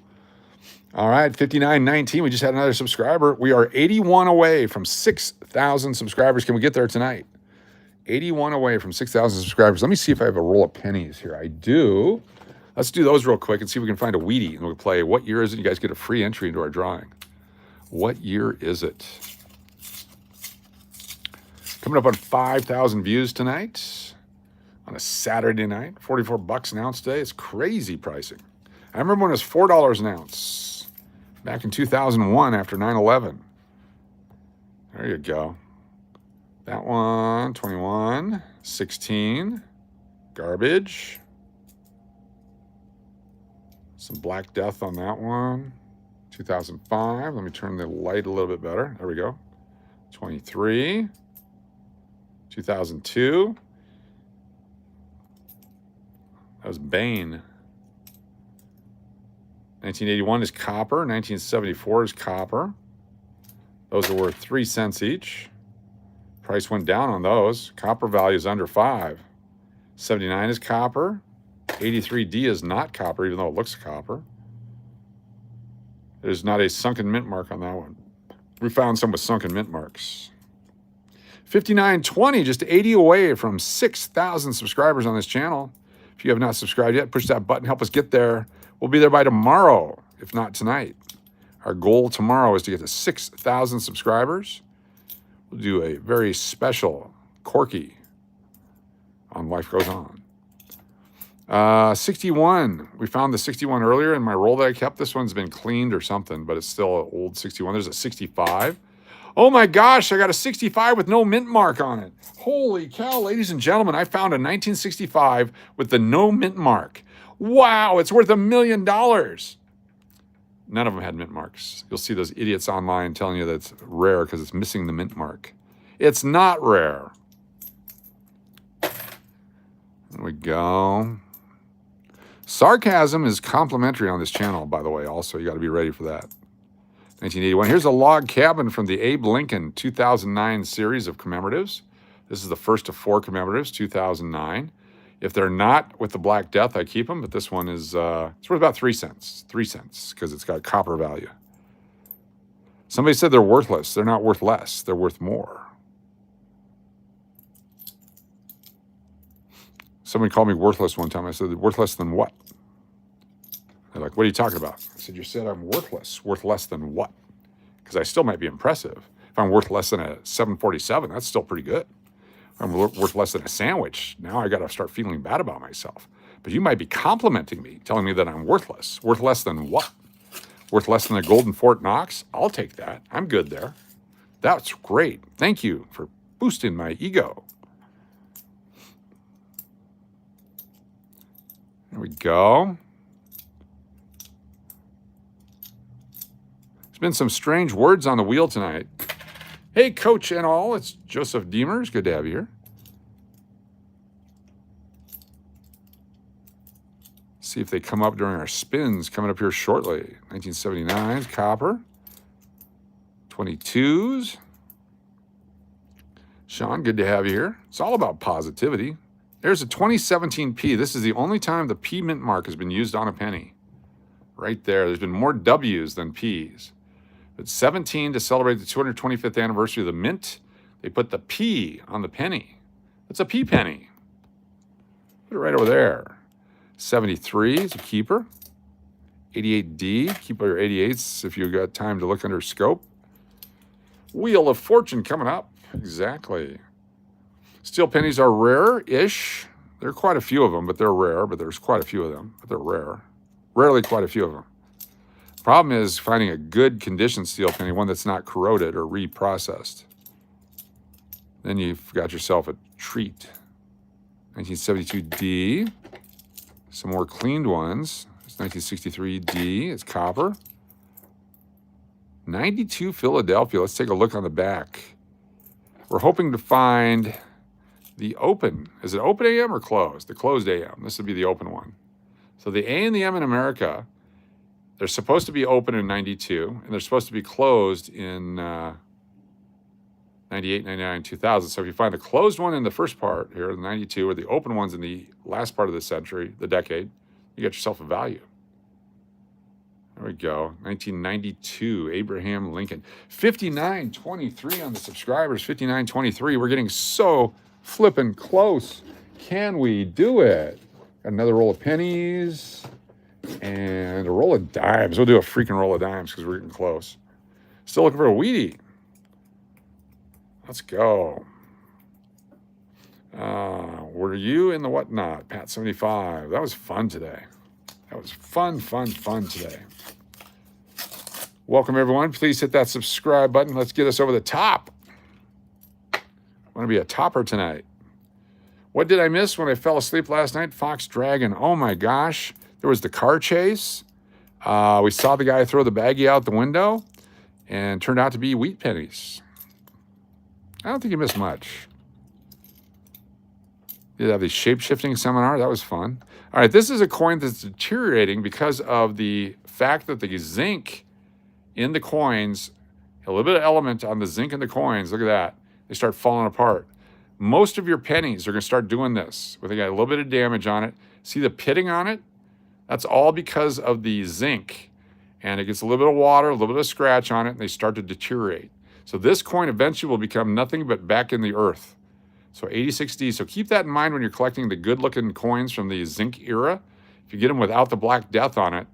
All right, 5919. We just had another subscriber. We are 81 away from 6,000 subscribers. Can we get there tonight? 81 away from 6,000 subscribers. Let me see if I have a roll of pennies here. I do. Let's do those real quick and see if we can find a Wheatie. And we'll play What Year Is It? You guys get a free entry into our drawing. What year is it? Coming up on 5,000 views tonight on a Saturday night. 44 bucks an ounce today. It's crazy pricing. I remember when it was $4 an ounce back in 2001 after 9/11. There you go. That one, 21, 16, garbage. Some Black Death on that one. 2005. Let me turn the light a little bit better. There we go. 23. 2002. That was Bane. 1981 is copper. 1974 is copper. Those are worth 3 cents each. Price went down on those. Copper value is under 5. 79 is copper. 83D is not copper, even though it looks copper. There's not a sunken mint mark on that one. We found some with sunken mint marks. 5920, just 80 away from 6,000 subscribers on this channel. If you have not subscribed yet, push that button, help us get there. We'll be there by tomorrow, if not tonight. Our goal tomorrow is to get to 6,000 subscribers. We'll do a very special Corky on Life Goes On. 61. We found the 61 earlier in my roll that I kept. This one's been cleaned or something, but it's still an old 61. There's a 65. Oh my gosh, I got a 65 with no mint mark on it. Holy cow, ladies and gentlemen, I found a 1965 with the no mint mark. Wow, it's worth $1 million. None of them had mint marks. You'll see those idiots online telling you that it's rare because it's missing the mint mark. It's not rare. There we go. Sarcasm is complimentary on this channel, by the way, also. You got to be ready for that. 1981. Here's a log cabin from the Abe Lincoln 2009 series of commemoratives. This is the first of 4 commemoratives, 2009. If they're not with the Black Death, I keep them, but this one is it's worth about 3 cents. 3 cents, because it's got copper value. Somebody said they're worthless. They're not worth less. They're worth more. Somebody called me worthless one time. I said, worthless than what? They're like, what are you talking about? I said, you said I'm worthless. Worth less than what? Because I still might be impressive. If I'm worth less than a 747, that's still pretty good. If I'm worth less than a sandwich, now I got to start feeling bad about myself. But you might be complimenting me, telling me that I'm worthless. Worth less than what? Worth less than a golden Fort Knox? I'll take that. I'm good there. That's great. Thank you for boosting my ego. There we go. There's been some strange words on the wheel tonight. Hey, Coach and all. It's Joseph Deemers. Good to have you here. See if they come up during our spins coming up here shortly. 1979's copper. 22s. Sean, good to have you here. It's all about positivity. There's a 2017 P. This is the only time the P mint mark has been used on a penny. Right there. There's been more W's than P's. But 17 to celebrate the 225th anniversary of the mint, they put the P on the penny. It's a P penny. Put it right over there. 73 is a keeper. 88D, keep your 88s if you've got time to look under scope. Wheel of Fortune coming up. Exactly. Steel pennies are rare-ish. There are quite a few of them, but they're rare. But there's quite a few of them, but they're rare. Rarely quite a few of them. Problem is finding a good condition steel penny, one that's not corroded or reprocessed. Then you've got yourself a treat. 1972D. Some more cleaned ones. It's 1963D. It's copper. 92 Philadelphia. Let's take a look on the back. We're hoping to find the open. Is it open AM or closed? The closed AM. This would be the open one. So the A and the M in America, they're supposed to be open in 92, and they're supposed to be closed in 98, 99, 2000. So if you find the closed one in the first part here, the 92, or the open ones in the last part of the century, the decade, you get yourself a value. There we go. 1992, Abraham Lincoln. 5923 on the subscribers. 5923. We're getting so flippin' close. Can we do it? Got another roll of pennies and a roll of dimes. We'll do a freaking roll of dimes because we're getting close. Still looking for a Wheatie. Let's go. Were you in the whatnot? Pat 75. That was fun today. That was fun today. Welcome, everyone. Please hit that subscribe button. Let's get us over the top. I want to be a topper tonight. What did I miss when I fell asleep last night? Fox Dragon. Oh, my gosh. There was the car chase. We saw the guy throw the baggie out the window and turned out to be wheat pennies. I don't think you missed much. Did have the shape-shifting seminar. That was fun. All right, this is a coin that's deteriorating because of the fact that the zinc in the coins, a little bit of element on the zinc in the coins, look at that. They start falling apart. Most of your pennies are going to start doing this. Where they got a little bit of damage on it. See the pitting on it? That's all because of the zinc. And it gets a little bit of water, a little bit of scratch on it, and they start to deteriorate. So this coin eventually will become nothing but back in the earth. So 86D. So keep that in mind when you're collecting the good-looking coins from the zinc era. If you get them without the Black Death on it.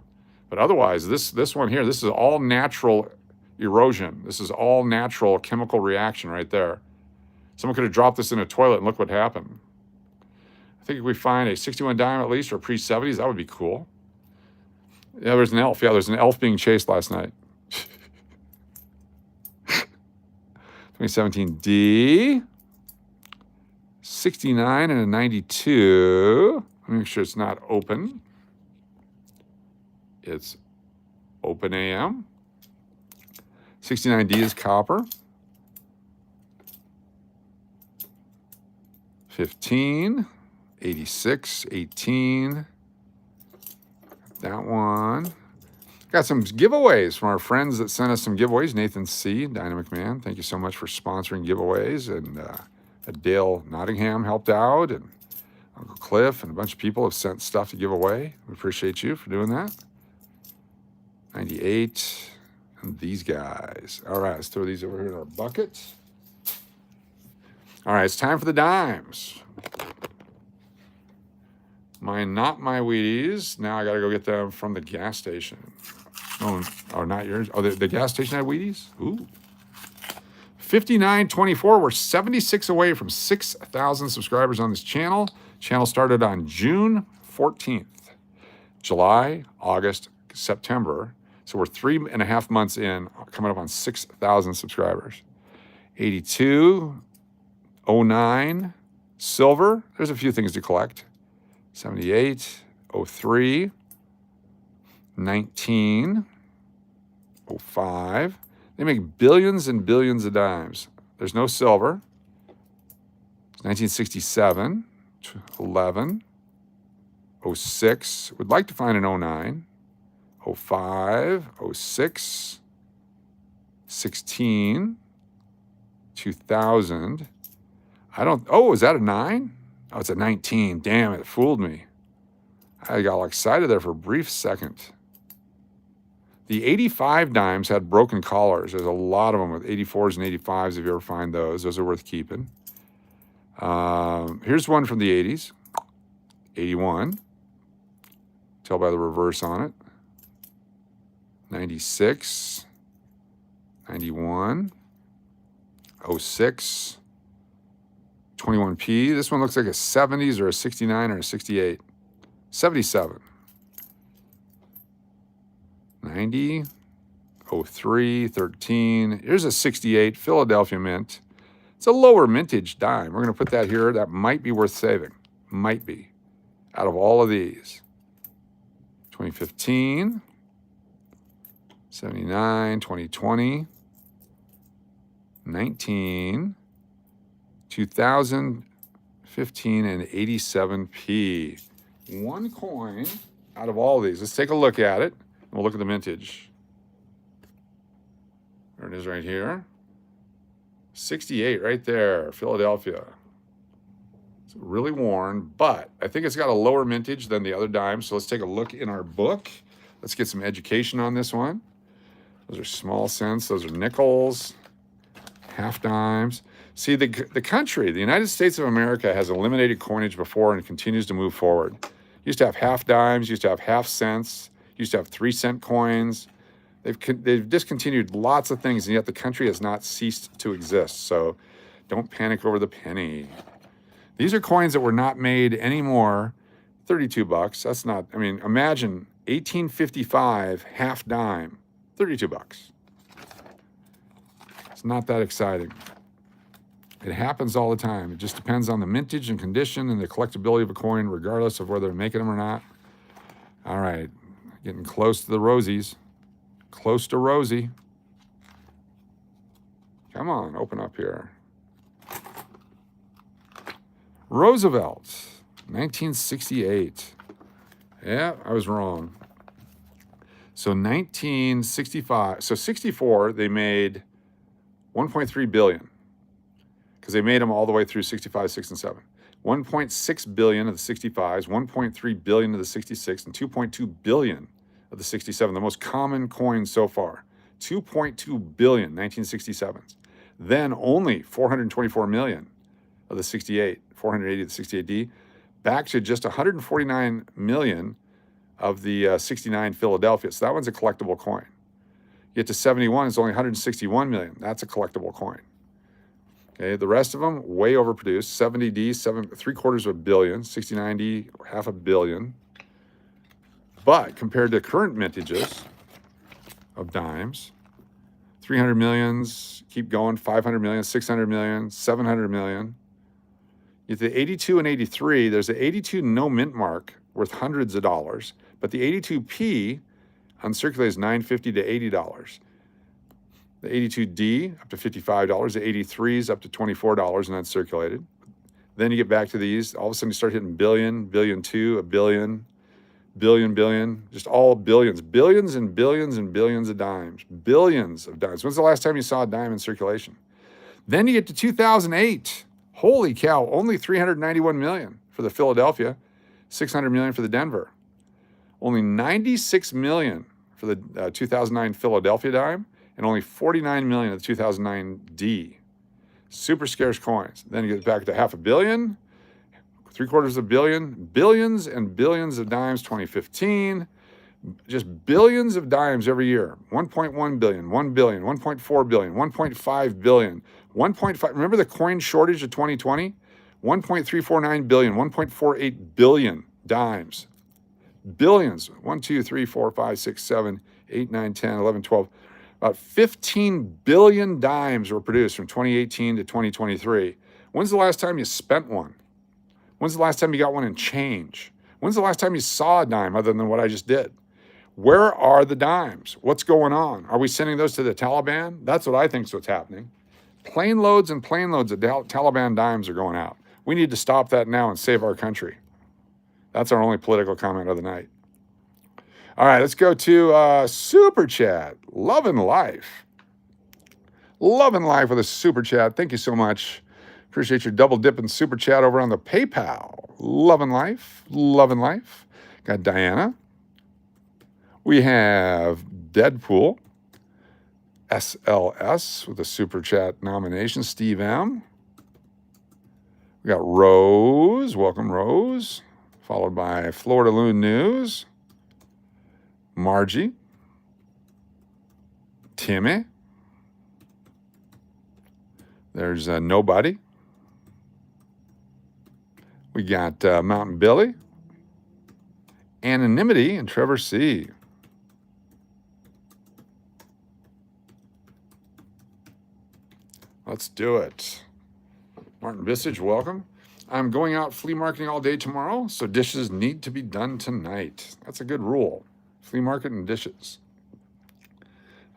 But otherwise, this one here, this is all natural erosion. This is all natural chemical reaction right there. Someone could have dropped this in a toilet and look what happened. I think if we find a 61 dime at least, or pre-70s, that would be cool. Yeah, there's an elf. Yeah, there's an elf being chased last night. 2017D. 69 and a 92. Let me make sure it's not open. It's open AM. 69D is copper. 15. 86. 18. That one. Got some giveaways from our friends that sent us some giveaways. Nathan C., Dynamic Man, thank you so much for sponsoring giveaways. And Dale Nottingham helped out, and Uncle Cliff and a bunch of people have sent stuff to give away. We appreciate you for doing that. 98, and these guys. All right, let's throw these over here in our bucket. All right, it's time for the dimes. Mine, not my Wheaties. Now I got to go get them from the gas station. Oh, not yours. Oh, the gas station had Wheaties? Ooh. 5924. We're 76 away from 6,000 subscribers on this channel. Channel started on June 14th. July, August, September. So we're 3.5 months in, coming up on 6,000 subscribers. 8209. Silver. There's a few things to collect. 78. 03. 19. 05. They make billions and billions of dimes. There's no silver. 1967, 11, 06. Would like to find an 09, 05, 06, 16, 2000, Oh, is that a 9? Oh, it's a 19. Damn, it fooled me. I got all excited there for a brief second. The 85 dimes had broken collars. There's a lot of them with 84s and 85s if you ever find those. Those are worth keeping. Here's one from the 80s. 81. Tell by the reverse on it. 96. 91. 06. 21p. This one looks like a 70s or a 69 or a 68. 77. 90. 03. 13. Here's a 68 Philadelphia Mint. It's a lower mintage dime. We're going to put that here. That might be worth saving. Might be. Out of all of these. 2015. 79. 2020. 19. 2015 and 87p. One coin out of all of these. Let's take a look at it. And we'll look at the mintage. There it is right here. 68 right there, Philadelphia. It's really worn, but I think it's got a lower mintage than the other dimes. So let's take a look in our book. Let's get some education on this one. Those are small cents. Those are nickels, half dimes. See, the country, the United States of America, has eliminated coinage before and continues to move forward. Used to have half dimes, used to have half cents, used to have 3-cent coins. They've discontinued lots of things, and yet the country has not ceased to exist. So don't panic over the penny. These are coins that were not made anymore. 32 bucks. That's not, I mean, imagine 1855 half dime, 32 bucks. It's not that exciting. It happens all the time. It just depends on the mintage and condition and the collectability of a coin, regardless of whether they're making them or not. All right, getting close to the Rosies. Close to Rosie. Come on, open up here. Roosevelt, 1968. Yeah, I was wrong. So 1965, so 64, they made 1.3 billion because they made them all the way through 65, 6, and 7. 1.6 billion of the 65s, 1.3 billion of the 66, and 2.2 billion of the 67, the most common coin so far. 2.2 billion 1967s. Then only 424 million of the 68, 480 of the 68D, back to just 149 million of the 69 Philadelphia. So that one's a collectible coin. You get to 71, it's only 161 million. That's a collectible coin. Okay, the rest of them way overproduced. 70D, 7.75 billion. 69D, $500 million. But compared to current mintages of dimes, 300 millions, keep going, 500 million, 600 million, 700 million. You get the 82 and 83, there's the 82 no mint mark worth hundreds of dollars, but the 82P uncirculated is $9.50 to $80. The 82D up to $55, the 83s up to $24 and uncirculated. Then you get back to these, all of a sudden you start hitting billion, billion two, a billion, billion, just all billions, billions and billions and billions of dimes, billions of dimes. When's the last time you saw a dime in circulation? Then you get to 2008. Holy cow, only 391 million for the Philadelphia, 600 million for the Denver. Only 96 million for the 2009 Philadelphia dime, and only 49 million of the 2009 D. Super scarce coins. Then you get back to $500 million. 750 million, billions and billions of dimes, 2015, just billions of dimes every year. 1.1 billion, 1 billion, 1.4 billion, 1.5 billion, 1.5, remember the coin shortage of 2020? 1.349 billion, 1.48 billion dimes. Billions, 1, 2, 3, 4, 5, 6, 7, 8, 9, 10, 11, 12. About 15 billion dimes were produced from 2018 to 2023. When's the last time you spent one? When's the last time you got one in change? When's the last time you saw a dime other than what I just did? Where are the dimes? What's going on? Are we sending those to the Taliban? That's what I think is what's happening. Plane loads and plane loads of Taliban dimes are going out. We need to stop that now and save our country. That's our only political comment of the night. All right, let's go to Super Chat. Loving Life. Loving Life with a Super Chat. Thank you so much Appreciate your double dip and super chat over on the PayPal. Loving life. Loving life. Got Diana. We have Deadpool. SLS with a super chat nomination. Steve M. We got Rose. Welcome, Rose. Followed by Florida Loon News. Margie. Timmy. There's Nobody. We got Mountain Billy. Anonymity and Trevor C. Let's do it. Martin Visage, welcome. I'm going out flea marketing all day tomorrow, so dishes need to be done tonight. That's a good rule. Flea market and dishes.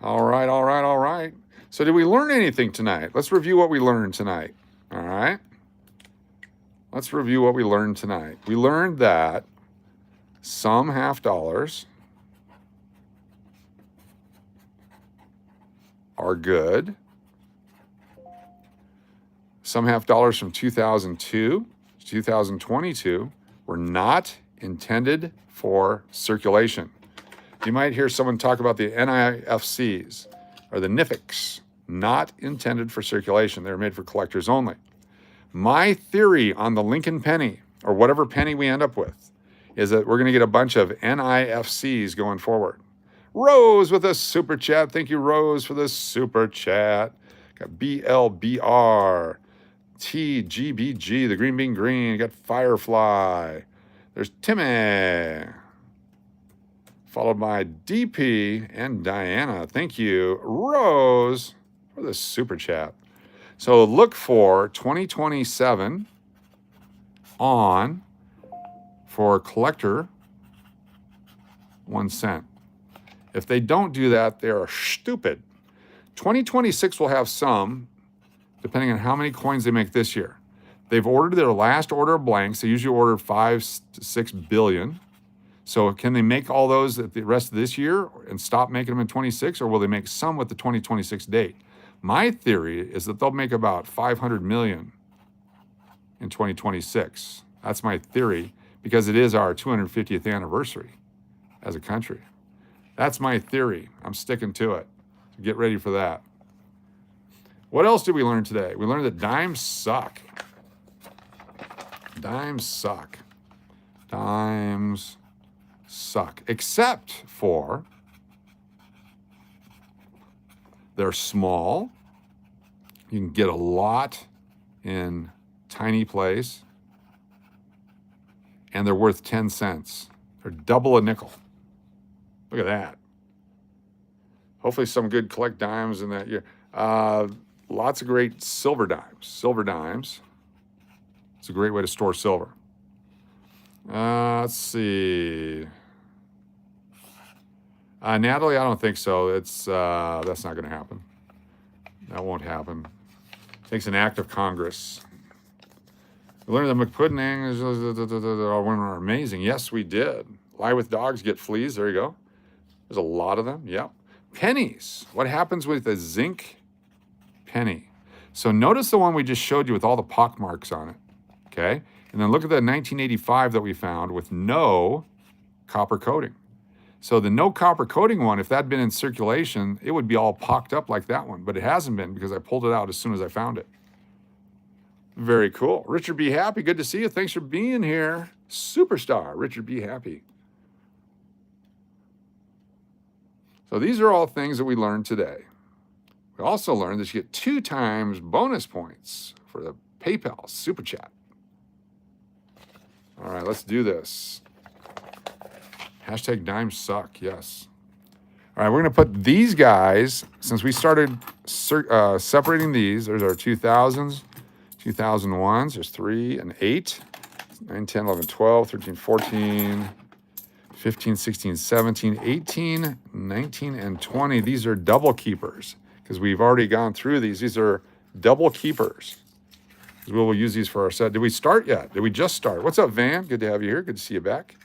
All right, all right, all right. So did we learn anything tonight? Let's review what we learned tonight. All right. Let's review what we learned tonight. We learned that some half dollars are good. Some half dollars from 2002 to 2022 were not intended for circulation. You might hear someone talk about the NIFCs or the NIFICs, not intended for circulation. They're made for collectors only. My theory on the Lincoln penny, or whatever penny we end up with, is that we're going to get a bunch of NIFCs going forward. Rose with a super chat. Thank you, Rose, for the super chat. Got BLBR. TGBG, the Green Bean Green. Got Firefly. There's Timmy. Followed by DP and Diana. Thank you, Rose, for the super chat. So look for 2027 on for collector 1 cent. If they don't do that, they are stupid. 2026 will have some, depending on how many coins they make this year. They've ordered their last order of blanks. They usually order 5 to 6 billion. So can they make all those at the rest of this year and stop making them in 26, or will they make some with the 2026 date? My theory is that they'll make about 500 million in 2026. That's my theory, because it is our 250th anniversary as a country. That's my theory. I'm sticking to it. So get ready for that. What else did we learn today? We learned that dimes suck. Dimes suck. Dimes suck. Except for they're small. You can get a lot in tiny place. And they're worth 10 cents. They're double a nickel. Look at that. Hopefully some good collect dimes in that year. Lots of great silver dimes. Silver dimes. It's a great way to store silver. Let's see. Natalie, I don't think so. It's that's not going to happen. That won't happen. It takes an act of Congress. We learned that McPuddings, all women are amazing. Yes, we did. Lie with dogs, get fleas. There you go. There's a lot of them. Yep. Pennies. What happens with a zinc penny? So notice the one we just showed you with all the pock marks on it. Okay. And then look at the 1985 that we found with no copper coating. So the no copper coating one, if that had been in circulation, it would be all pocked up like that one. But it hasn't been because I pulled it out as soon as I found it. Very cool. Richard B. Happy, good to see you. Thanks for being here. Superstar, Richard B. Happy. So these are all things that we learned today. We also learned that you get 2 times bonus points for the PayPal Super Chat. All right, let's do this. Hashtag dimes suck, yes. All right, we're going to put these guys, since we started separating these, there's our 2000s, 2001s, there's 3 and 8, 9, 10, 11, 12, 13, 14, 15, 16, 17, 18, 19, and 20. These are double keepers because we've already gone through these. These are double keepers. We will use these for our set. Did we start yet? Did we just start? What's up, Van? Good to have you here. Good to see you back.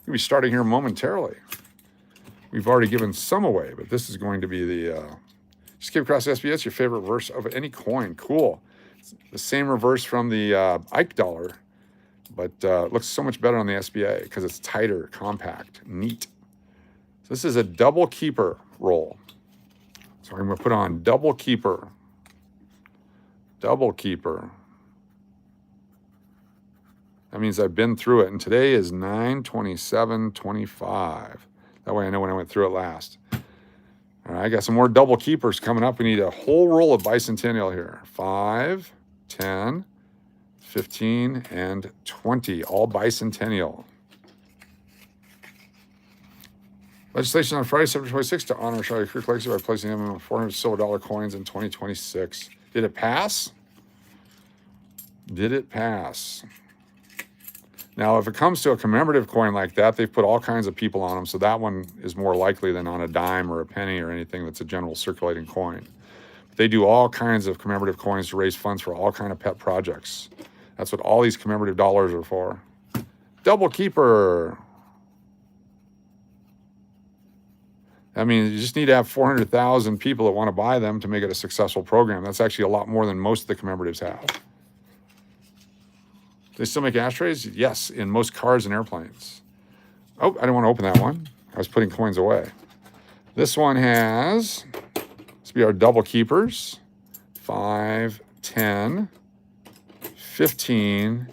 We'll be starting here momentarily. We've already given some away, but this is going to be the... just came across SBS, your favorite verse of any coin. Cool. The same reverse from the Ike dollar, but looks so much better on the SBA because it's tighter, compact, neat. So this is a double keeper roll. So I'm going to put on double keeper. Double keeper. That means I've been through it. And today is 9/27/25. That way I know when I went through it last. All right, I got some more double keepers coming up. We need a whole roll of bicentennial here. 5, 10, 15, and 20. All bicentennial. Legislation on Friday, September 26th to honor Charlie Kirk legacy by placing him in $400 silver coins in 2026. Did it pass? Did it pass? Now, if it comes to a commemorative coin like that, they've put all kinds of people on them, so that one is more likely than on a dime or a penny or anything that's a general circulating coin. But they do all kinds of commemorative coins to raise funds for all kind of pet projects. That's what all these commemorative dollars are for. Double keeper. I mean, you just need to have 400,000 people that want to buy them to make it a successful program. That's actually a lot more than most of the commemoratives have. They still make ashtrays? Yes, in most cars and airplanes. Oh, I didn't want to open that one. I was putting coins away. This one has, this will be our double keepers. 5, 10, 15,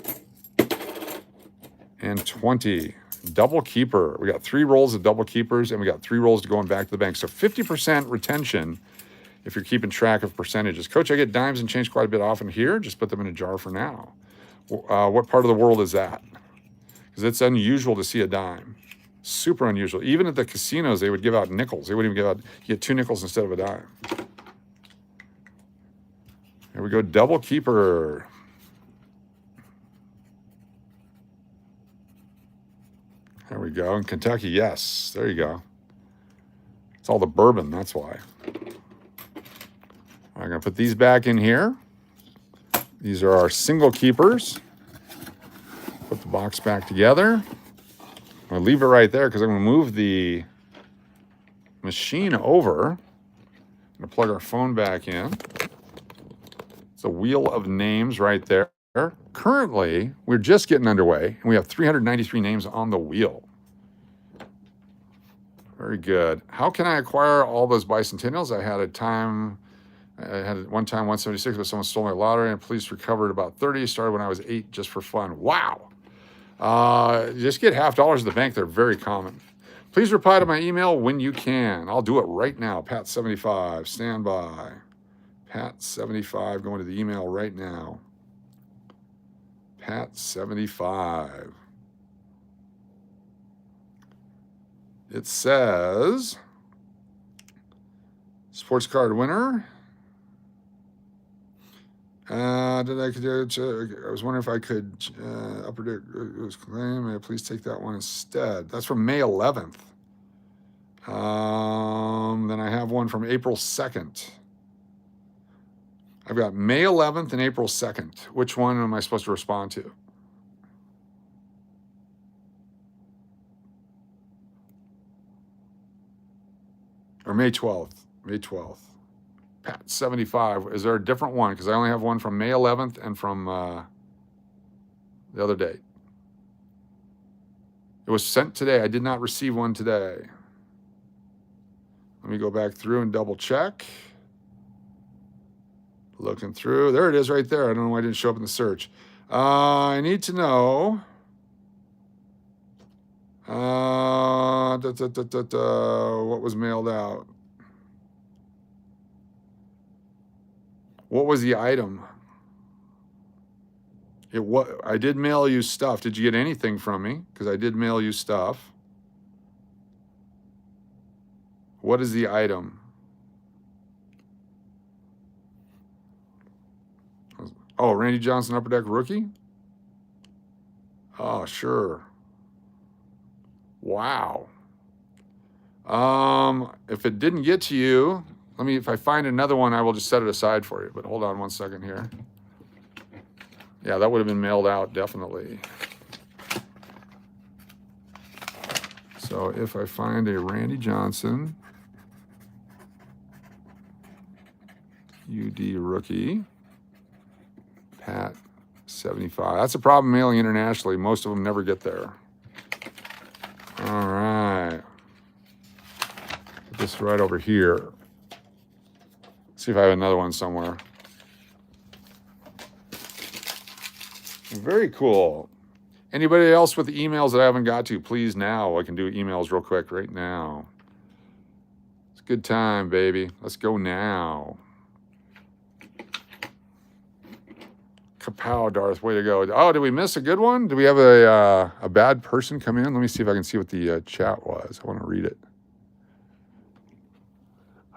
and 20. Double keeper. We got 3 rolls of double keepers, and we got 3 rolls to going back to the bank. So 50% retention if you're keeping track of percentages. Coach, I get dimes and change quite a bit often here. Just put them in a jar for now. What part of the world is that? Because it's unusual to see a dime. Super unusual. Even at the casinos, they would give out nickels. They wouldn't even give out, you get 2 nickels instead of a dime. Here we go, double keeper. There we go. In Kentucky, yes. There you go. It's all the bourbon, that's why. I'm going to put these back in here. These are our single keepers. Put the box back together. I'm going to leave it right there because I'm going to move the machine over. I'm going to plug our phone back in. It's a wheel of names right there. Currently, we're just getting underway, and we have 393 names on the wheel. Very good. How can I acquire all those bicentennials? I had one time 176, but someone stole my lottery, and police recovered about 30. Started when I was 8 just for fun. Wow. Just get $50 at the bank. They're very common. Please reply to my email when you can. I'll do it right now. Pat75, stand by. Pat75, going to the email right now. Pat75. It says, sports card winner. I was wondering if I could claim. May I please take that one instead? That's from May 11th. Then I have one from April 2nd. I've got May 11th and April 2nd. Which one am I supposed to respond to? Or May 12th. May 12th. Pat 75. Is there a different one? Because I only have one from May 11th and from the other date. It was sent today. I did not receive one today. Let me go back through and double check. Looking through. There it is right there. I don't know why it didn't show up in the search. I need to know. What was mailed out? What was the item? I did mail you stuff. Did you get anything from me? Because I did mail you stuff. What is the item? Oh, Randy Johnson Upper Deck rookie? Oh, sure. Wow. If it didn't get to you, if I find another one, I will just set it aside for you. But hold on one second here. Yeah, that would have been mailed out, definitely. So if I find a Randy Johnson UD rookie, $75. That's a problem mailing internationally. Most of them never get there. All right. Put this right over here. See if I have another one somewhere. Very cool. Anybody else with emails that I haven't got to, please now. I can do emails real quick right now. It's a good time, baby. Let's go now. Kapow, Darth, way to go. Oh, did we miss a good one? Did we have a bad person come in? Let me see if I can see what the chat was. I want to read it.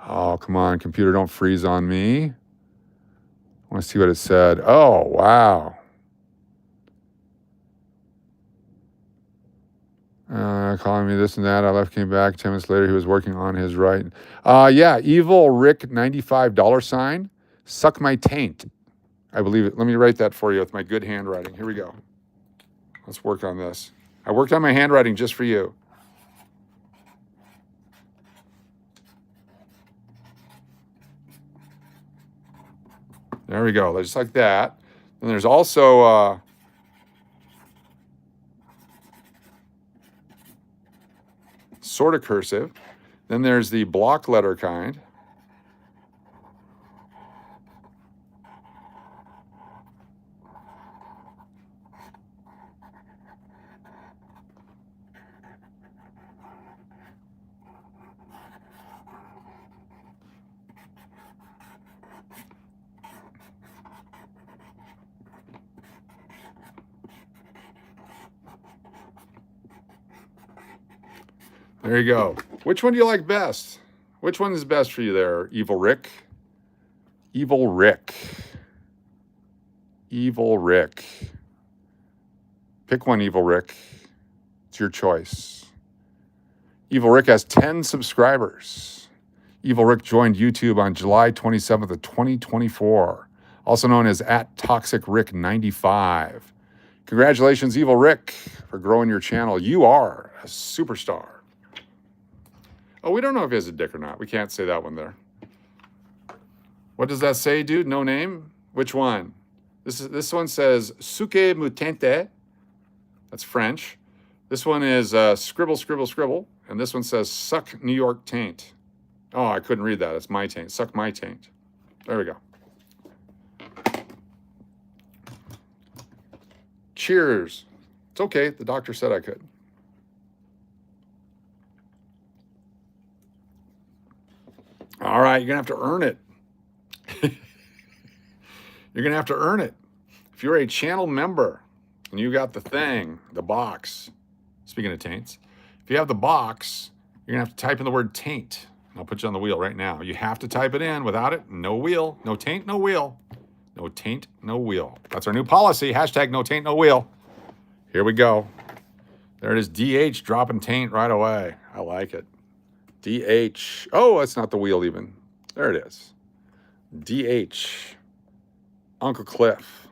Oh, come on, computer, don't freeze on me. I want to see what it said. Oh, wow. Calling me this and that. I left, came back. 10 minutes later, he was working on his right. Yeah, Evil Rick $95. Suck my taint. I believe it. Let me write that for you with my good handwriting. Here we go. Let's work on this. I worked on my handwriting just for you. There we go. Just like that. And there's also sort of cursive. Then there's the block letter kind. There you go. Which one do you like best? Which one is best for you there, Evil Rick? Evil Rick. Evil Rick. Pick one, Evil Rick. It's your choice. Evil Rick has 10 subscribers. Evil Rick joined YouTube on July 27th of 2024, also known as @ToxicRick95. Congratulations, Evil Rick, for growing your channel. You are a superstar. Oh, we don't know if he has a dick or not. We can't say that one there. What does that say, dude? No name? Which one? This one says Suke Mutente. That's French. This one is Scribble, Scribble, Scribble. And this one says Suck New York Taint. Oh, I couldn't read that. It's my taint. Suck my taint. There we go. Cheers. It's okay. The doctor said I could. All right, you're going to have to earn it. You're going to have to earn it. If you're a channel member and you got the thing, the box, speaking of taints, if you have the box, you're going to have to type in the word taint. I'll put you on the wheel right now. You have to type it in. Without it, no wheel. No taint, no wheel. No taint, no wheel. That's our new policy. Hashtag no taint, no wheel. Here we go. There it is. DH dropping taint right away. I like it. DH. Oh, that's not the wheel even. There it is. DH. Uncle Cliff.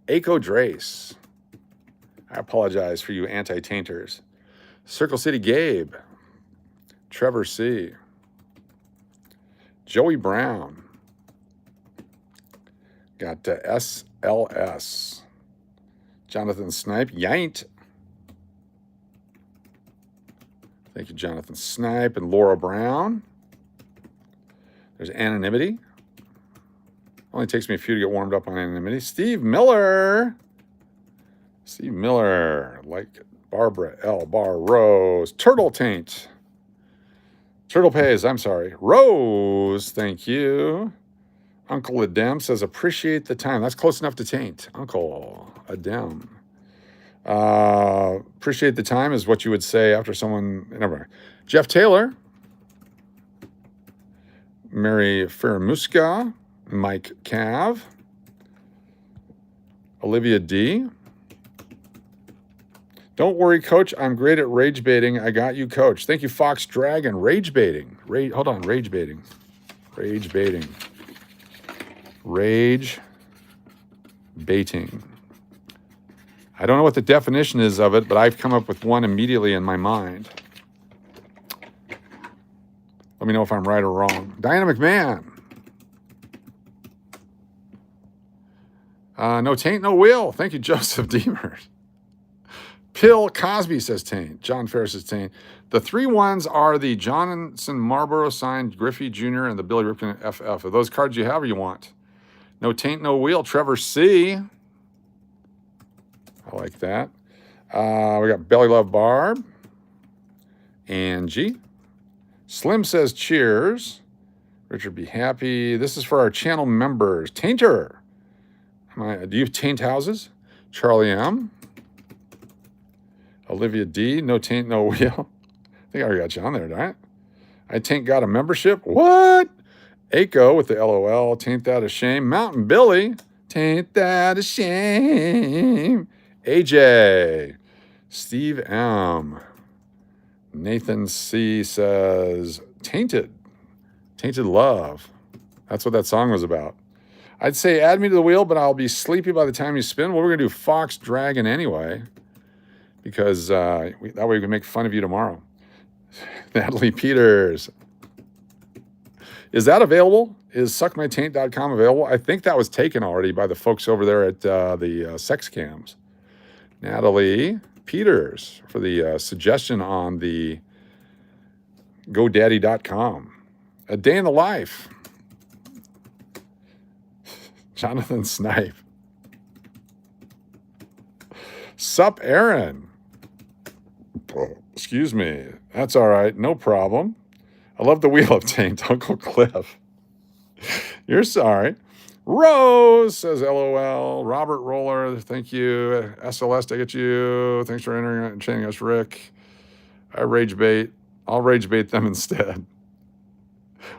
Aco Drace. I apologize for you anti-tainters. Circle City Gabe. Trevor C. Joey Brown. Got SLS. Jonathan Snipe. Yaint. Thank you, Jonathan Snipe and Laura Brown. There's Anonymity. Only takes me a few to get warmed up on Anonymity. Steve Miller. Steve Miller. Like it. Barbara L. Bar Rose. Turtle Taint. Turtle Pays, I'm sorry. Rose, thank you. Uncle Adem says, appreciate the time. That's close enough to taint. Uncle Adem. Appreciate the time is what you would say after someone. Never mind. Jeff Taylor, Mary Ferramusca, Mike Cav, Olivia D. Don't worry, Coach. I'm great at rage baiting. I got you, Coach. Thank you, Fox Dragon. Rage baiting. Hold on. Rage baiting. Rage baiting. Rage baiting. I don't know what the definition is of it, but I've come up with one immediately in my mind. Let me know if I'm right or wrong. Diana McMahon. No taint, no wheel. Thank you, Joseph Deemers. Pill Cosby says taint. John Ferris says taint. The 3 ones are the Johnson Marlboro signed Griffey Jr. and the Billy Ripken FF. Are those cards you have or you want? No taint, no wheel. Trevor C. I like that. We got Belly Love Barb. Angie. Slim says cheers. Richard be happy. This is for our channel members. Tainter. Do you taint houses? Charlie M. Olivia D. No taint, no wheel. I think I already got you on there, right? I taint got a membership. What? Aiko with the LOL. Taint that a shame. Mountain Billy. Taint that a shame. AJ. Steve M. Nathan C. says tainted. Tainted love. That's what that song was about. I'd say add me to the wheel, but I'll be sleepy by the time you spin. Well, we're going to do Fox Dragon anyway, because that way we can make fun of you tomorrow. Natalie Peters. Is that available? Is suckmytaint.com available? I think that was taken already by the folks over there at the sex cams. Natalie Peters for the suggestion on the GoDaddy.com. A day in the life. Jonathan Snipe. Sup, Aaron. Excuse me. That's all right. No problem. I love the wheel of taint, Uncle Cliff. You're sorry. Rose says LOL. Robert Roller, thank you. SLS, I get you. Thanks for entering and chaining us, Rick. I rage bait. I'll rage bait them instead.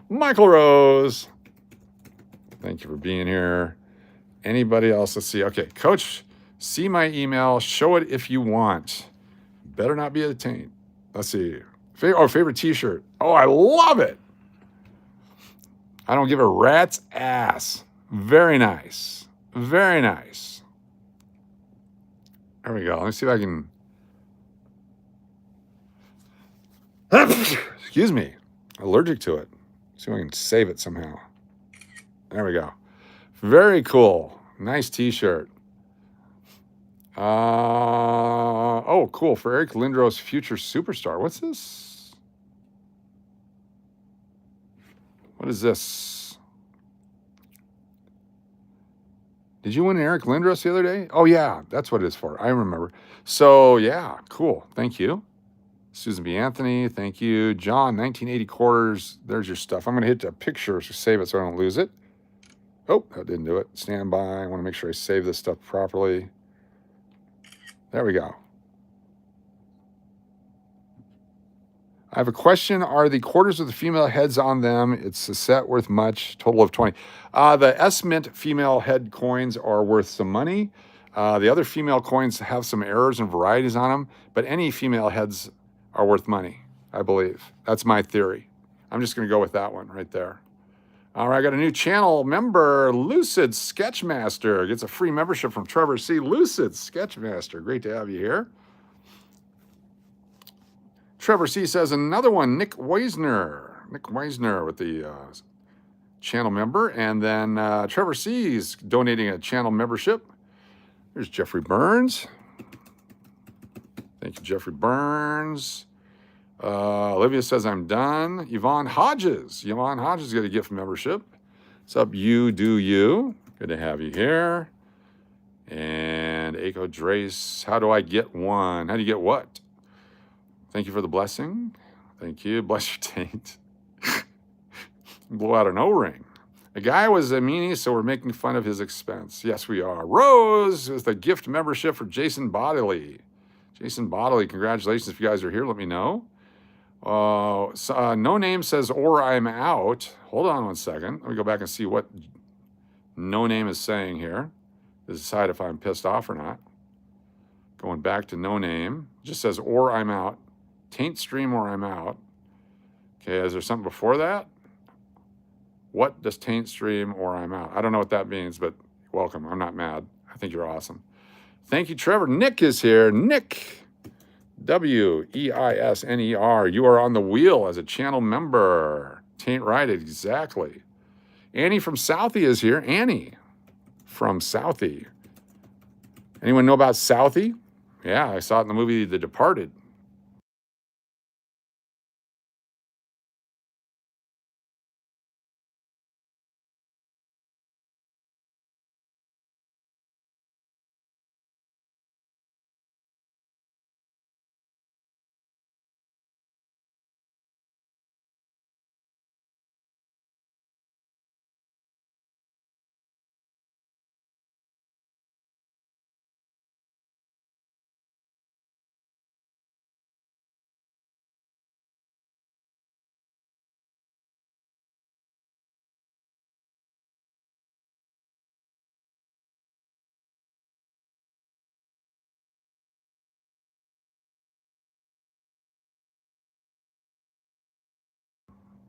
Michael Rose. Thank you for being here. Anybody else? Let's see. Okay, Coach, see my email. Show it if you want. Better not be a taint. Let's see. Favorite t-shirt. Oh, I love it. I don't give a rat's ass. Very nice. Very nice. There we go. Let me see if I can. Excuse me. Allergic to it. See if I can save it somehow. There we go. Very cool. Nice t-shirt. Oh, cool. For Eric Lindros, future superstar. What's this? What is this? Did you win Eric Lindros the other day? Oh, yeah. That's what it is for. I remember. So, yeah. Cool. Thank you. Susan B. Anthony. Thank you. John, 1980 quarters. There's your stuff. I'm going to hit a picture to save it so I don't lose it. Oh, that didn't do it. Stand by. I want to make sure I save this stuff properly. There we go. I have a question. Are the quarters with the female heads on them? It's a set worth much. Total of 20. The S-Mint female head coins are worth some money. The other female coins have some errors and varieties on them, but any female heads are worth money, I believe. That's my theory. I'm just going to go with that one right there. All right, I got a new channel member, Lucid Sketchmaster. Gets a free membership from Trevor C. Lucid Sketchmaster. Great to have you here. Trevor C. says another one, Nick Weisner. Nick Weisner with the channel member. And then Trevor C. is donating a channel membership. There's Jeffrey Burns. Thank you, Jeffrey Burns. Olivia says I'm done. Yvonne Hodges. Yvonne Hodges got a gift membership. What's up, you do you? Good to have you here. And Aiko Drace. How do I get one? How do you get what? Thank you for the blessing. Thank you. Bless your taint. Blow out an O-ring. The guy was a meanie, so we're making fun of his expense. Yes, we are. Rose is the gift membership for Jason Bodily. Jason Bodily, congratulations. If you guys are here, let me know. No Name says, or I'm out. Hold on one second. Let me go back and see what No Name is saying here to decide if I'm pissed off or not. Going back to No Name. It just says, or I'm out. Taint stream or I'm out. Okay, is there something before that? What does taint stream or I'm out? I don't know what that means, but welcome. I'm not mad. I think you're awesome. Thank you, Trevor. Nick is here. Nick, Weisner. You are on the wheel as a channel member. Taint right, exactly. Annie from Southie is here. Annie, from Southie. Anyone know about Southie? Yeah, I saw it in the movie The Departed.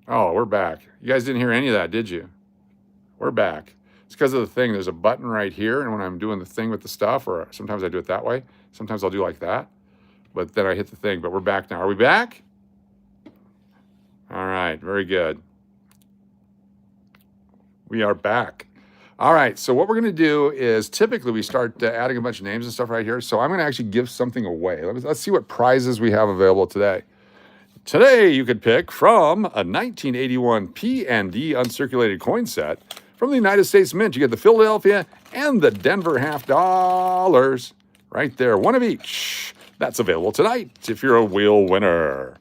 Oh, we're back. You guys didn't hear any of that, did you? We're back. It's because of the thing. There's a button right here, and when I'm doing the thing with the stuff, or sometimes I do it that way, sometimes I'll do like that, but then I hit the thing. But we're back now. Are we back? All right, very good. We are back. All right, so what we're going to do is typically we start adding a bunch of names and stuff right here. So I'm going to actually give something away. Let's see what prizes we have available today. Today, you could pick from a 1981 P&D uncirculated coin set from the United States Mint. You get the Philadelphia and the Denver half dollars right there, one of each. That's available tonight if you're a wheel winner.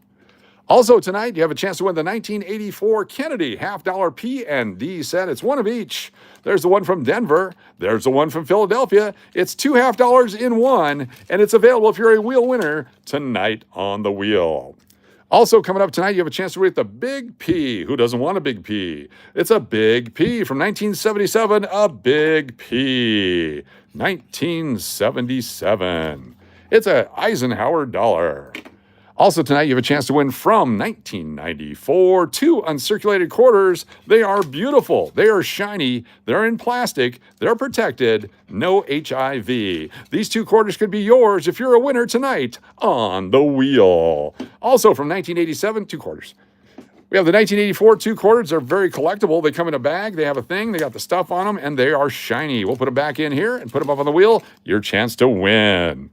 Also tonight, you have a chance to win the 1984 Kennedy half-dollar P&D set. It's one of each. There's the one from Denver. There's the one from Philadelphia. It's two half dollars in one, and it's available if you're a wheel winner tonight on the wheel. Also coming up tonight, you have a chance to read the Big P. Who doesn't want a Big P? It's a Big P from 1977, a Big P. 1977. It's a Eisenhower dollar. Also tonight, you have a chance to win from 1994 two uncirculated quarters. They are beautiful. They are shiny. They're in plastic. They're protected. No HIV. These two quarters could be yours if you're a winner tonight on the wheel. Also from 1987, two quarters. We have the 1984 two quarters. They're very collectible. They come in a bag. They have a thing. They got the stuff on them, and they are shiny. We'll put them back in here and put them up on the wheel. Your chance to win.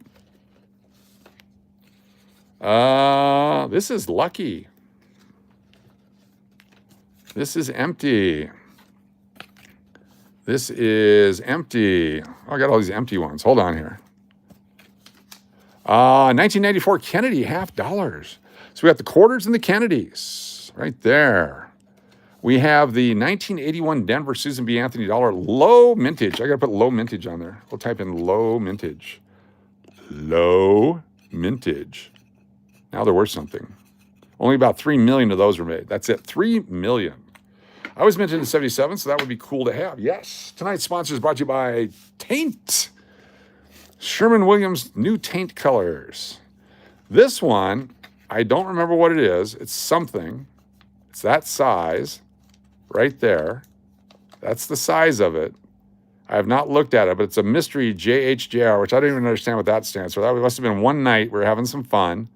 This is lucky. This is empty. This is empty. Oh, I got all these empty ones. Hold on here. 1994 Kennedy half dollars. So we got the quarters and the Kennedys right there. We have the 1981 Denver Susan B. Anthony dollar low mintage. I got to put low mintage on there. We'll type in low mintage. Low mintage. Now they're worth something. Only about 3 million of those were made. That's it, 3 million. I was minted in 77, so that would be cool to have. Yes. Tonight's sponsor is brought to you by Taint. Sherwin-Williams new Taint colors. This one, I don't remember what it is. It's something. It's that size right there. That's the size of it. I have not looked at it, but it's a mystery JHJR, which I don't even understand what that stands for. That must have been one night. We were having some fun.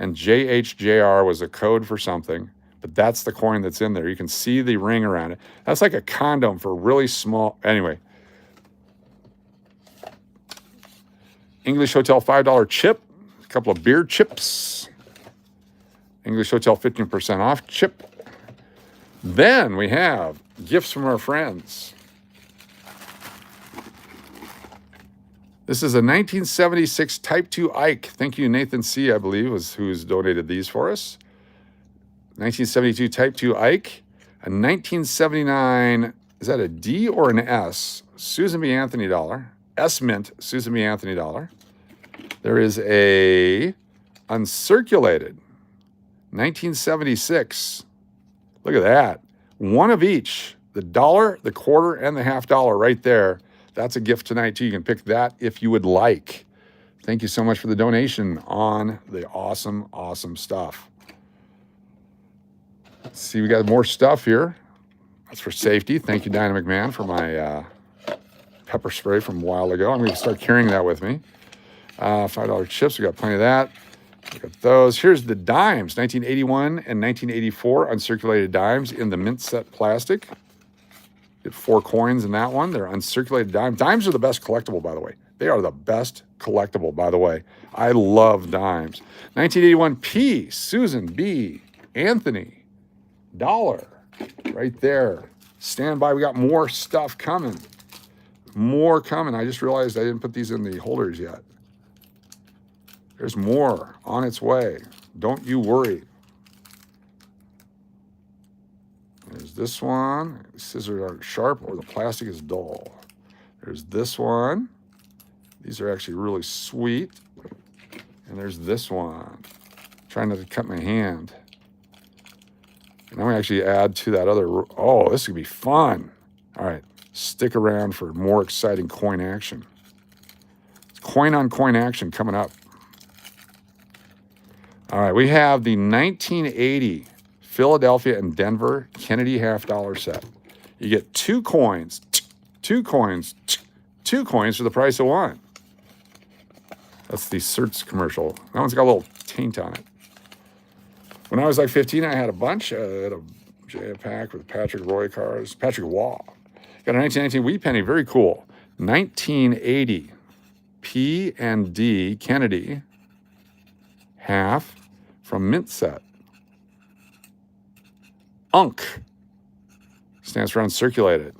And JHJR was a code for something, but that's the coin that's in there. You can see the ring around it. That's like a condom for really small. Anyway. English Hotel $5 chip, a couple of beer chips. English Hotel 15% off chip. Then we have gifts from our friends. This is a 1976 Type 2 Ike. Thank you, Nathan C., I believe, was who's donated these for us. 1972 Type 2 Ike. A 1979, is that a D or an S? Susan B. Anthony dollar. S Mint Susan B. Anthony dollar. There is a uncirculated 1976. Look at that. One of each. The dollar, the quarter, and the half dollar right there. That's a gift tonight, too. You can pick that if you would like. Thank you so much for the donation on the awesome, awesome stuff. Let's see, we got more stuff here. That's for safety. Thank you, Dynamic Man, for my pepper spray from a while ago. I'm going to start carrying that with me. $5 chips. We got plenty of that. We got those. Here's the dimes, 1981 and 1984 uncirculated dimes in the mint set plastic. Get 4 coins in that one. They're uncirculated dimes. Dimes are the best collectible, by the way. They are the best collectible, by the way. I love dimes. 1981 P, Susan B, Anthony, dollar, right there. Stand by. We got more stuff coming. More coming. I just realized I didn't put these in the holders yet. There's more on its way. Don't you worry. There's this one. The scissors are sharp or the plastic is dull. There's this one. These are actually really sweet. And there's this one. Trying not to cut my hand. And I'm going to actually add to that other. Oh, this could be fun. All right. Stick around for more exciting coin action. Coin on coin action coming up. All right. We have the 1980 Philadelphia and Denver Kennedy $half set. You get 2 coins, 2 coins, 2 coins for the price of 1. That's the Certs commercial. That one's got a little taint on it. When I was like 15, I had a bunch. I had a J-Pack with Patrick Roy cars. Patrick Waugh. Got a 1919 Wheat Penny. Very cool. 1980 P&D Kennedy half from Mint Set. UNC stands for uncirculated.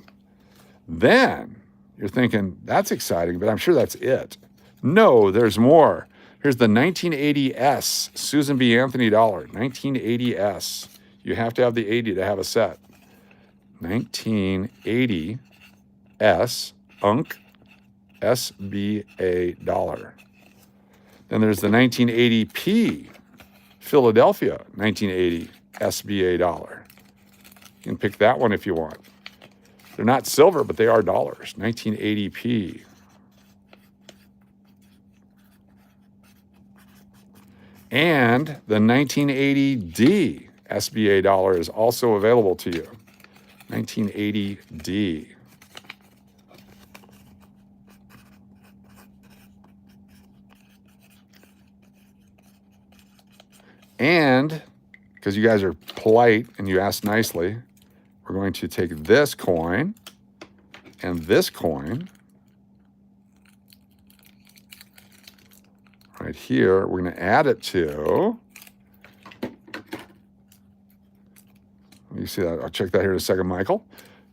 Then you're thinking, that's exciting, but I'm sure that's it. No, there's more. Here's the 1980S Susan B. Anthony dollar. 1980S. You have to have the 80 to have a set. 1980S UNC SBA dollar. Then there's the 1980P Philadelphia 1980 SBA dollar. You can pick that one if you want. They're not silver, but they are dollars. 1980p. And the 1980D SBA dollar is also available to you. 1980D. And because you guys are polite and you asked nicely, we're going to take this coin and this coin right here. We're going to add it to, you see that? I'll check that here in a second, Michael.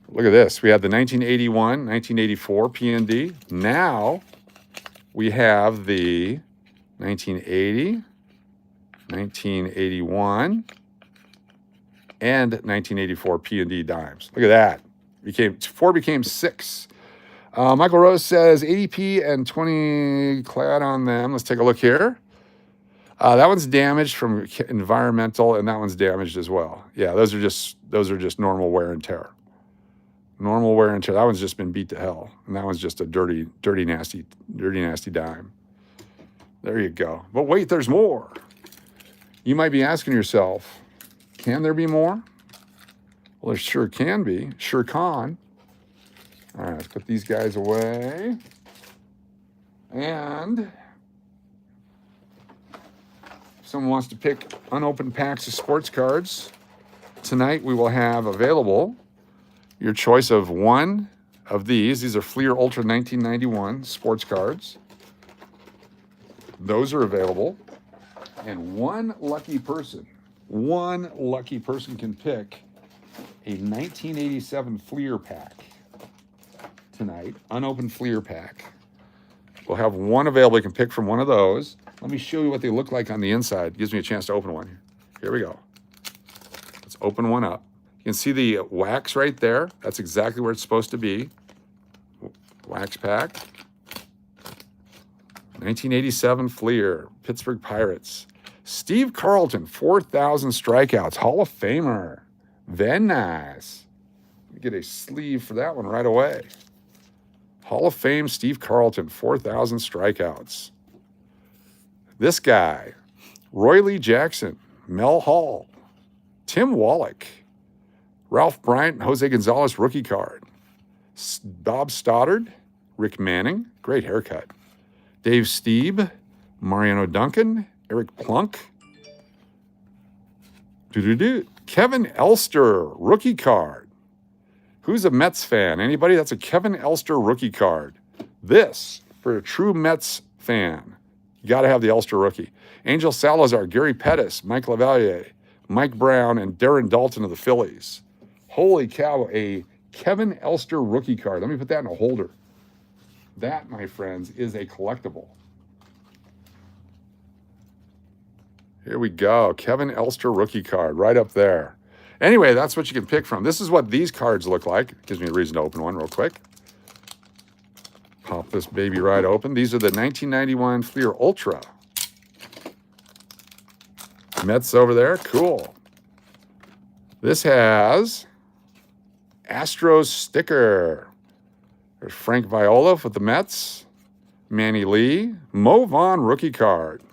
Look at this. We have the 1981, 1984 P&D. Now we have the 1980, 1981, and 1984 P&D dimes. Look at that. 4 became 6. Michael Rose says 80p and 20 clad on them. Let's take a look here. That one's damaged from environmental, and that one's damaged as well. Yeah, those are just normal wear and tear. Normal wear and tear. That one's just been beat to hell, and that one's just a dirty, nasty dime. There you go. But wait, there's more. You might be asking yourself, can there be more? Well, there sure can be. Sure can. All right, let's put these guys away. And if someone wants to pick unopened packs of sports cards, tonight we will have available your choice of one of these. These are Fleer Ultra 1991 sports cards. Those are available. And one lucky person can pick a 1987 Fleer pack tonight, unopened Fleer pack. We'll have one available. You can pick from one of those. Let me show you what they look like on the inside. It gives me a chance to open one. Here we go. Let's open one up. You can see the wax right there. That's exactly where it's supposed to be. Wax pack. 1987 Fleer, Pittsburgh Pirates. Steve Carlton, 4,000 strikeouts, Hall of Famer. Very nice. Let me get a sleeve for that one right away. Hall of Fame, Steve Carlton, 4,000 strikeouts. This guy, Roy Lee Jackson, Mel Hall, Tim Wallach, Ralph Bryant, and Jose Gonzalez rookie card. Bob Stoddard, Rick Manning, great haircut. Dave Stieb, Mariano Duncan, Eric Plunk. Kevin Elster, rookie card. Who's a Mets fan? Anybody? That's a Kevin Elster rookie card. This, for a true Mets fan, you got to have the Elster rookie. Angel Salazar, Gary Pettis, Mike Lavalier, Mike Brown, and Darren Dalton of the Phillies. Holy cow, a Kevin Elster rookie card. Let me put that in a holder. That, my friends, is a collectible. Here we go. Kevin Elster rookie card right up there. Anyway, that's what you can pick from. This is what these cards look like. Gives me a reason to open one real quick. Pop this baby right open. These are the 1991 Fleer Ultra. Mets over there. Cool. This has Astros sticker. There's Frank Viola for the Mets. Manny Lee. Mo Vaughn rookie card.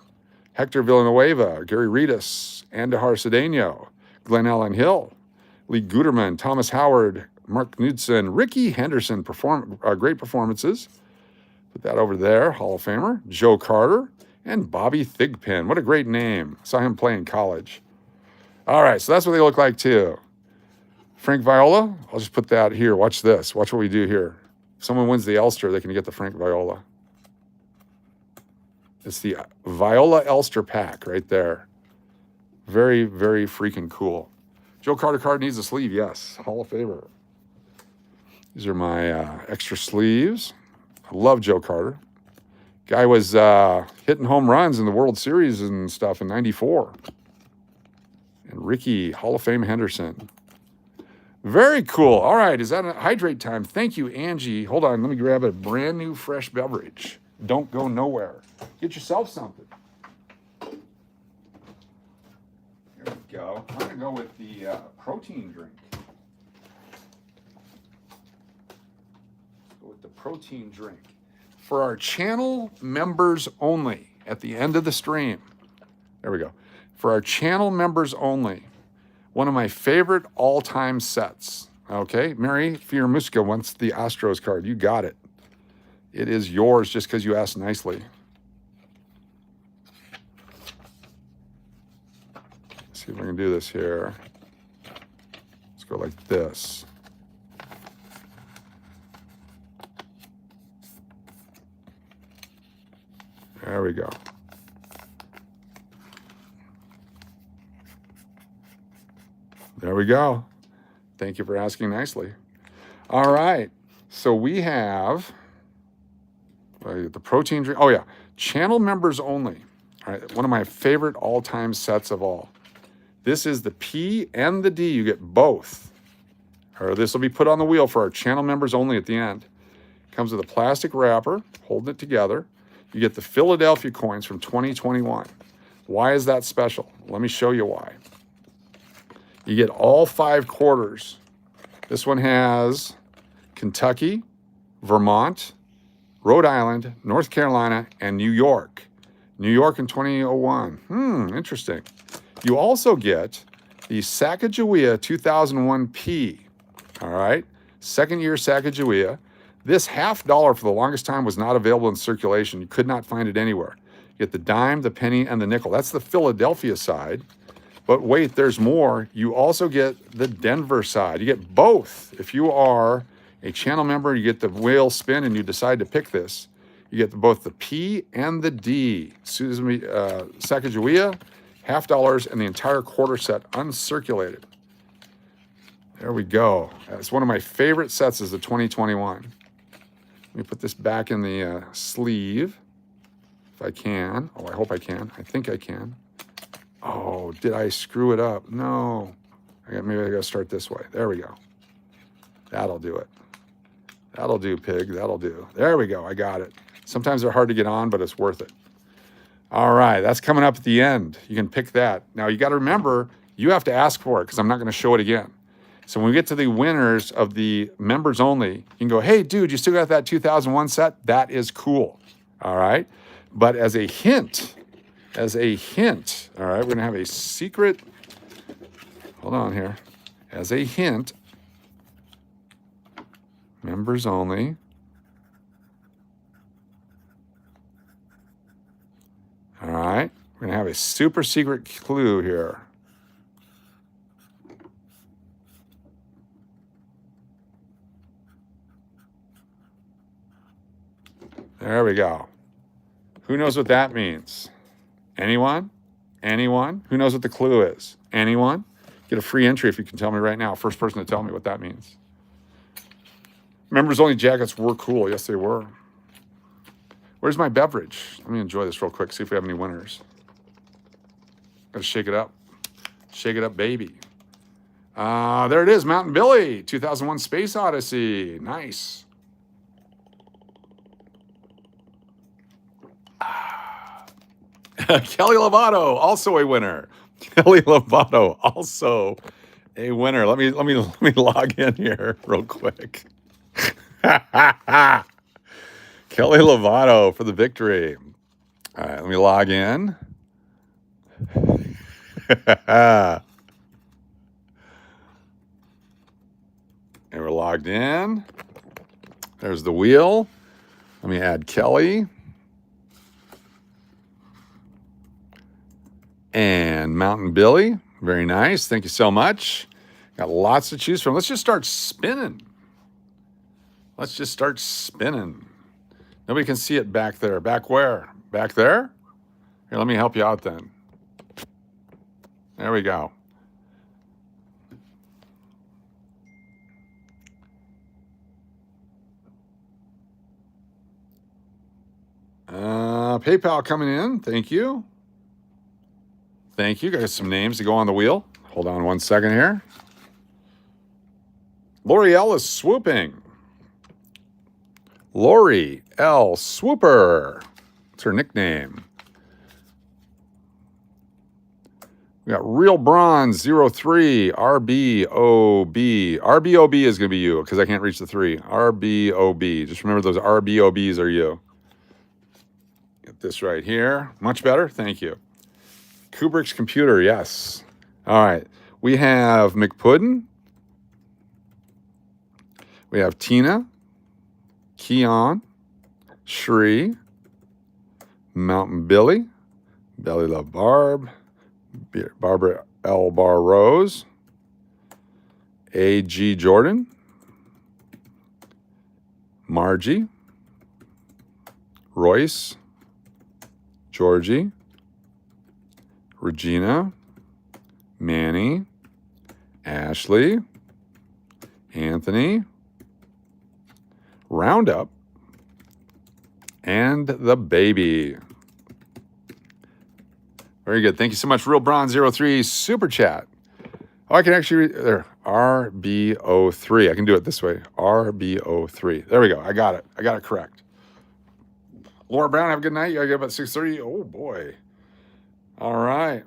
Hector Villanueva, Gary Redus, Andahar Cedeno, Glenn Allen Hill, Lee Guterman, Thomas Howard, Mark Knudsen, Ricky Henderson, great performances. Put that over there, Hall of Famer. Joe Carter and Bobby Thigpen. What a great name. Saw him play in college. All right, so that's what they look like too. Frank Viola, I'll just put that here. Watch this. Watch what we do here. If someone wins the Elster, they can get the Frank Viola. It's the Viola Elster pack right there. Very, very freaking cool. Joe Carter card needs a sleeve, yes. Hall of Famer. These are my extra sleeves. I love Joe Carter. Guy was hitting home runs in the World Series and stuff in '94. And Ricky, Hall of Fame Henderson. Very cool. All right, is that a hydrate time? Thank you, Angie. Hold on, let me grab a brand new fresh beverage. Don't go nowhere. Get yourself something. There we go. I'm going to go with the protein drink. Let's go with the protein drink. For our channel members only, at the end of the stream. There we go. For our channel members only, one of my favorite all-time sets. Okay, Mary Fiormuska wants the Astros card. You got it. It is yours just because you asked nicely. Let's see if I can do this here. Let's go like this. There we go. There we go. Thank you for asking nicely. All right. So we have the protein drink. Oh, yeah. Channel members only. All right. One of my favorite all-time sets of all. This is the P and the D. You get both. Or this will be put on the wheel for our channel members only at the end. Comes with a plastic wrapper, holding it together. You get the Philadelphia coins from 2021. Why is that special? Let me show you why. You get all 5 quarters. This one has Kentucky, Vermont, Rhode Island, North Carolina, and New York. New York in 2001. Interesting. You also get the Sacagawea 2001 P. All right. Second year Sacagawea. This $50 for the longest time was not available in circulation. You could not find it anywhere. You get the dime, the penny, and the nickel. That's the Philadelphia side. But wait, there's more. You also get the Denver side. You get both. If you are a channel member, you get the whale spin and you decide to pick this. You get both the P and the D. Sacagawea, $50, and the entire quarter set uncirculated. There we go. It's one of my favorite sets is the 2021. Let me put this back in the sleeve if I can. Oh, I hope I can. I think I can. Oh, did I screw it up? No. Maybe I got to start this way. There we go. That'll do it. That'll do, pig. That'll do. There we go. I got it. Sometimes they're hard to get on, but it's worth it. All right. That's coming up at the end. You can pick that. Now, you got to remember, you have to ask for it because I'm not going to show it again. So when we get to the winners of the members only, you can go, hey, dude, you still got that 2001 set? That is cool. All right. But as a hint, all right, we're going to have a secret. Hold on here. As a hint, members only. All right. We're going to have a super secret clue here. There we go. Who knows what that means? Anyone? Anyone? Who knows what the clue is? Anyone? Get a free entry if you can tell me right now. First person to tell me what that means. Members only jackets were cool. Yes, they were. Where's my beverage? Let me enjoy this real quick, see if we have any winners. Gotta shake it up. Shake it up, baby. There it is, Mountain Billy, 2001 Space Odyssey. Nice. Kelly Lovato, also a winner. Kelly Lovato, also a winner. Let me log in here real quick. Kelly Lovato for the victory. All right, let me log in. And we're logged in. There's the wheel. Let me add Kelly. And Mountain Billy. Very nice. Thank you so much. Got lots to choose from. Let's just start spinning. Let's just start spinning. Nobody can see it back there. Back where? Back there? Here, let me help you out then. There we go. PayPal coming in. Thank you. Thank you. Got some names to go on the wheel. Hold on one second here. Lori L is swooping. Lori L. Swooper. That's her nickname. We got Real Bronze 03 RBOB. RBOB is going to be you because I can't reach the 3. RBOB. Just remember those RBOBs are you. Get this right here. Much better. Thank you. Kubrick's computer. Yes. All right. We have McPuddin. We have Tina. Keon. Shri. Mountain Billy. Belly Love Barb. Barbara L. Bar Rose, A.G. Jordan, Margie, Royce, Georgie, Regina, Manny, Ashley, Anthony, Roundup, and the baby. Very good. Thank you so much. Real Bronze 03 Super Chat. Oh, I can actually read there. RBO3. I can do it this way. RBO3. There we go. I got it. I got it correct. Laura Brown, have a good night. You gotta get up at 6:30. Oh boy. All right.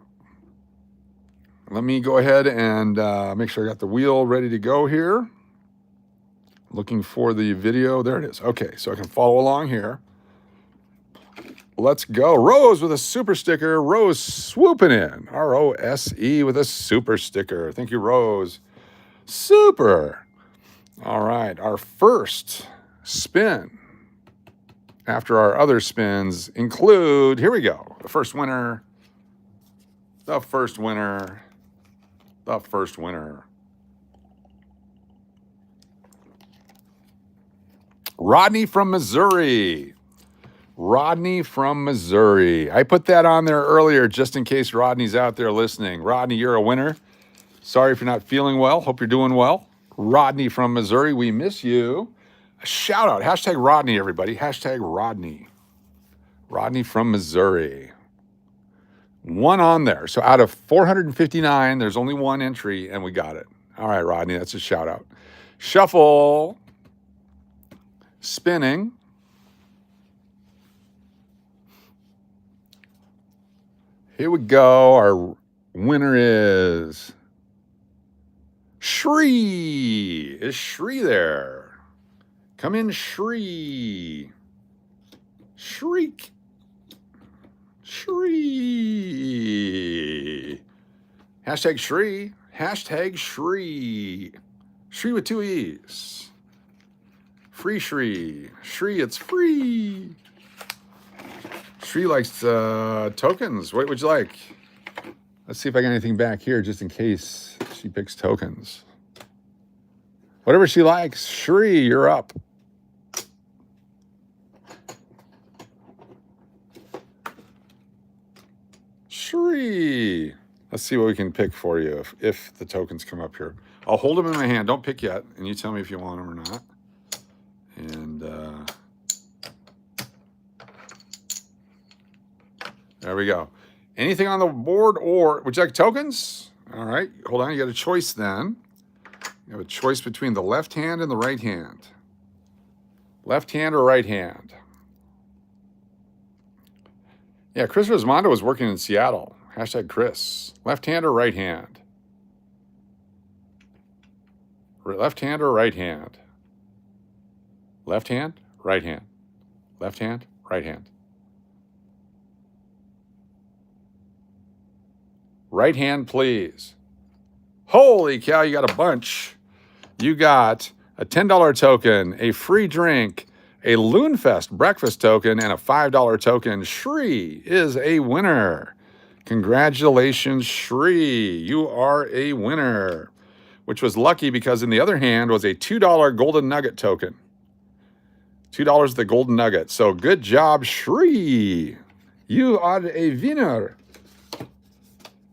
Let me go ahead and make sure I got the wheel ready to go here. Looking for the video. There it is. Okay, so I can follow along here. Let's go. Rose with a super sticker. Rose swooping in. R-O-S-E with a super sticker. Thank you, Rose. Super. All right. Our first spin after our other spins include, here we go. The first winner. The first winner. The first winner. Rodney from Missouri. Rodney from Missouri. I put that on there earlier just in case Rodney's out there listening. Rodney, you're a winner. Sorry if you're not feeling well. Hope you're doing well. Rodney from Missouri, we miss you. A shout out. Hashtag Rodney, everybody. Hashtag Rodney. Rodney from Missouri. One on there. So out of 459, there's only one entry, and we got it. All right, Rodney, that's a shout out. Shuffle. Spinning. Here we go. Our winner is Shri. Is Shri there? Come in, Shri. Shriek. Shri. Hashtag Shri. Hashtag Shri. Shri with 2 E's. Free Shri. Shri, it's free. Shri likes tokens. What would you like? Let's see if I got anything back here just in case she picks tokens. Whatever she likes. Shri, you're up. Shri. Let's see what we can pick for you if the tokens come up here. I'll hold them in my hand. Don't pick yet, and you tell me if you want them or not. And there we go. Anything on the board, or would you like tokens? All right, hold on. You got a choice then. You have a choice between the left hand and the right hand. Left hand or right hand? Yeah, Chris Rosmondo was working in Seattle. Hashtag Chris. Left hand or right hand? Left hand or right hand? Left hand, right hand. Left hand, right hand. Right hand, please. Holy cow, you got a bunch. You got a $10 token, a free drink, a Loonfest breakfast token, and a $5 token. Shri is a winner. Congratulations, Shri. You are a winner, which was lucky because in the other hand was a $2 golden nugget token. $2 the golden nugget. So good job, Shri. You are a winner.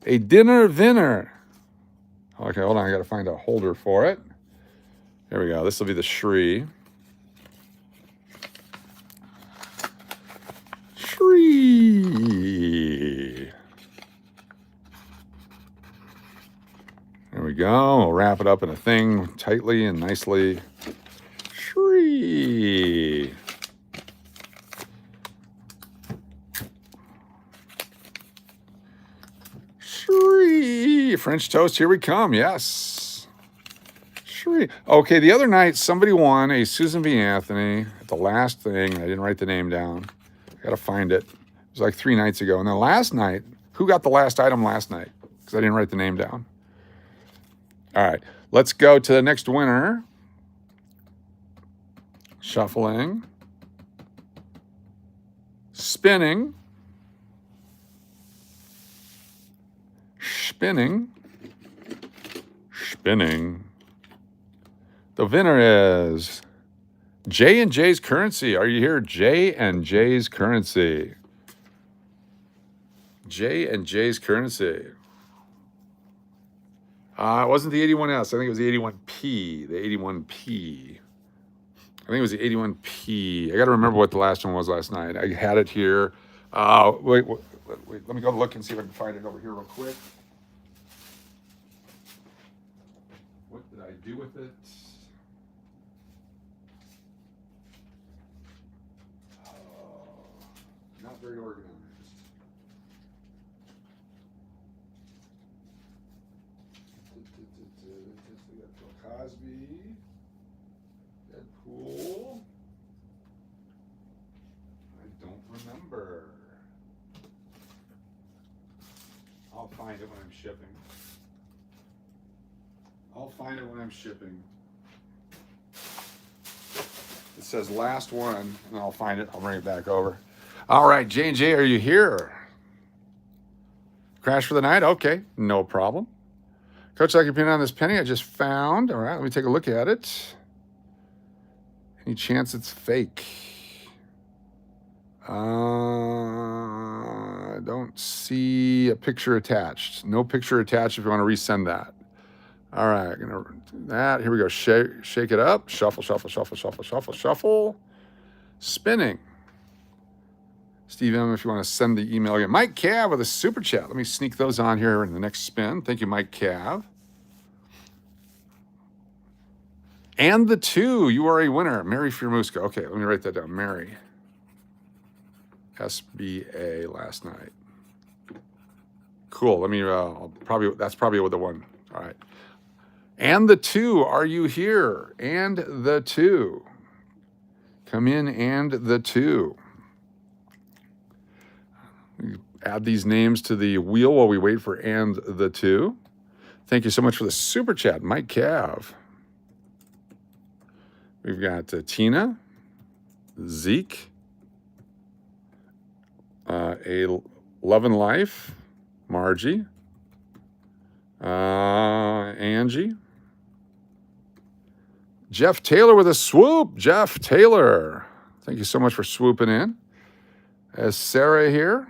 A dinner winner. Okay, hold on. I got to find a holder for it. There we go. This will be the Shri. Shri. There we go. We'll wrap it up in a thing tightly and nicely. Shri. Shri. French toast, here we come. Yes. Shri. Okay, the other night, somebody won a Susan B. Anthony at the last thing. I didn't write the name down. I got to find it. It was like 3 nights ago. And then last night, who got the last item last night? Because I didn't write the name down. All right, let's go to the next winner. Shuffling. Spinning. Spinning. Spinning. The winner is J&J's Currency. Are you here? J&J's Currency. J&J's Currency. It wasn't the 81S. I think it was the 81P. The 81P. I think it was the 81P. I got to remember what the last one was last night. I had it here. Wait, let me go look and see if I can find it over here real quick. What did I do with it? Not very organized. We got Bill Cosby, Deadpool. I don't remember. I'll find it when I'm shipping. It says last one, and I'll find it. I'll bring it back over. All right, J&J, are you here? Crash for the night? Okay, no problem. Coach, I can pin on this penny I just found. All right, let me take a look at it. Any chance it's fake? I don't see a picture attached. No picture attached if you want to resend that. All right, I'm gonna do that. Here we go. Shake it up. Shuffle, shuffle, shuffle, shuffle, shuffle, shuffle. Spinning. Steve M, if you want to send the email again. Mike Cav with a super chat. Let me sneak those on here in the next spin. Thank you, Mike Cav. And the 2, you are a winner. Mary Firmuska. Okay, let me write that down. Mary. SBA last night. Cool. Let me, that's probably what the one. All right. And the 2, are you here? And the 2. Come in, and the 2. Add these names to the wheel while we wait for and the 2. Thank you so much for the super chat, Mike Cav. We've got Tina, Zeke, a Love and Life, Margie, Angie, Jeff Taylor with a swoop. Jeff Taylor, thank you so much for swooping in. As Sarah here.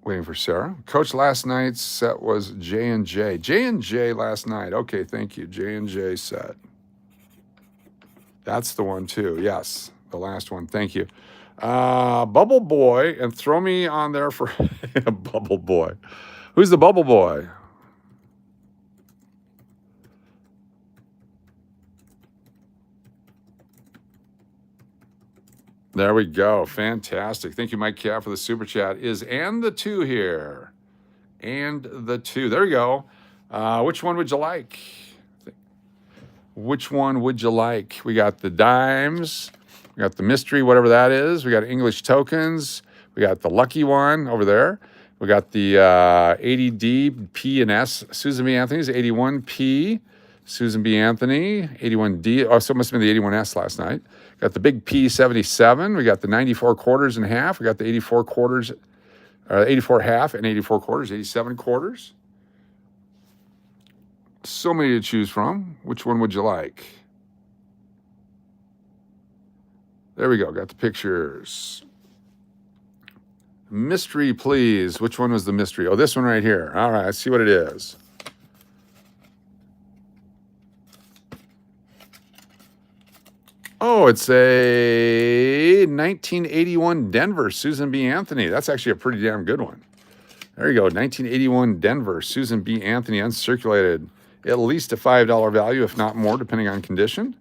Waiting for Sarah. Coach, last night's set was J&J. J&J last night. Okay, thank you. J&J set. That's the one too. Yes, the last one. Thank you. Bubble Boy, and throw me on there for Bubble Boy. Who's the Bubble Boy? There we go. Fantastic. Thank you, Mike Cat, for the super chat. Is and the two here? And the two. There you go. Which one would you like? Which one would you like? We got the dimes. We got the mystery, whatever that is. We got English tokens. We got the lucky one over there. We got the 80D, P and S. Susan B. Anthony's 81P. Susan B. Anthony, 81D. Oh, so it must have been the 81S last night. Got the big P77. We got the 94 quarters and half. We got the 84 quarters, 84 half and 84 quarters, 87 quarters. So many to choose from. Which one would you like? There we go. Got the pictures. Mystery, please. Which one was the mystery? Oh, this one right here. All right, let's see what it is. Oh, it's a 1981 Denver Susan B. Anthony. That's actually a pretty damn good one. There you go. 1981 Denver Susan B. Anthony uncirculated. At least a $5 value, if not more, depending on condition.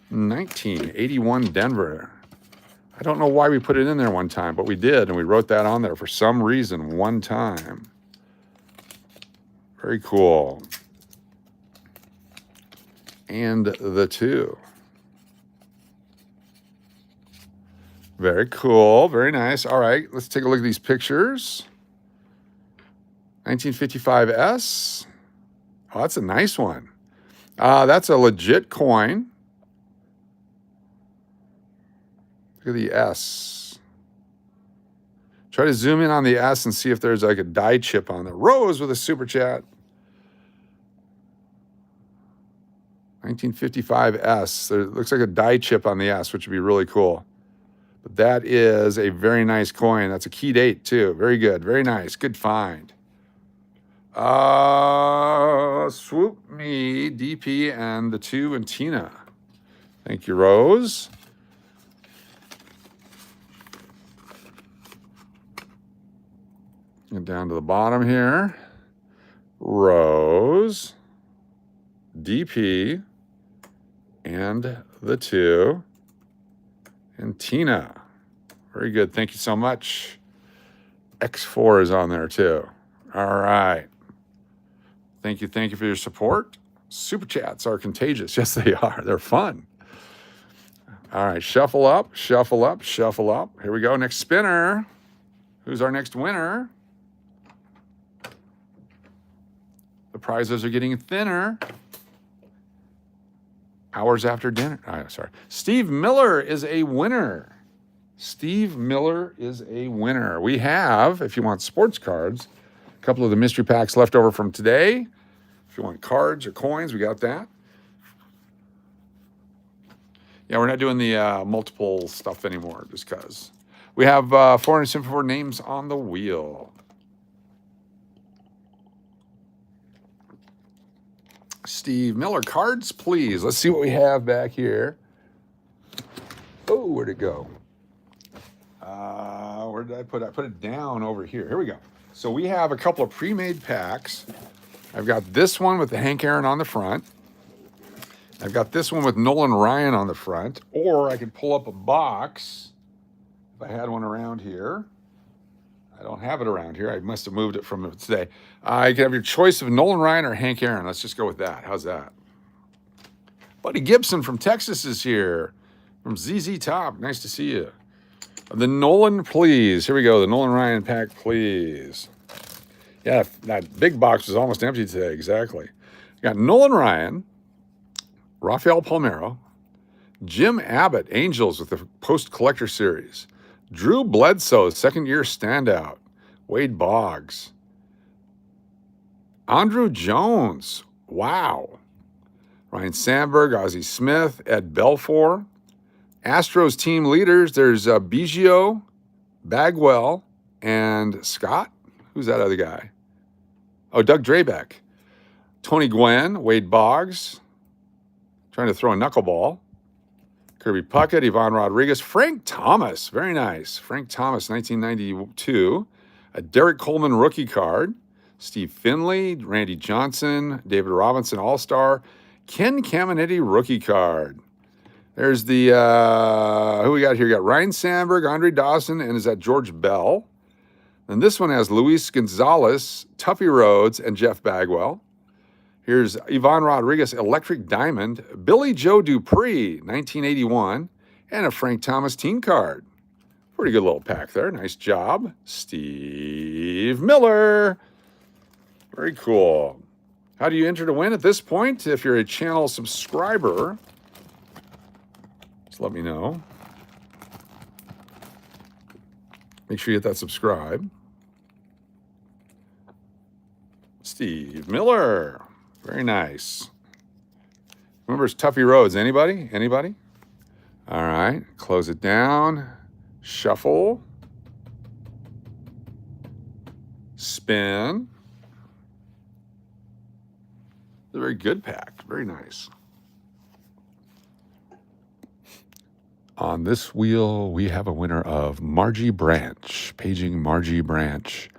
1981 Denver. I don't know why we put it in there one time, but we did, and we wrote that on there for some reason one time. Very cool. And the two. Very cool. Very nice. All right, let's take a look at these pictures. 1955S. Oh, that's a nice one. That's a legit coin. Look at the S. Try to zoom in on the S and see if there's like a die chip on there. Rose with a super chat. 1955S. There looks like a die chip on the S, which would be really cool. But that is a very nice coin. That's a key date too. Very good. Very nice. Good find. Swoop me, DP, and the two, and Tina. Thank you, Rose. Get down to the bottom here. Rose, DP, and the two, and Tina. Very good. Thank you so much. X4 is on there too. All right. Thank you for your support. Super chats are contagious. Yes, they are. They're fun. All right, shuffle up, shuffle up, shuffle up. Here we go. Next spinner. Who's our next winner? The prizes are getting thinner. Hours after dinner. Oh, sorry. Steve Miller is a winner. Steve Miller is a winner. We have, if you want sports cards, a couple of the mystery packs left over from today. If you want cards or coins, we got that. Yeah, we're not doing the multiple stuff anymore just because. We have 474 names on the wheel. Steve Miller, cards, please. Let's see what we have back here. Oh, where'd it go? Where did I put it? I put it down over here. Here we go. So we have a couple of pre-made packs. I've got this one with the Hank Aaron on the front. I've got this one with Nolan Ryan on the front. Or I could pull up a box if I had one around here. I don't have it around here. I must have moved it from today. You can have your choice of Nolan Ryan or Hank Aaron. Let's just go with that. How's that? Buddy Gibson from Texas is here. From ZZ Top. Nice to see you. The Nolan, please. Here we go. The Nolan Ryan pack, please. Yeah, that big box was almost empty today. Exactly. We got Nolan Ryan, Rafael Palmeiro, Jim Abbott, Angels with the Post Collector Series, Drew Bledsoe, second-year standout, Wade Boggs, Andrew Jones, wow, Ryan Sandberg, Ozzie Smith, Ed Belfour, Astros team leaders, there's Biggio, Bagwell, and Scott. Who's that other guy? Oh, Doug Drabeck. Tony Gwynn, Wade Boggs, trying to throw a knuckleball. Kirby Puckett, Yvonne Rodriguez, Frank Thomas, very nice. Frank Thomas, 1992. A Derek Coleman rookie card. Steve Finley, Randy Johnson, David Robinson All-Star, Ken Caminiti rookie card. There's the, who we got here? We got Ryan Sandberg, Andre Dawson, and is that George Bell? And this one has Luis Gonzalez, Tuffy Rhodes, and Jeff Bagwell. Here's Yvonne Rodriguez, Electric Diamond, Billy Joe Dupree, 1981, and a Frank Thomas team card. Pretty good little pack there. Nice job. Steve Miller. Very cool. How do you enter to win at this point? If you're a channel subscriber, just let me know. Make sure you hit that subscribe. Steve Miller. Very nice. Remember, it's Tuffy Rhodes. Anybody? Anybody? All right. Close it down. Shuffle. Spin. It's a very good pack. Very nice. On this wheel, we have a winner of Margie Branch. Paging Margie Branch.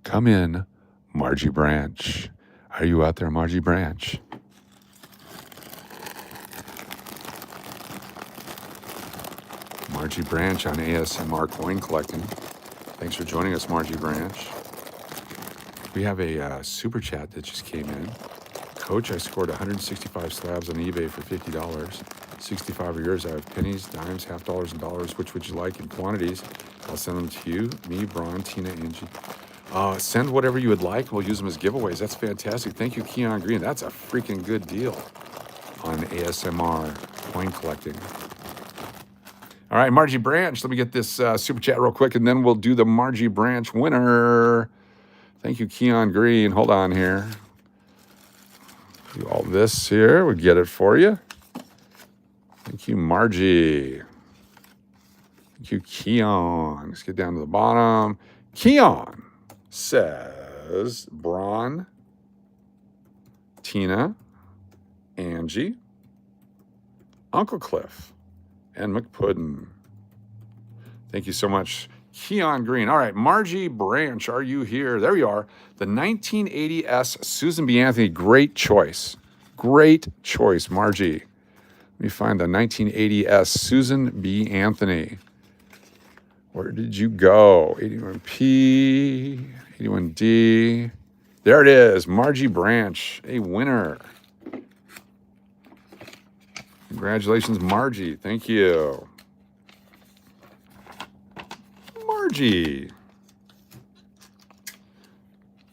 Come in, Margie Branch. Are you out there, Margie Branch? Margie Branch on ASMR coin collecting. Thanks for joining us, Margie Branch. We have a super chat that just came in. Coach, I scored 165 slabs on eBay for $50. 65 of yours. I have pennies, dimes, half dollars, and dollars. Which would you like in quantities? I'll send them to you, me, Braun, Tina, Angie. Send whatever you would like. We'll use them as giveaways. That's fantastic. Thank you, Keon Green. That's a freaking good deal on ASMR coin collecting. All right, Margie Branch. Let me get this super chat real quick, and then we'll do the Margie Branch winner. Thank you, Keon Green. Hold on here. Do all this here. We'll get it for you. Thank you, Margie. Thank you, Keon. Let's get down to the bottom. Keon says Braun, Tina, Angie, Uncle Cliff, and McPuddin. Thank you so much, Keon Green. All right, Margie Branch, are you here? There you are. The 1980S Susan B. Anthony. Great choice. Great choice, Margie. Let me find the 1980S Susan B. Anthony. Where did you go? 81P, 81D. There it is, Margie Branch, a winner. Congratulations, Margie. Thank you. Margie.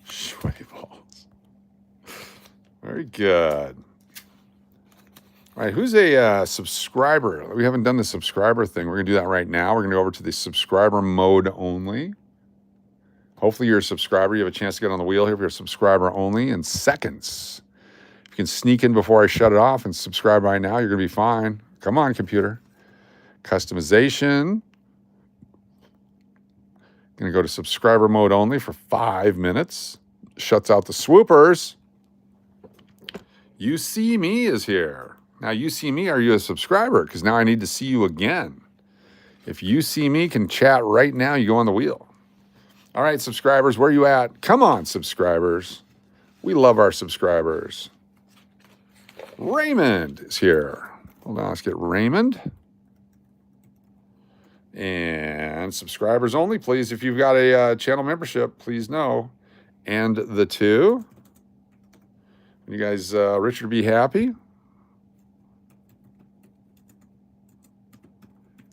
Sweaty balls. Very good. All right, who's a subscriber? We haven't done the subscriber thing. We're going to do that right now. We're going to go over to the subscriber mode only. Hopefully you're a subscriber. You have a chance to get on the wheel here if you're a subscriber only in seconds. If you can sneak in before I shut it off and subscribe right now, you're going to be fine. Come on, computer. Customization. Going to go to subscriber mode only for 5 minutes. Shuts out the swoopers. You See Me is here. Now, You See Me, are you a subscriber? Because now I need to see you again. If You See Me can chat right now, you go on the wheel. All right, subscribers, where are you at? Come on, subscribers. We love our subscribers. Raymond is here. Hold on, let's get Raymond. And subscribers only, please. If you've got a channel membership, please know. And the two. You guys, Richard, be happy.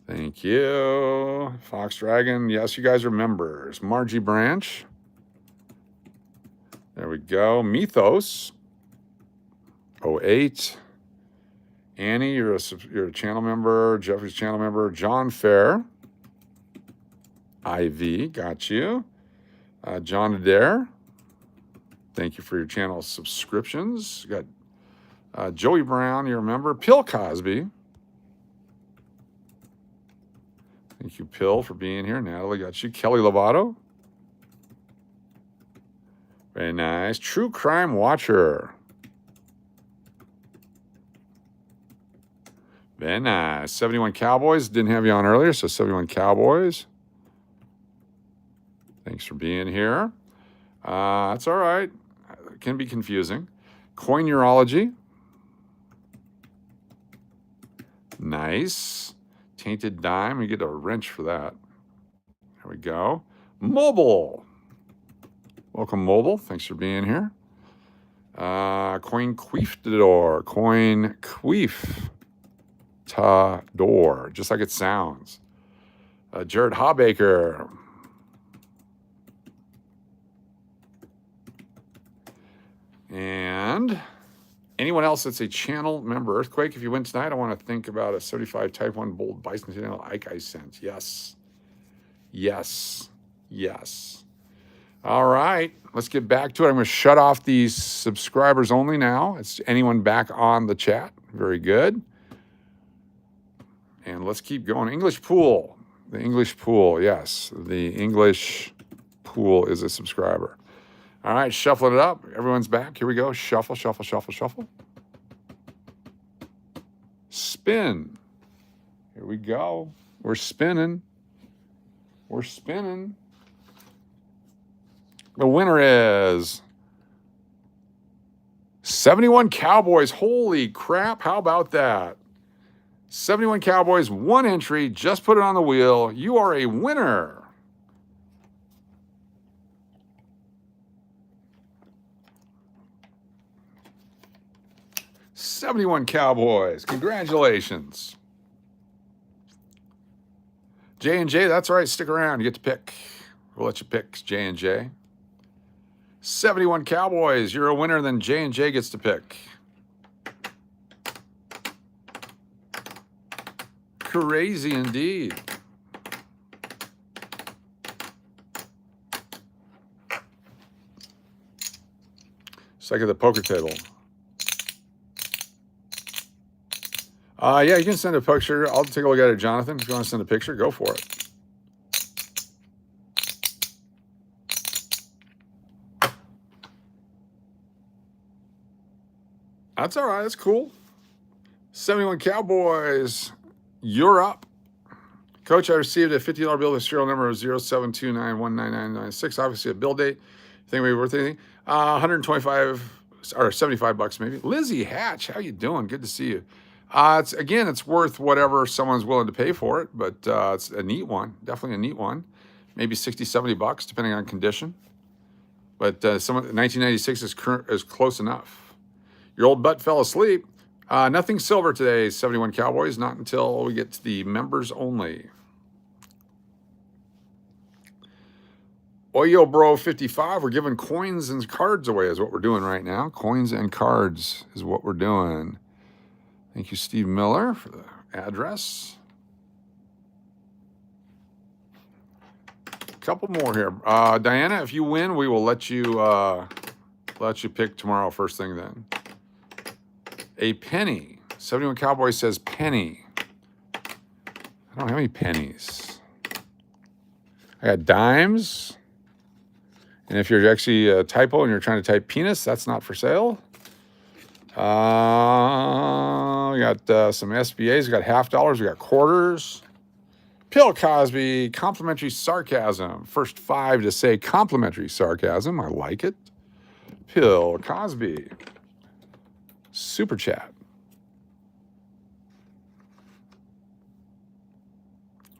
Thank you. Fox Dragon. Yes, you guys are members. Margie Branch. There we go. Mythos. 08. Annie, you're a channel member. Jeffrey's channel member. John Fair. IV, got you. John Adair. Thank you for your channel subscriptions. You got Joey Brown, you're a member. Pill Cosby. Thank you, Pill, for being here. Natalie got you. Kelly Lovato. Very nice. True Crime Watcher. Very nice. 71 Cowboys. Didn't have you on earlier, so 71 Cowboys. Thanks for being here. That's all right. It can be confusing. Coin Urology. Nice. Tainted Dime. You get a wrench for that. There we go. Mobile. Welcome, Mobile. Thanks for being here. Coin Queeftador. Coin Queeftador. Just like it sounds. Jared Hawbaker. And anyone else that's a channel member, Earthquake, if you win tonight, I want to think about a 75 Type 1 Bold Bicentennial Ike I sent. Yes. Yes. Yes. All right. Let's get back to it. I'm going to shut off these subscribers only now. It's anyone back on the chat. Very good. And let's keep going. English Pool. The English Pool. Yes. The English Pool is a subscriber. All right, shuffling it up. Everyone's back. Here we go. Shuffle, shuffle, shuffle, shuffle. Spin. Here we go. We're spinning. We're spinning. The winner is 71 Cowboys. Holy crap. How about that? 71 Cowboys, one entry. Just put it on the wheel. You are a winner. '71 Cowboys. Congratulations. J&J, that's all right. Stick around. You get to pick. We'll let you pick J&J. 71 Cowboys. You're a winner. Then J&J gets to pick. Crazy indeed. It's like at the poker table. Yeah, you can send a picture. I'll take a look at it, Jonathan. If you want to send a picture, go for it. That's all right. That's cool. 71 Cowboys, you're up. Coach, I received a $50 bill with serial number of 0729199996. Obviously a bill date. Think we worth anything? 125 or 75 bucks maybe. Lizzie Hatch, how you doing? Good to see you. It's worth whatever someone's willing to pay for it, but it's a neat one. Definitely a neat one. Maybe 60, 70 bucks, depending on condition. But 1996 is close enough. Your old butt fell asleep. Nothing silver today, 71 Cowboys, not until we get to the members only. Oyo Bro 55, we're giving coins and cards away is what we're doing right now. Coins and cards is what we're doing. Thank you, Steve Miller, for the address. A couple more here. Diana, if you win, we will let you pick tomorrow first thing then. A penny. 71 Cowboy says penny. I don't have any pennies. I got dimes. And if you're actually a typo and you're trying to type penis, that's not for sale. We got some SBAs. We got half dollars. We got quarters. Bill Cosby, complimentary sarcasm. First 5 to say complimentary sarcasm. I like it. Bill Cosby. Super chat.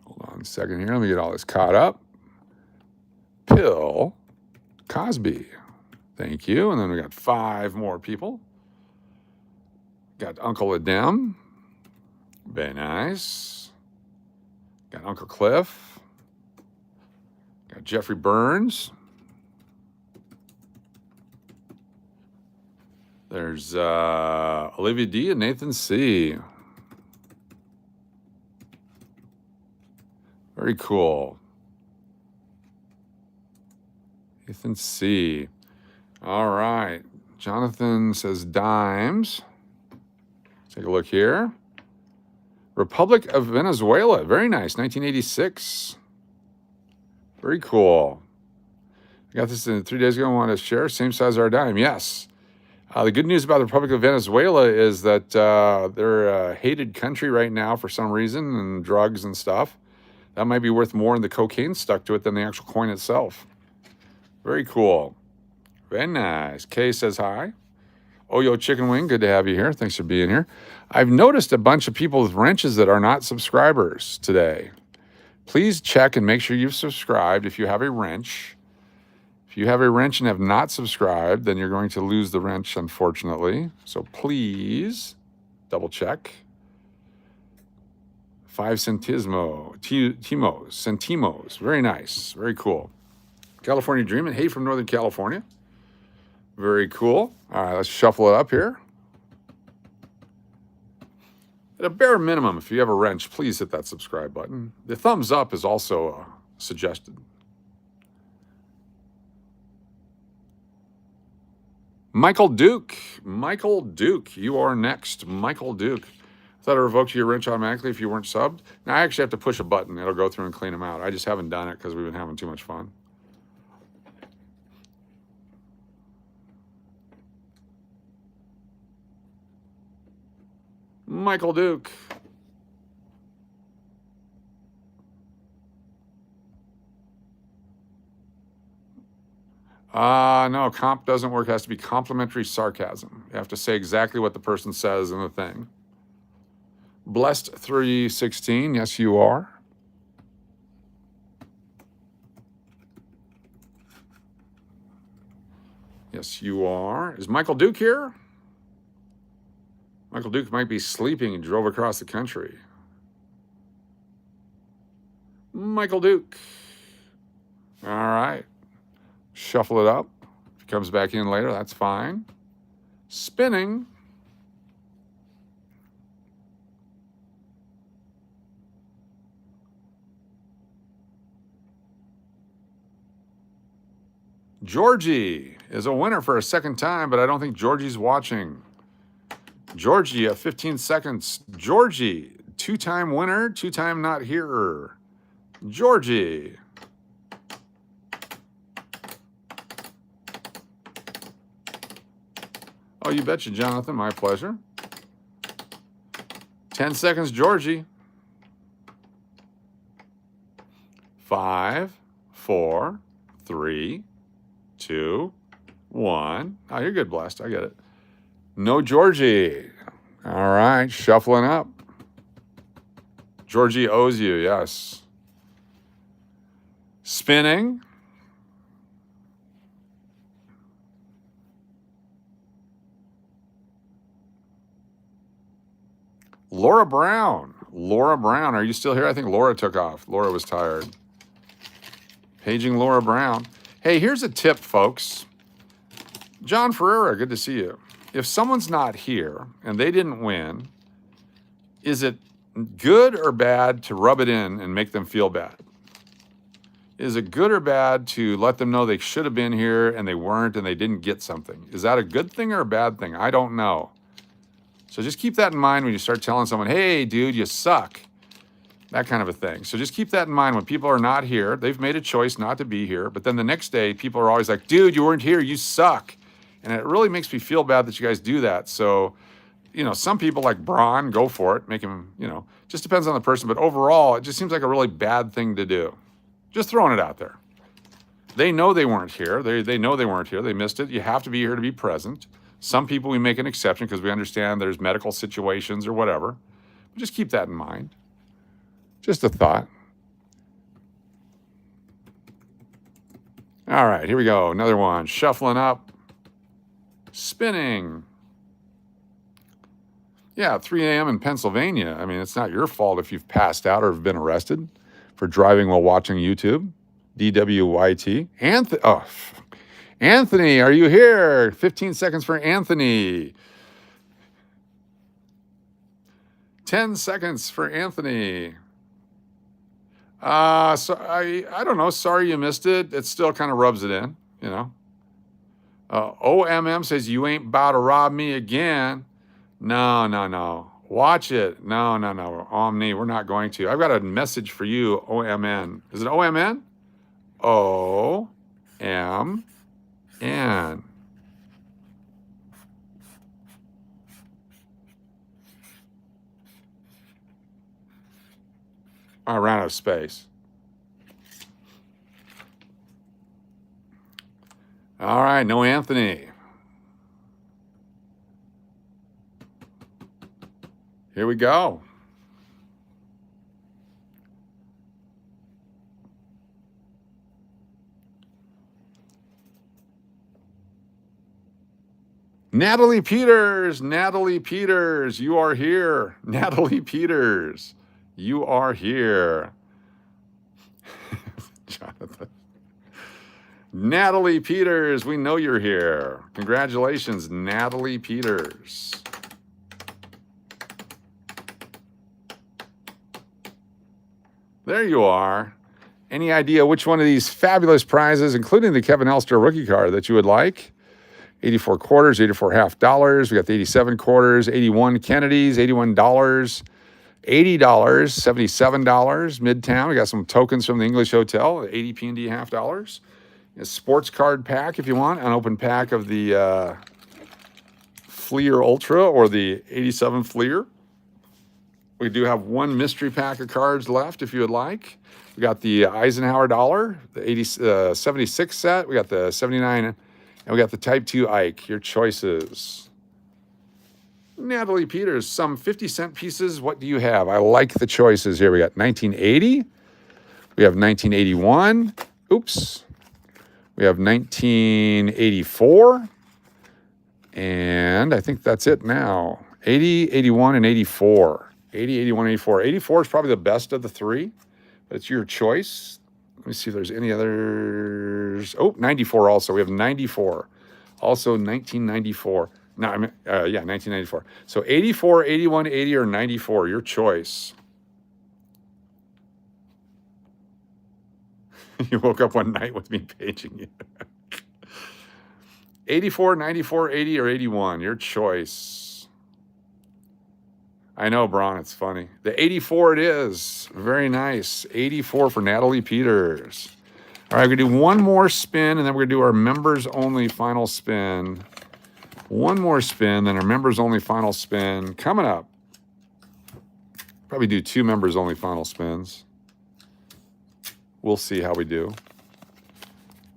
Hold on a second here. Let me get all this caught up. Bill Cosby. Thank you. And then we got 5 more people. Got Uncle Adem. Very nice. Got Uncle Cliff. Got Jeffrey Burns. There's Olivia D and Nathan C. Very cool. Nathan C. All right. Jonathan says dimes. Take a look here. Republic of Venezuela. Very nice. 1986. Very cool. I got this in 3 days ago. I want to share. Same size as our dime. Yes. The good news about the Republic of Venezuela is that they're a hated country right now for some reason, and drugs and stuff. That might be worth more in the cocaine stuck to it than the actual coin itself. Very cool. Very nice. Kay says hi. Oh, yo, Chicken Wing, good to have you here. Thanks for being here. I've noticed a bunch of people with wrenches that are not subscribers today. Please check and make sure you've subscribed if you have a wrench. If you have a wrench and have not subscribed, then you're going to lose the wrench, unfortunately. So please double check. 5 centimos. Very nice. Very cool. California Dreamin'. Hey, from Northern California. Very cool. All right, let's shuffle it up here. At a bare minimum, if you have a wrench, please hit that subscribe button. The thumbs up is also suggested. Michael Duke. Michael Duke. You are next. Michael Duke. I thought I revoked your wrench automatically if you weren't subbed. Now, I actually have to push a button. It'll go through and clean them out. I just haven't done it because we've been having too much fun. Michael Duke. No, comp doesn't work. It has to be complimentary sarcasm. You have to say exactly what the person says in the thing. Blessed 316. Yes, you are. Yes, you are. Is Michael Duke here? Michael Duke might be sleeping and drove across the country. Michael Duke. All right. Shuffle it up. If he comes back in later, that's fine. Spinning. Georgie is a winner for a second time, but I don't think Georgie's watching. Georgie at 15 seconds. Georgie, 2-time winner, 2-time not here. Georgie. Oh, you betcha, Jonathan. My pleasure. 10 seconds, Georgie. 5, 4, 3, 2, 1. Oh, you're good, Blessed. I get it. No Georgie. All right, shuffling up. Georgie owes you, yes. Spinning. Laura Brown. Laura Brown, are you still here? I think Laura took off. Laura was tired. Paging Laura Brown. Hey, here's a tip, folks. John Ferreira, good to see you. If someone's not here and they didn't win, is it good or bad to rub it in and make them feel bad? Is it good or bad to let them know they should have been here and they weren't and they didn't get something? Is that a good thing or a bad thing? I don't know. So just keep that in mind when you start telling someone, hey, dude, you suck. That kind of a thing. So just keep that in mind when people are not here. They've made a choice not to be here. But then the next day, people are always like, dude, you weren't here. You suck. And it really makes me feel bad that you guys do that. So, you know, some people like Braun, go for it. Make him, you know, just depends on the person. But overall, it just seems like a really bad thing to do. Just throwing it out there. They know they weren't here. They know they weren't here. They missed it. You have to be here to be present. Some people, we make an exception because we understand there's medical situations or whatever. But just keep that in mind. Just a thought. All right, here we go. Another one. Shuffling up. Spinning. Yeah, 3 a.m. in Pennsylvania. I mean, it's not your fault if you've passed out or have been arrested for driving while watching YouTube. DWYT. Anthony, are you here? 15 seconds for Anthony. 10 seconds for Anthony. So I don't know. Sorry you missed it. It still kind of rubs it in, you know. OMM says, you ain't about to rob me again. No. Watch it. No. Omni, we're not going to. I've got a message for you, OMN. Is it OMN? Oh. M N. I ran out of space. All right, no Anthony. Here we go. Natalie Peters, you are here. Natalie Peters, you are here. Jonathan. Natalie Peters, we know you're here. Congratulations, Natalie Peters. There you are. Any idea which one of these fabulous prizes, including the Kevin Elster rookie card, that you would like? 84 quarters, 84 half dollars. We got the 87 quarters, 81 Kennedys, $81, $80, $77 Midtown. We got some tokens from the English Hotel, 80 P&D half dollars. A sports card pack if you want, an open pack of the Fleer Ultra or the 87 Fleer. We do have one mystery pack of cards left if you would like. We got the Eisenhower dollar, the 76 set. We got the 79, and we got the Type 2 Ike. Your choices. Natalie Peters, some 50-cent pieces. What do you have? I like the choices here. We got 1980. We have 1981. Oops. We have 1984. And I think that's it now. 80, 81, and 84. 80, 81, 84. 84 is probably the best of the three, but it's your choice. Let me see if there's any others. Oh, 94 also. We have 94. Also 1994. No, I mean, yeah, 1994. So 84, 81, 80, or 94. Your choice. You woke up one night with me paging you. 84, 94, 80, or 81. Your choice. I know, Braun, it's funny. The 84 it is. Very nice. 84 for Natalie Peters. All right, we're going to do one more spin, and then we're going to do our members-only final spin. One more spin, then our members-only final spin. Coming up. Probably do two members-only final spins. We'll see how we do.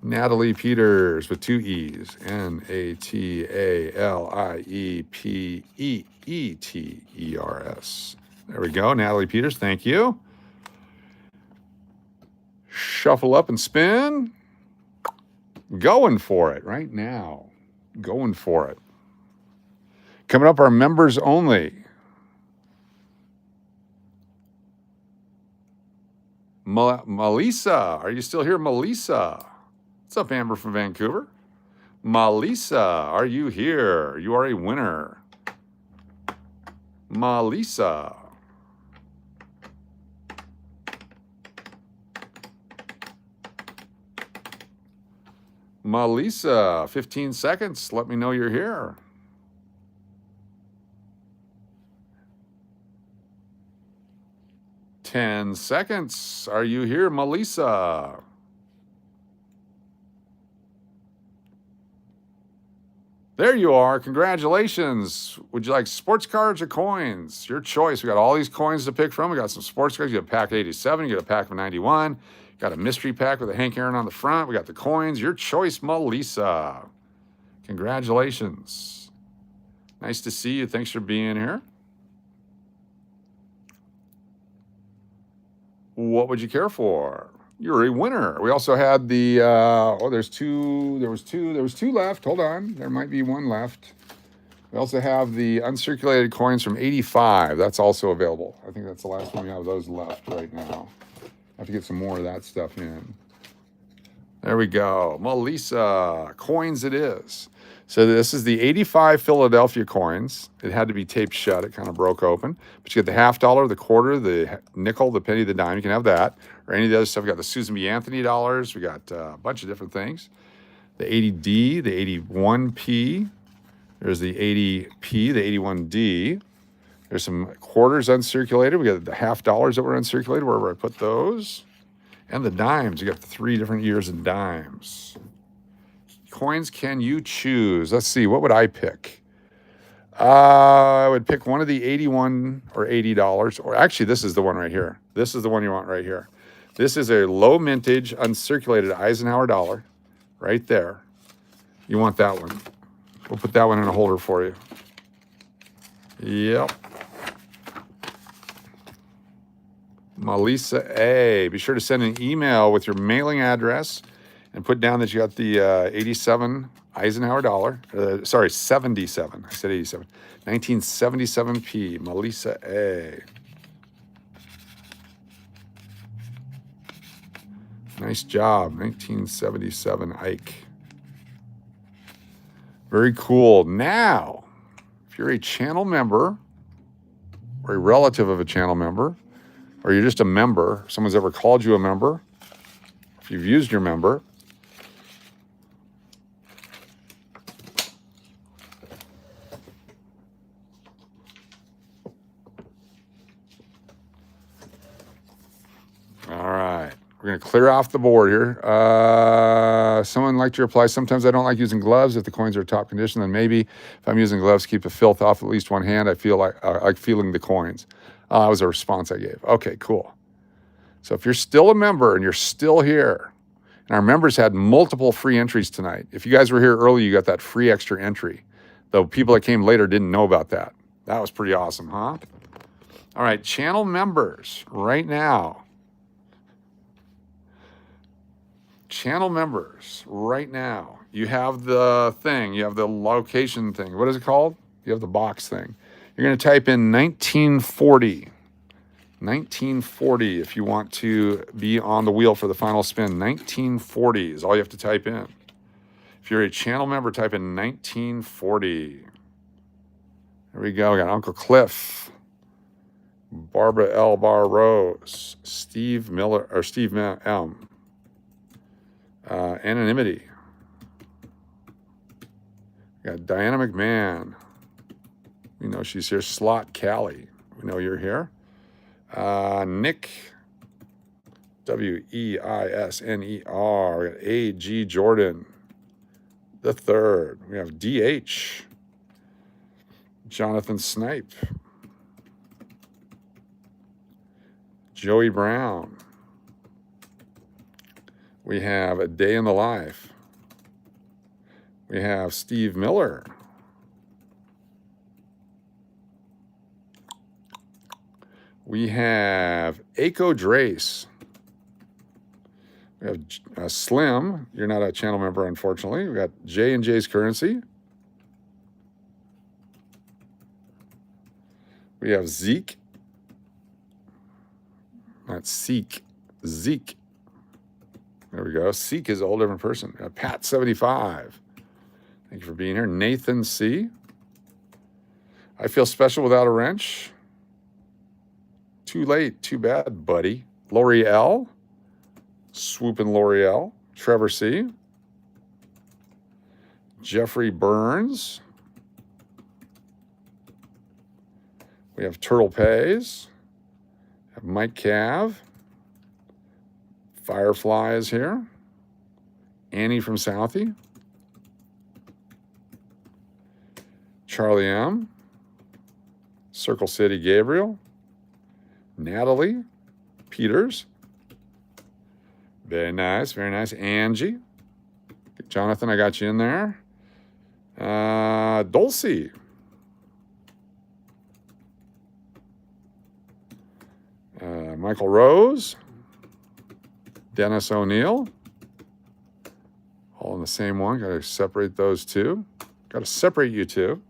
Natalie Peters with two E's. Nataliepeeters. There we go. Natalie Peters, thank you. Shuffle up and spin. Going for it right now. Going for it. Coming up, our members only. Melissa, are you still here, Melissa? What's up, Amber from Vancouver? Melissa, are you here? You are a winner. Melissa. Melissa, 15 seconds. Let me know you're here. Ten seconds. Are you here, Melissa? There you are. Congratulations. Would you like sports cards or coins? Your choice. We got all these coins to pick from. We got some sports cards. You got a pack of 87. You got a pack of 91. Got a mystery pack with a Hank Aaron on the front. We got the coins. Your choice, Melissa. Congratulations. Nice to see you. Thanks for being here. What would you care for? You're a winner. We also had the, there was two left. Hold on. There might be one left. We also have the uncirculated coins from 85. That's also available. I think that's the last one we have those left right now. I have to get some more of that stuff in. There we go. Melissa, coins it is. So this is the 85 Philadelphia coins. It had to be taped shut. It kind of broke open. But you get the half dollar, the quarter, the nickel, the penny, the dime. You can have that. Or any of the other stuff. We got the Susan B. Anthony dollars. We got a bunch of different things. The 80D, the 81P. There's the 80P, the 81D. There's some quarters uncirculated. We got the half dollars that were uncirculated, wherever I put those. And the dimes. You got the 3 different years of dimes. coins can you choose? Let's see. What would I pick? I would pick one of the 81 or $80. Or actually, this is the one right here. This is the one you want right here. This is a low mintage, uncirculated Eisenhower dollar right there. You want that one. We'll put that one in a holder for you. Yep. Melissa A. Be sure to send an email with your mailing address and put down that you got the 87 Eisenhower dollar. Sorry, 77. I said 87. 1977p. Melissa A. Nice job. 1977 Ike. Very cool. Now, if you're a channel member or a relative of a channel member, or you're just a member, someone's ever called you a member, if you've used your member, all right, we're going to clear off the board here. Someone liked to reply, sometimes I don't like using gloves. If the coins are top condition, then maybe if I'm using gloves, keep the filth off at least one hand. I feel like feeling the coins. That was a response I gave. Okay, cool. So if you're still a member and you're still here, and our members had multiple free entries tonight. If you guys were here early, you got that free extra entry. Though people that came later didn't know about that. That was pretty awesome, huh? All right, channel members right now. Channel members right now. You have the thing. You have the location thing. What is it called? You have the box thing. You're going to type in 1940. 1940 if you want to be on the wheel for the final spin. 1940 is all you have to type in. If you're a channel member, type in 1940. There we go. We got Uncle Cliff, Barbara L. Bar Rose, Steve Miller, or Steve M. Anonymity. We got Diana McMahon. We know she's here. Slot Callie. We know you're here. Nick, Weisner. We got A.G. Jordan the third. We have D.H. Jonathan Snipe. Joey Brown. We have A Day in the Life. We have Steve Miller. We have Aiko Drace. We have Slim. You're not a channel member, unfortunately. We got J&J's Currency. We have Zeke. That's Seek. Zeke. There we go. Seek is a whole different person. Pat 75. Thank you for being here. Nathan C. I feel special without a wrench. Too late. Too bad, buddy. L'Oreal. Swoopin' L'Oreal. Trevor C. Jeffrey Burns. We have Turtle Pays. Have Mike Cav. Firefly is here. Annie from Southie. Charlie M. Circle City Gabriel. Natalie Peters. Very nice, very nice. Angie. Jonathan, I got you in there. Dulcie. Michael Rose. Dennis O'Neill. All in the same one. Got to separate those two. Got to separate you two.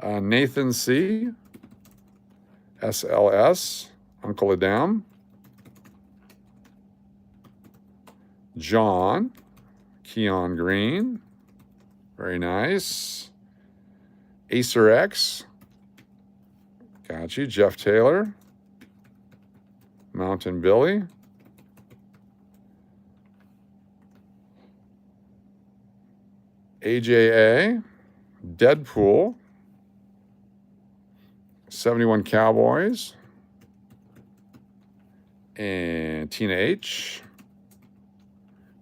Nathan C. SLS. Uncle Adam. John. Keon Green. Very nice. Acer X. Got you. Jeff Taylor. Mountain Billy. AJA. Deadpool. 71 Cowboys. And Tina H.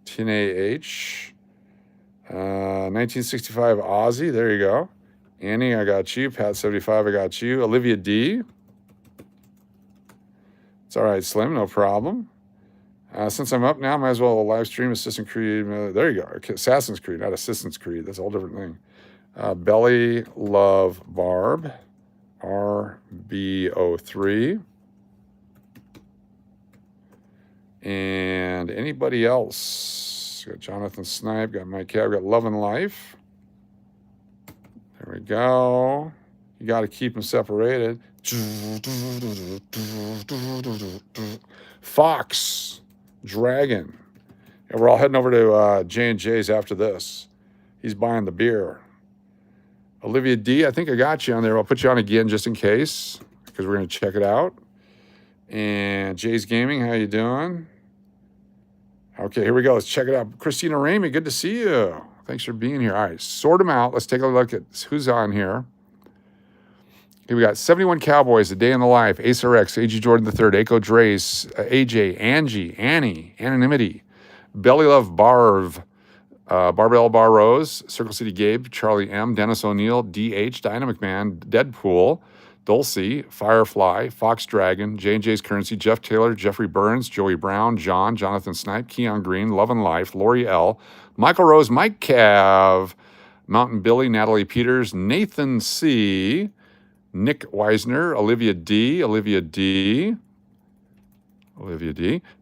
Tina H. 1965 Aussie. There you go. Annie, I got you. Pat 75, I got you. Olivia D. It's all right, Slim. No problem. Since I'm up now, might as well live stream Assassin's Creed. There you go. Okay, Assassin's Creed, not Assassin's Creed. That's a whole different thing. Belly Love Barb. RB03. And anybody else? Got Jonathan Snipe, got Mike Cab, got Love and Life. There we go. You got to keep them separated. Fox, Dragon. Yeah, we're all heading over to J&J's after this. He's buying the beer. Olivia D, I think I got you on there. I'll put you on again just in case because we're going to check it out. And Jay's Gaming, how you doing? Okay, here we go. Let's check it out. Christina Ramey, good to see you. Thanks for being here. All right, sort them out. Let's take a look at who's on here. Okay, we got 71 Cowboys, A Day in the Life, Ace RX, AG Jordan III, Aco Drace, AJ, Angie, Annie, Anonymity, Belly Love Barv, Barbell Bar Rose, Circle City Gabe, Charlie M, Dennis O'Neill, DH, Dynamic Man, Deadpool, Dulcie, Firefly, Fox Dragon, J&J's Currency, Jeff Taylor, Jeffrey Burns, Joey Brown, John, Jonathan Snipe, Keon Green, Love and Life, Lori L, Michael Rose, Mike Cav, Mountain Billy, Natalie Peters, Nathan C, Nick Weisner, Olivia D,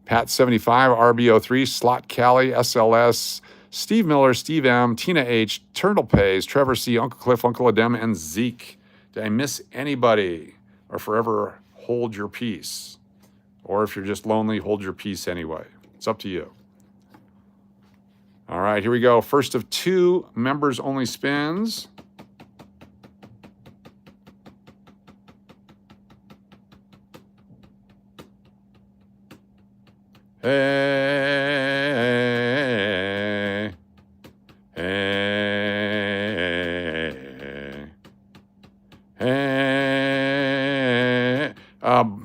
Pat 75, RB03, Slot Cali, SLS, Steve Miller, Steve M, Tina H, Turtle Pays, Trevor C, Uncle Cliff, Uncle Adem, and Zeke. Did I miss anybody? Or forever hold your peace? Or if you're just lonely, hold your peace anyway. It's up to you. All right, here we go. First of two members only spins. Hey, hey, hey.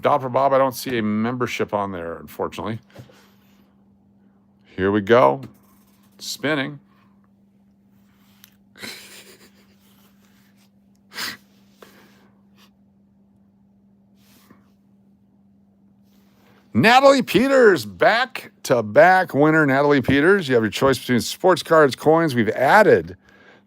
Dopper Bob, I don't see a membership on there, unfortunately. Here we go. Spinning. Natalie Peters, back-to-back winner, Natalie Peters. You have your choice between sports cards, coins. We've added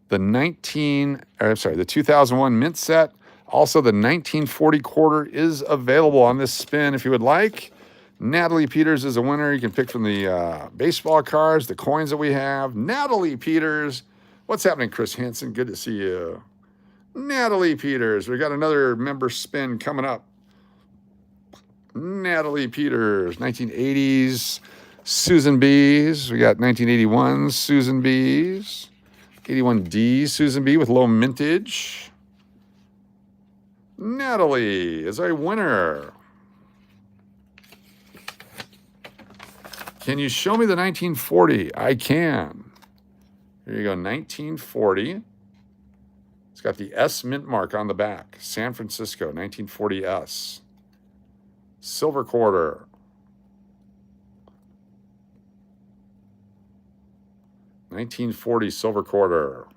the 2001 mint set. Also, the 1940 quarter is available on this spin if you would like. Natalie Peters is a winner. You can pick from the baseball cards, the coins that we have. Natalie Peters. What's happening, Chris Hansen? Good to see you. Natalie Peters. We got another member spin coming up. Natalie Peters, 1980s, Susan B's. We got 1981 Susan B's, 81D Susan B with low mintage. Natalie is a winner. Can you show me the 1940? I can. Here you go, 1940. It's got the S mint mark on the back. San Francisco, 1940S. Silver quarter. 1940 silver quarter.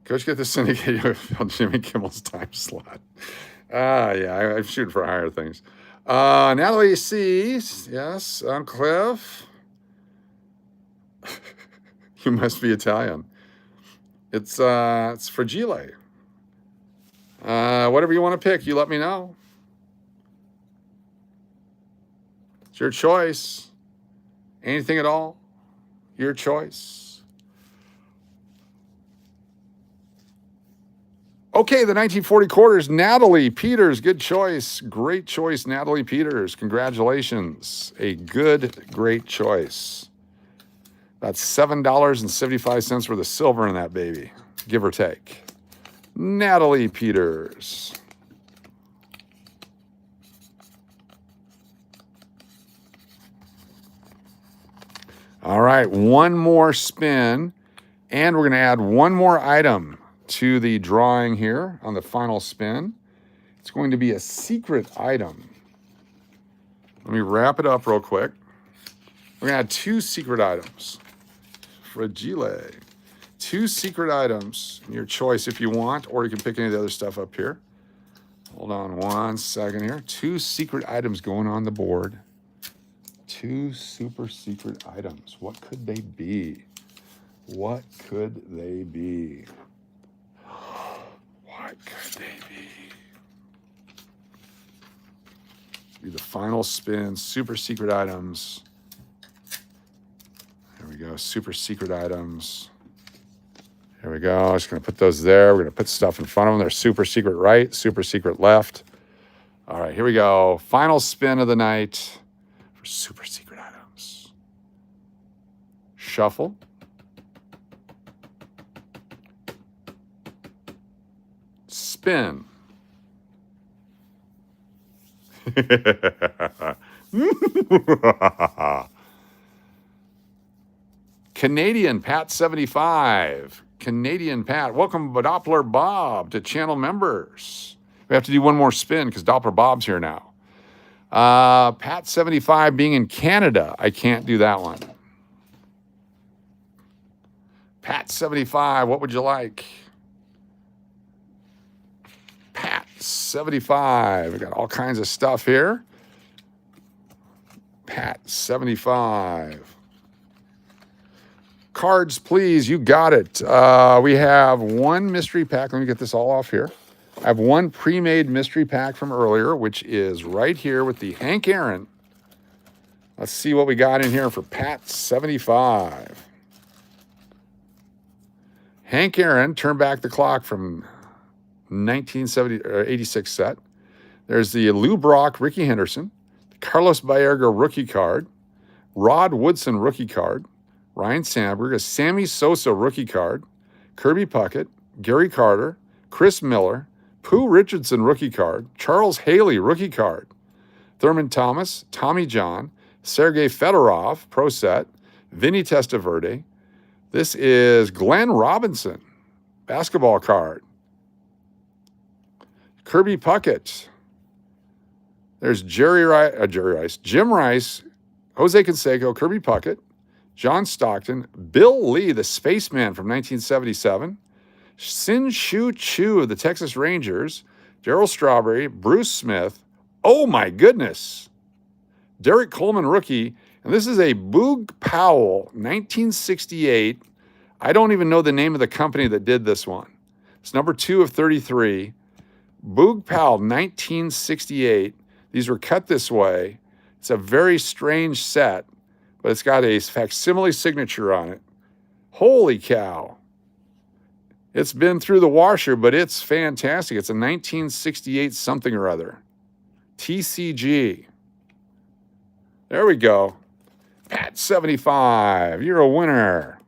Coach, get the syndicated Jimmy Kimmel's time slot. Yeah, I'm shooting for higher things. Natalie C. Yes, I'm Cliff. You must be Italian. It's Fragile. Whatever you want to pick, you let me know. It's your choice. Anything at all, your choice. Okay, the 1940 quarters, Natalie Peters. Good choice. Great choice, Natalie Peters. Congratulations. A great choice. That's $7.75 worth of silver in that baby, give or take. Natalie Peters. All right, one more spin, and we're going to add one more item to the drawing here on the final spin. It's going to be a secret item. Let me wrap it up real quick. We're going to add two secret items. Fragile. Two secret items, your choice if you want, or you can pick any of the other stuff up here. Hold on one second here. Two secret items going on the board. Two super secret items. What could they be? What could they be? What could they be? Be the final spin. Super secret items. There we go. Super secret items. There we go. Just going to put those there. We're going to put stuff in front of them. They're super secret right, super secret left. All right, here we go. Final spin of the night for super secret items. Shuffle. Spin. Canadian Pat 75. Canadian Pat. Welcome, Doppler Bob, to channel members. We have to do one more spin because Doppler Bob's here now. Pat 75 being in Canada. I can't do that one. Pat 75, what would you like? Pat 75. We got all kinds of stuff here. Pat 75. Cards, please. You got it. We have one mystery pack. Let me get this all off here. I have one pre-made mystery pack from earlier, which is right here with the Hank Aaron. Let's see what we got in here for Pat 75. Hank Aaron, turn back the clock from 86 set. There's the Lou Brock, Ricky Henderson, the Carlos Baerga rookie card, Rod Woodson rookie card, Ryan Sandberg, a Sammy Sosa rookie card, Kirby Puckett, Gary Carter, Chris Miller, Pooh Richardson rookie card, Charles Haley rookie card, Thurman Thomas, Tommy John, Sergei Fedorov pro set, Vinny Testaverde. This is Glenn Robinson basketball card. Kirby Puckett. There's Jim Rice, Jose Canseco, Kirby Puckett, John Stockton, Bill Lee, the spaceman from 1977, Sin Shu Chu of the Texas Rangers, Darryl Strawberry, Bruce Smith. Oh my goodness. Derek Coleman rookie. And this is a Boog Powell, 1968. I don't even know the name of the company that did this one. It's number 2 of 33. Boog Powell, 1968. These were cut this way. It's a very strange set, but it's got a facsimile signature on it. Holy cow. It's been through the washer, but it's fantastic. It's a 1968 something or other. TCG. There we go. Pat 75. You're a winner.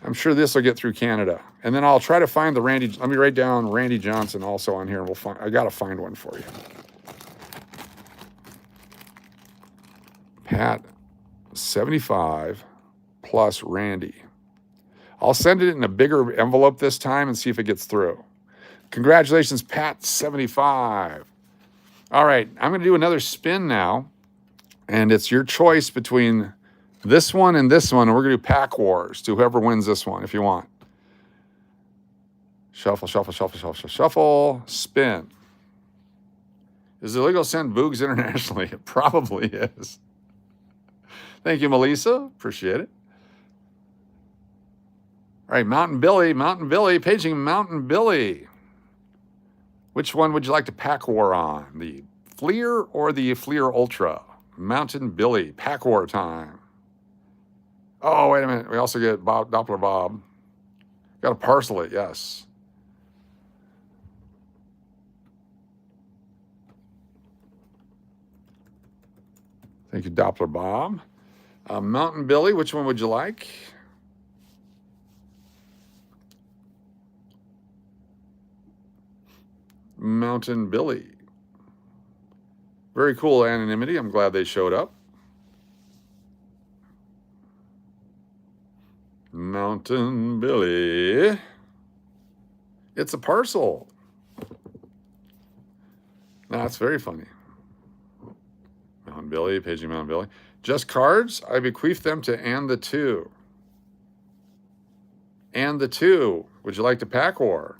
I'm sure this will get through Canada. And then I'll try to find the Randy. Let me write down Randy Johnson also on here, and we'll find. I got to find one for you. Pat 75 plus Randy. I'll send it in a bigger envelope this time and see if it gets through. Congratulations, Pat 75. All right, I'm going to do another spin now, and it's your choice between this one and this one, and we're going to do pack wars to whoever wins this one if you want. Shuffle, shuffle, shuffle, shuffle, shuffle, spin. Is it illegal to send Boogs internationally? It probably is. Thank you, Melissa. Appreciate it. All right, Mountain Billy, paging Mountain Billy. Which one would you like to pack war on? The Fleer or the Fleer Ultra? Mountain Billy, pack war time. Oh, wait a minute. We also get Doppler Bob. Got to parcel it, yes. Thank you, Doppler Bob. Mountain Billy, which one would you like? Mountain Billy. Very cool anonymity. I'm glad they showed up. Mountain Billy. It's a parcel. That's very funny. Mountain Billy, paging Mountain Billy. Just cards? I bequeath them to and the two. And the two. Would you like to pack war?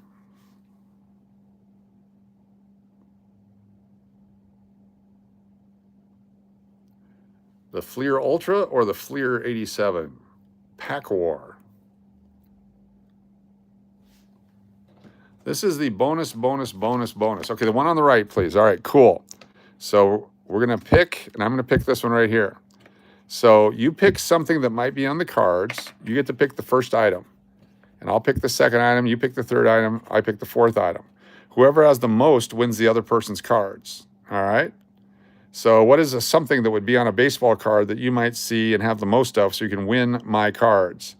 The Fleer Ultra or the Fleer 87? Pack war. This is the bonus. Okay, the one on the right, please. All right, cool. So we're going to pick, and I'm going to pick this one right here. So you pick something that might be on the cards. You get to pick the first item. And I'll pick the second item. You pick the third item. I pick the fourth item. Whoever has the most wins the other person's cards. All right? So what is something that would be on a baseball card that you might see and have the most of so you can win my cards?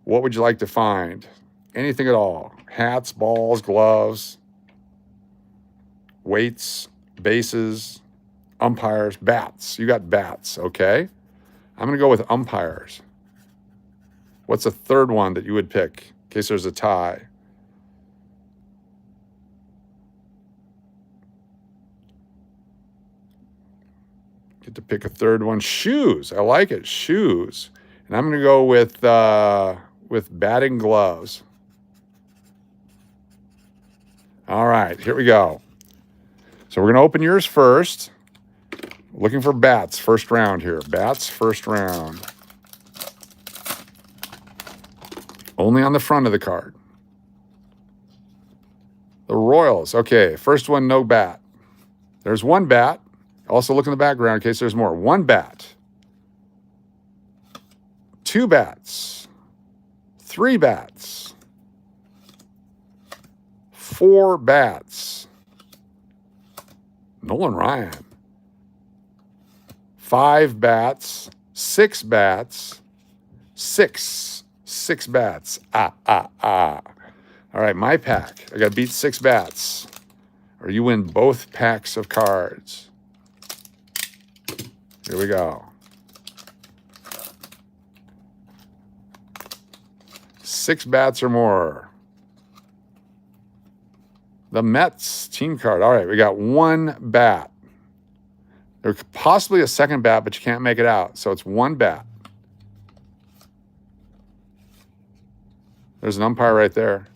What would you like to find? Anything at all. Hats, balls, gloves, weights, bases, umpires, bats. You got bats, okay? I'm going to go with umpires. What's a third one that you would pick in case there's a tie? Get to pick a third one. Shoes. I like it. Shoes. And I'm going to go with batting gloves. All right, here we go. So we're going to open yours first. Looking for bats, first round here. Bats, first round. Only on the front of the card. The Royals. Okay, first one, no bat. There's one bat. Also look in the background in case there's more. One bat. Two bats. Three bats. Four bats. Nolan Ryan. Five bats. Six bats. Six bats. All right, my pack. I got to beat six bats, or you win both packs of cards. Here we go. Six bats or more. The Mets team card. All right, we got one bat. There's possibly a second bat, but you can't make it out. So it's one bat. There's an umpire right there.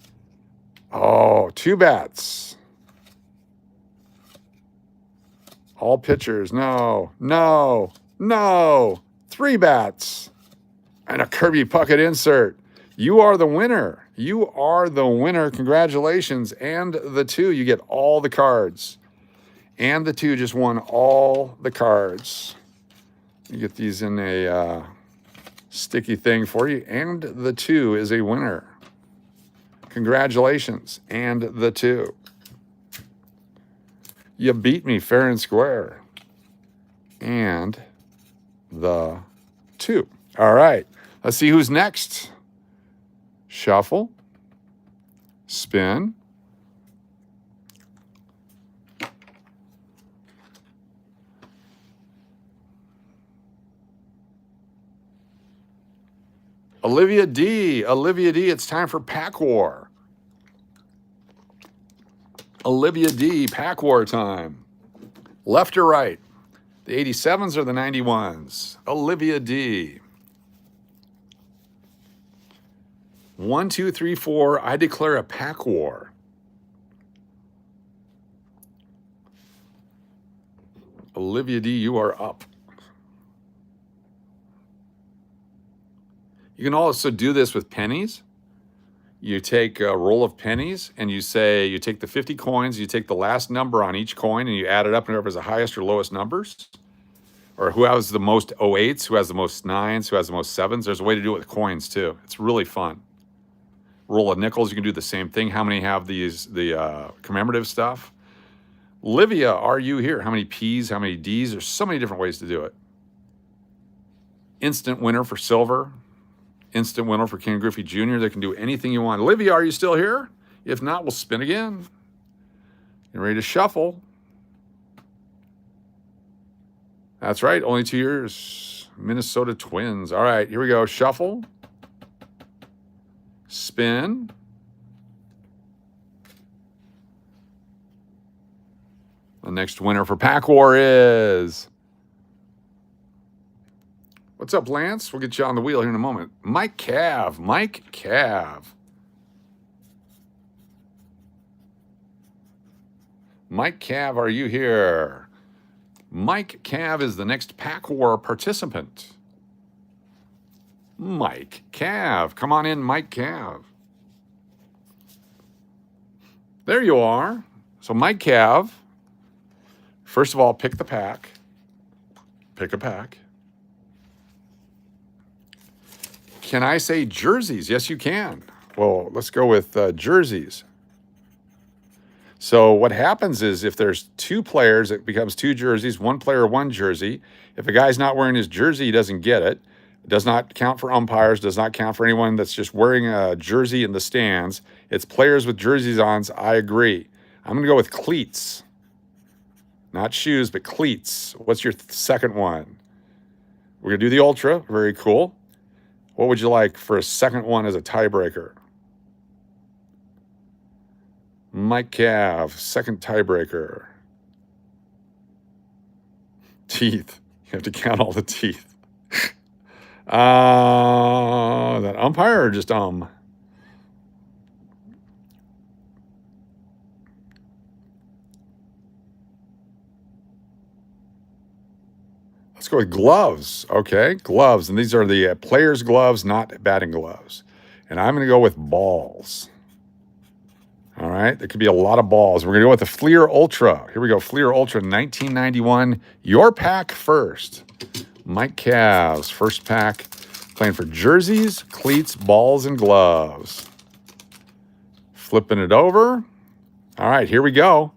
Oh, two bats. All pitchers. No. Three bats. And a Kirby Puckett insert. You are the winner. You are the winner. Congratulations. And the two, you get all the cards. And the two just won all the cards. You get these in a sticky thing for you. And the two is a winner. Congratulations. And the two. You beat me fair and square. And the two. All right. Let's see who's next. Shuffle. Spin. Olivia D. Olivia D, it's time for Pack War. Olivia D, Pack War time. Left or right? The 87s or the 91s? Olivia D. 1, 2, 3, 4. I declare a pack war. Olivia D, you are up. You can also do this with pennies. You take a roll of pennies and you say, you take the 50 coins, you take the last number on each coin and you add it up and whoever has the highest or lowest numbers, or who has the most 08s, who has the most 9s, who has the most 7s. There's a way to do it with coins too. It's really fun. Roll of nickels, you can do the same thing. How many have the commemorative stuff? Livia, are you here? How many P's, how many D's? There's so many different ways to do it. Instant winner for silver. Instant winner for Ken Griffey Jr. They can do anything you want. Livia, are you still here? If not, we'll spin again. You ready to shuffle? That's right, only 2 years. Minnesota Twins. All right, here we go. Shuffle. Spin. The next winner for Pack War is... What's up, Lance? We'll get you on the wheel here in a moment. Mike Cav. Mike Cav. Mike Cav, are you here? Mike Cav is the next Pack War participant. Mike Cav. Come on in, Mike Cav. There you are. So Mike Cav, first of all, pick the pack. Pick a pack. Can I say jerseys? Yes, you can. Well, let's go with jerseys. So what happens is if there's two players, it becomes two jerseys, one player, one jersey. If a guy's not wearing his jersey, he doesn't get it. It does not count for umpires, does not count for anyone that's just wearing a jersey in the stands. It's players with jerseys on, so I agree. I'm going to go with cleats. Not shoes, but cleats. What's your second one? We're going to do the Ultra. Very cool. What would you like for a second one as a tiebreaker? Mike Cav, second tiebreaker. Teeth. You have to count all the teeth. That umpire or just Let's go with gloves. Okay, gloves. And these are the players' gloves, not batting gloves. And I'm going to go with balls. All right, there could be a lot of balls. We're going to go with the Fleer Ultra. Here we go, Fleer Ultra 1991. Your pack first. Mike Cavs, first pack. Playing for jerseys, cleats, balls, and gloves. Flipping it over. All right, here we go.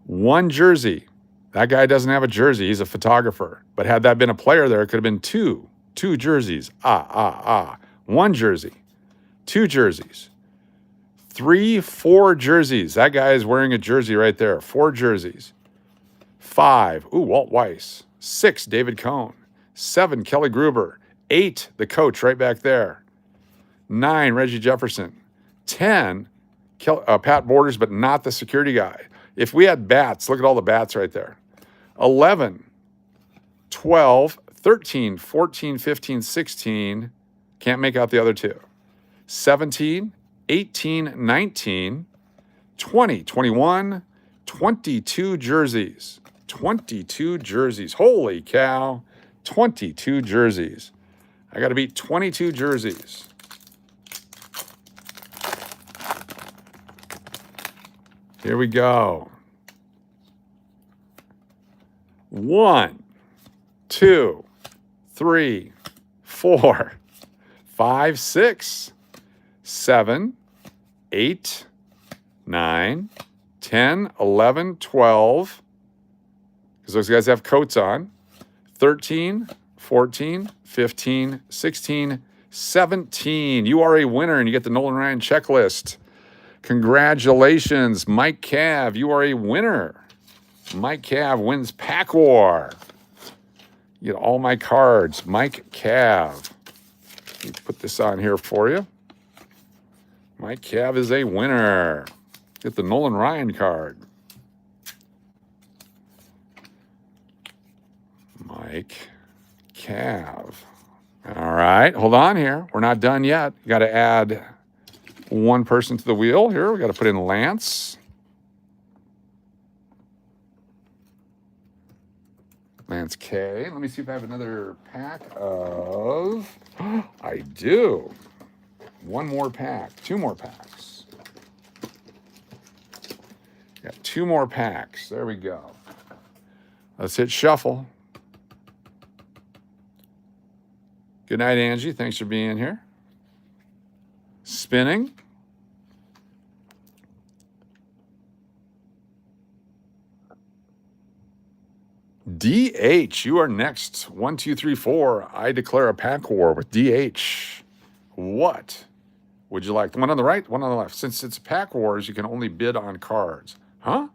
One jersey. That guy doesn't have a jersey. He's a photographer. But had that been a player there, it could have been two jerseys. One jersey. Two jerseys. 3, 4 jerseys. That guy is wearing a jersey right there. 4 jerseys. 5, Walt Weiss. 6, David Cohn. 7, Kelly Gruber. 8, the coach right back there. 9, Reggie Jefferson. 10, Pat Borders, but not the security guy. If we had bats, look at all the bats right there. 11, 12, 13, 14, 15, 16. Can't make out the other two. 17, 18, 19, 20, 21, 22 jerseys. 22 jerseys. Holy cow. 22 jerseys. I got to beat 22 jerseys. Here we go. 1, 2, 3, 4, 5, 6, 7, 8, 9, 10, 11, 12, because those guys have coats on, 13, 14, 15, 16, 17. You are a winner, and you get the Nolan Ryan checklist. Congratulations, Mike Cav. You are a winner. Mike Cav wins Pack War. You get all my cards. Mike Cav. Let me put this on here for you. Mike Cav is a winner. Get the Nolan Ryan card. Mike Cav. All right, hold on here. We're not done yet. You got to add one person to the wheel here. We got to put in Lance. Lance K. Let me see if I have another pack of... I do. One more pack. 2 more packs. Got 2 more packs. There we go. Let's hit shuffle. Good night, Angie. Thanks for being here. Spinning. DH, you are next. 1, 2, 3, 4. I declare a pack war with DH. What would you like? The one on the right, one on the left. Since it's pack wars, you can only bid on cards. Huh?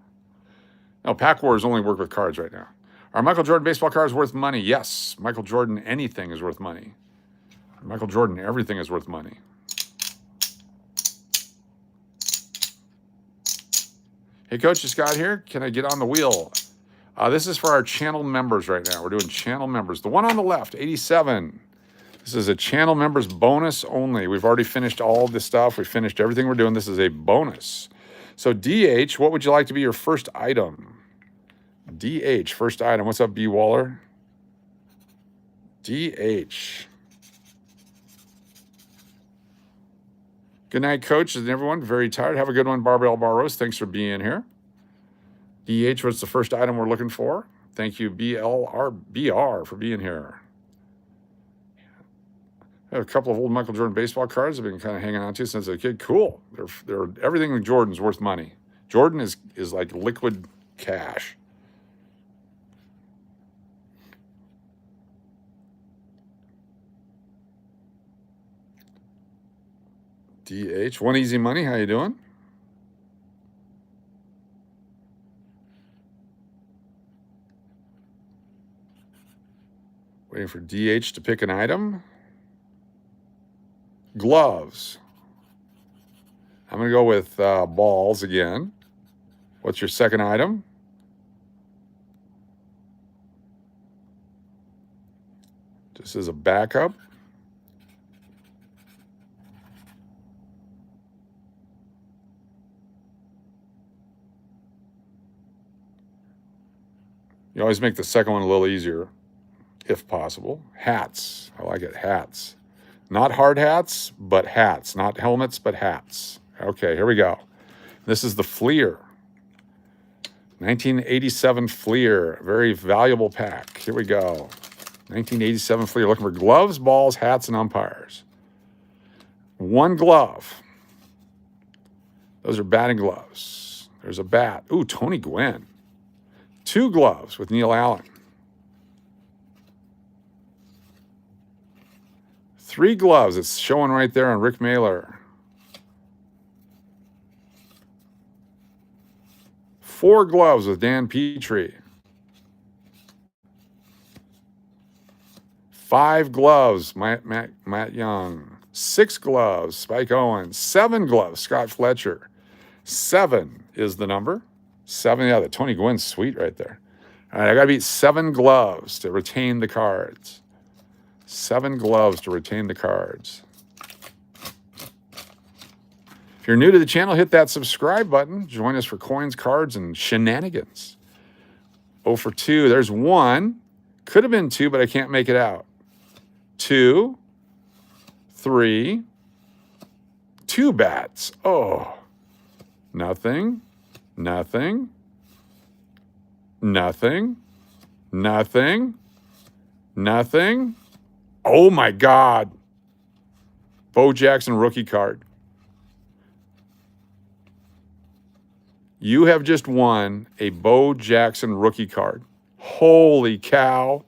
No, pack wars only work with cards right now. Are Michael Jordan baseball cards worth money? Yes. Michael Jordan anything is worth money. Michael Jordan everything is worth money. Hey, Coach, just got here. Can I get on the wheel? This is for our channel members right now. We're doing channel members. The one on the left, 87. This is a channel members bonus only. We've already finished all the stuff. We finished everything we're doing. This is a bonus. So DH, what would you like to be your first item? DH, first item. What's up, B. Waller? DH. Good night, Coach, and everyone. Very tired. Have a good one, Barbell Barros. Thanks for being here. DH, what's the first item we're looking for? Thank you, BR for being here. I have a couple of old Michael Jordan baseball cards I've been kind of hanging on to since I was a kid. Cool. They're everything with Jordan's worth money. Jordan is like liquid cash. DH, One Easy Money, how you doing? Waiting for DH to pick an item. Gloves. I'm going to go with balls again. What's your second item? Just as a backup. You always make the second one a little easier, if possible. Hats. I like it. Hats. Not hard hats, but hats. Not helmets, but hats. Okay, here we go. This is the Fleer. 1987 Fleer. Very valuable pack. Here we go. 1987 Fleer. Looking for gloves, balls, hats, and umpires. One glove. Those are batting gloves. There's a bat. Ooh, Tony Gwynn. Two gloves with Neil Allen. Three gloves. It's showing right there on Rick Mailer. Four gloves with Dan Petrie. Five gloves, Matt Young. Six gloves, Spike Owens. Seven gloves, Scott Fletcher. Seven is the number. Seven, yeah, the Tony Gwynn's sweet right there. All right, I got to beat 7 gloves to retain the cards. 7 gloves to retain the cards. If you're new to the channel, hit that subscribe button. Join us for coins, cards, and shenanigans. 0 for 2. There's 1. Could have been 2, but I can't make it out. 2, 3, 2 bats. Oh, nothing, nothing, nothing, nothing, nothing. Oh my God. Bo Jackson rookie card. You have just won a Bo Jackson rookie card. Holy cow.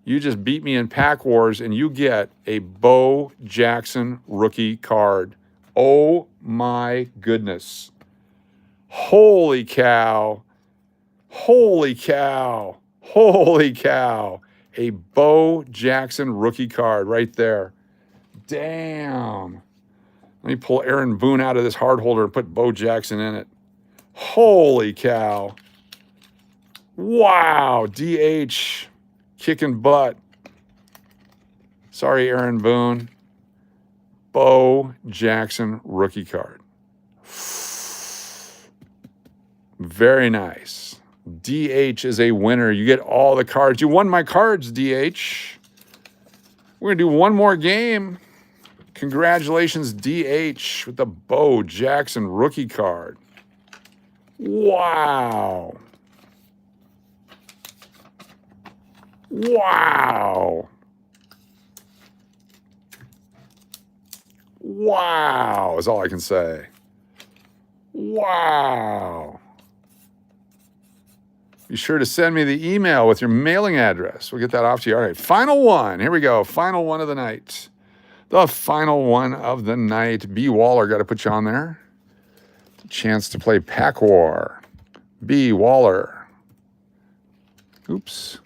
You just beat me in Pack Wars and you get a Bo Jackson rookie card. Oh my goodness. Holy cow. Holy cow. Holy cow. A Bo Jackson rookie card right there. Damn. Let me pull Aaron Boone out of this hard holder and put Bo Jackson in it. Holy cow. Wow. DH kicking butt. Sorry, Aaron Boone. Bo Jackson rookie card. Very nice. DH is a winner. You get all the cards. You won my cards, DH. We're going to do one more game. Congratulations, DH, with the Bo Jackson rookie card. Wow. Wow. Wow is all I can say. Wow. Be sure to send me the email with your mailing address. We'll get that off to you. All right, final one. Here we go. Final one of the night. The final one of the night. B. Waller, got to put you on there. Chance to play Pack War. B. Waller. Oops.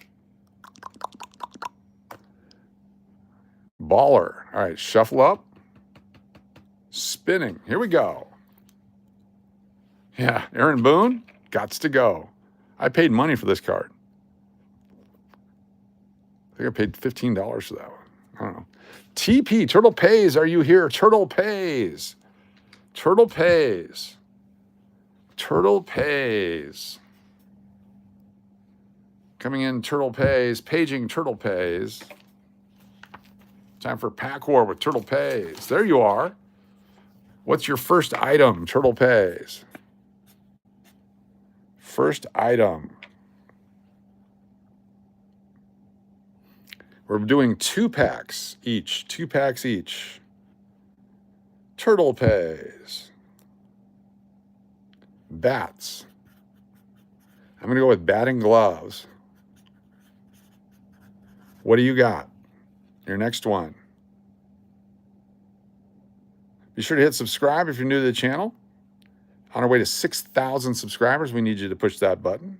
Baller. All right, shuffle up. Spinning. Here we go. Yeah, Aaron Boone, gots to go. I paid money for this card. I think I paid $15 for that one. I don't know. TP, Turtle Pays, are you here? Turtle Pays. Turtle Pays. Turtle Pays. Coming in, Turtle Pays. Paging Turtle Pays. Time for Pack War with Turtle Pays. There you are. What's your first item, Turtle Pays? First item. We're doing 2 packs each. 2 packs each. Turtle Pays. Bats. I'm going to go with batting gloves. What do you got? Your next one. Be sure to hit subscribe if you're new to the channel. On our way to 6,000 subscribers, we need you to push that button.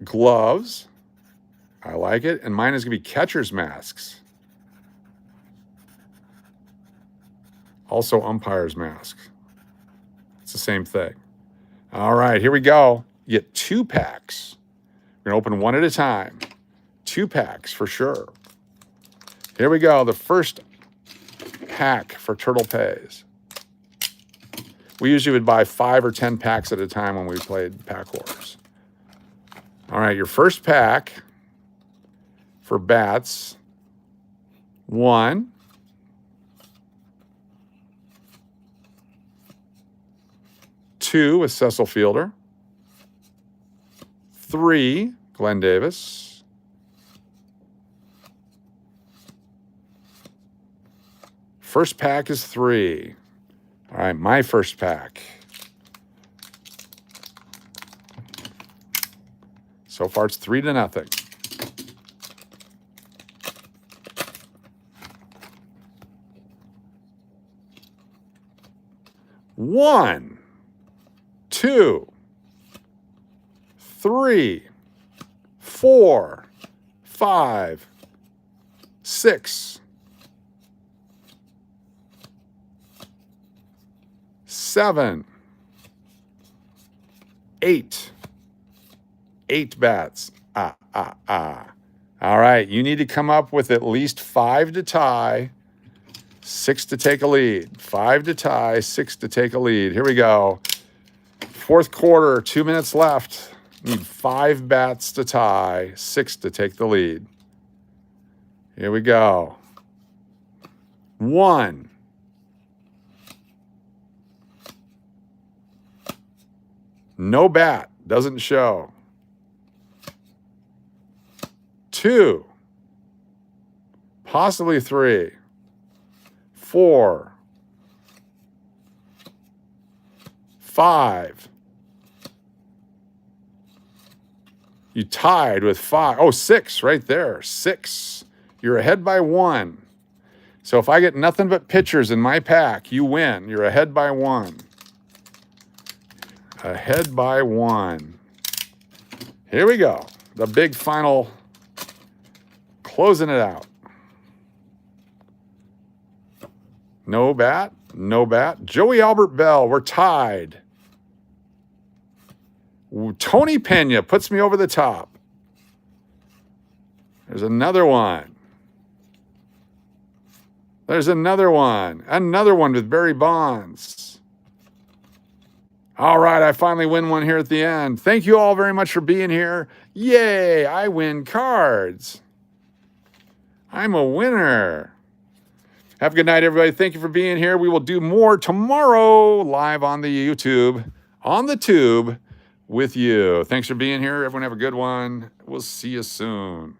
Gloves. I like it. And mine is going to be catcher's masks. Also umpire's masks. It's the same thing. All right, here we go. You get 2 packs. We're going to open one at a time. 2 packs for sure. Here we go. The first pack for Turtle Pays. We usually would buy 5 or 10 packs at a time when we played Pack Wars. All right, your first pack for bats. 1. 2 with Cecil Fielder. 3, Glenn Davis. 1st pack is 3. All right, my first pack. So far, it's 3-0. One, 2, 3, 4, 5, 6, 7, 8. 8 bats. All right, you need to come up with at least 5 to tie, 6 to take a lead. 5 to tie, 6 to take a lead. Here we go. 4th quarter, 2 minutes left. Need 5 bats to tie, 6 to take the lead. Here we go. 1. No bat, doesn't show. 2. Possibly 3. 4. 5. You tied with 5. Oh, 6 right there. 6. You're ahead by 1. So if I get nothing but pitchers in my pack, you win. You're ahead by 1. Ahead by 1. Here we go. The big final, closing it out. No bat, no bat. Joey Albert Bell, we're tied. Tony Pena puts me over the top. There's another one. There's another one. Another one with Barry Bonds. All right, I finally win one here at the end. Thank you all very much for being here. Yay, I win cards. I'm a winner. Have a good night, everybody. Thank you for being here. We will do more tomorrow live on the YouTube, on the tube with you. Thanks for being here. Everyone have a good one. We'll see you soon.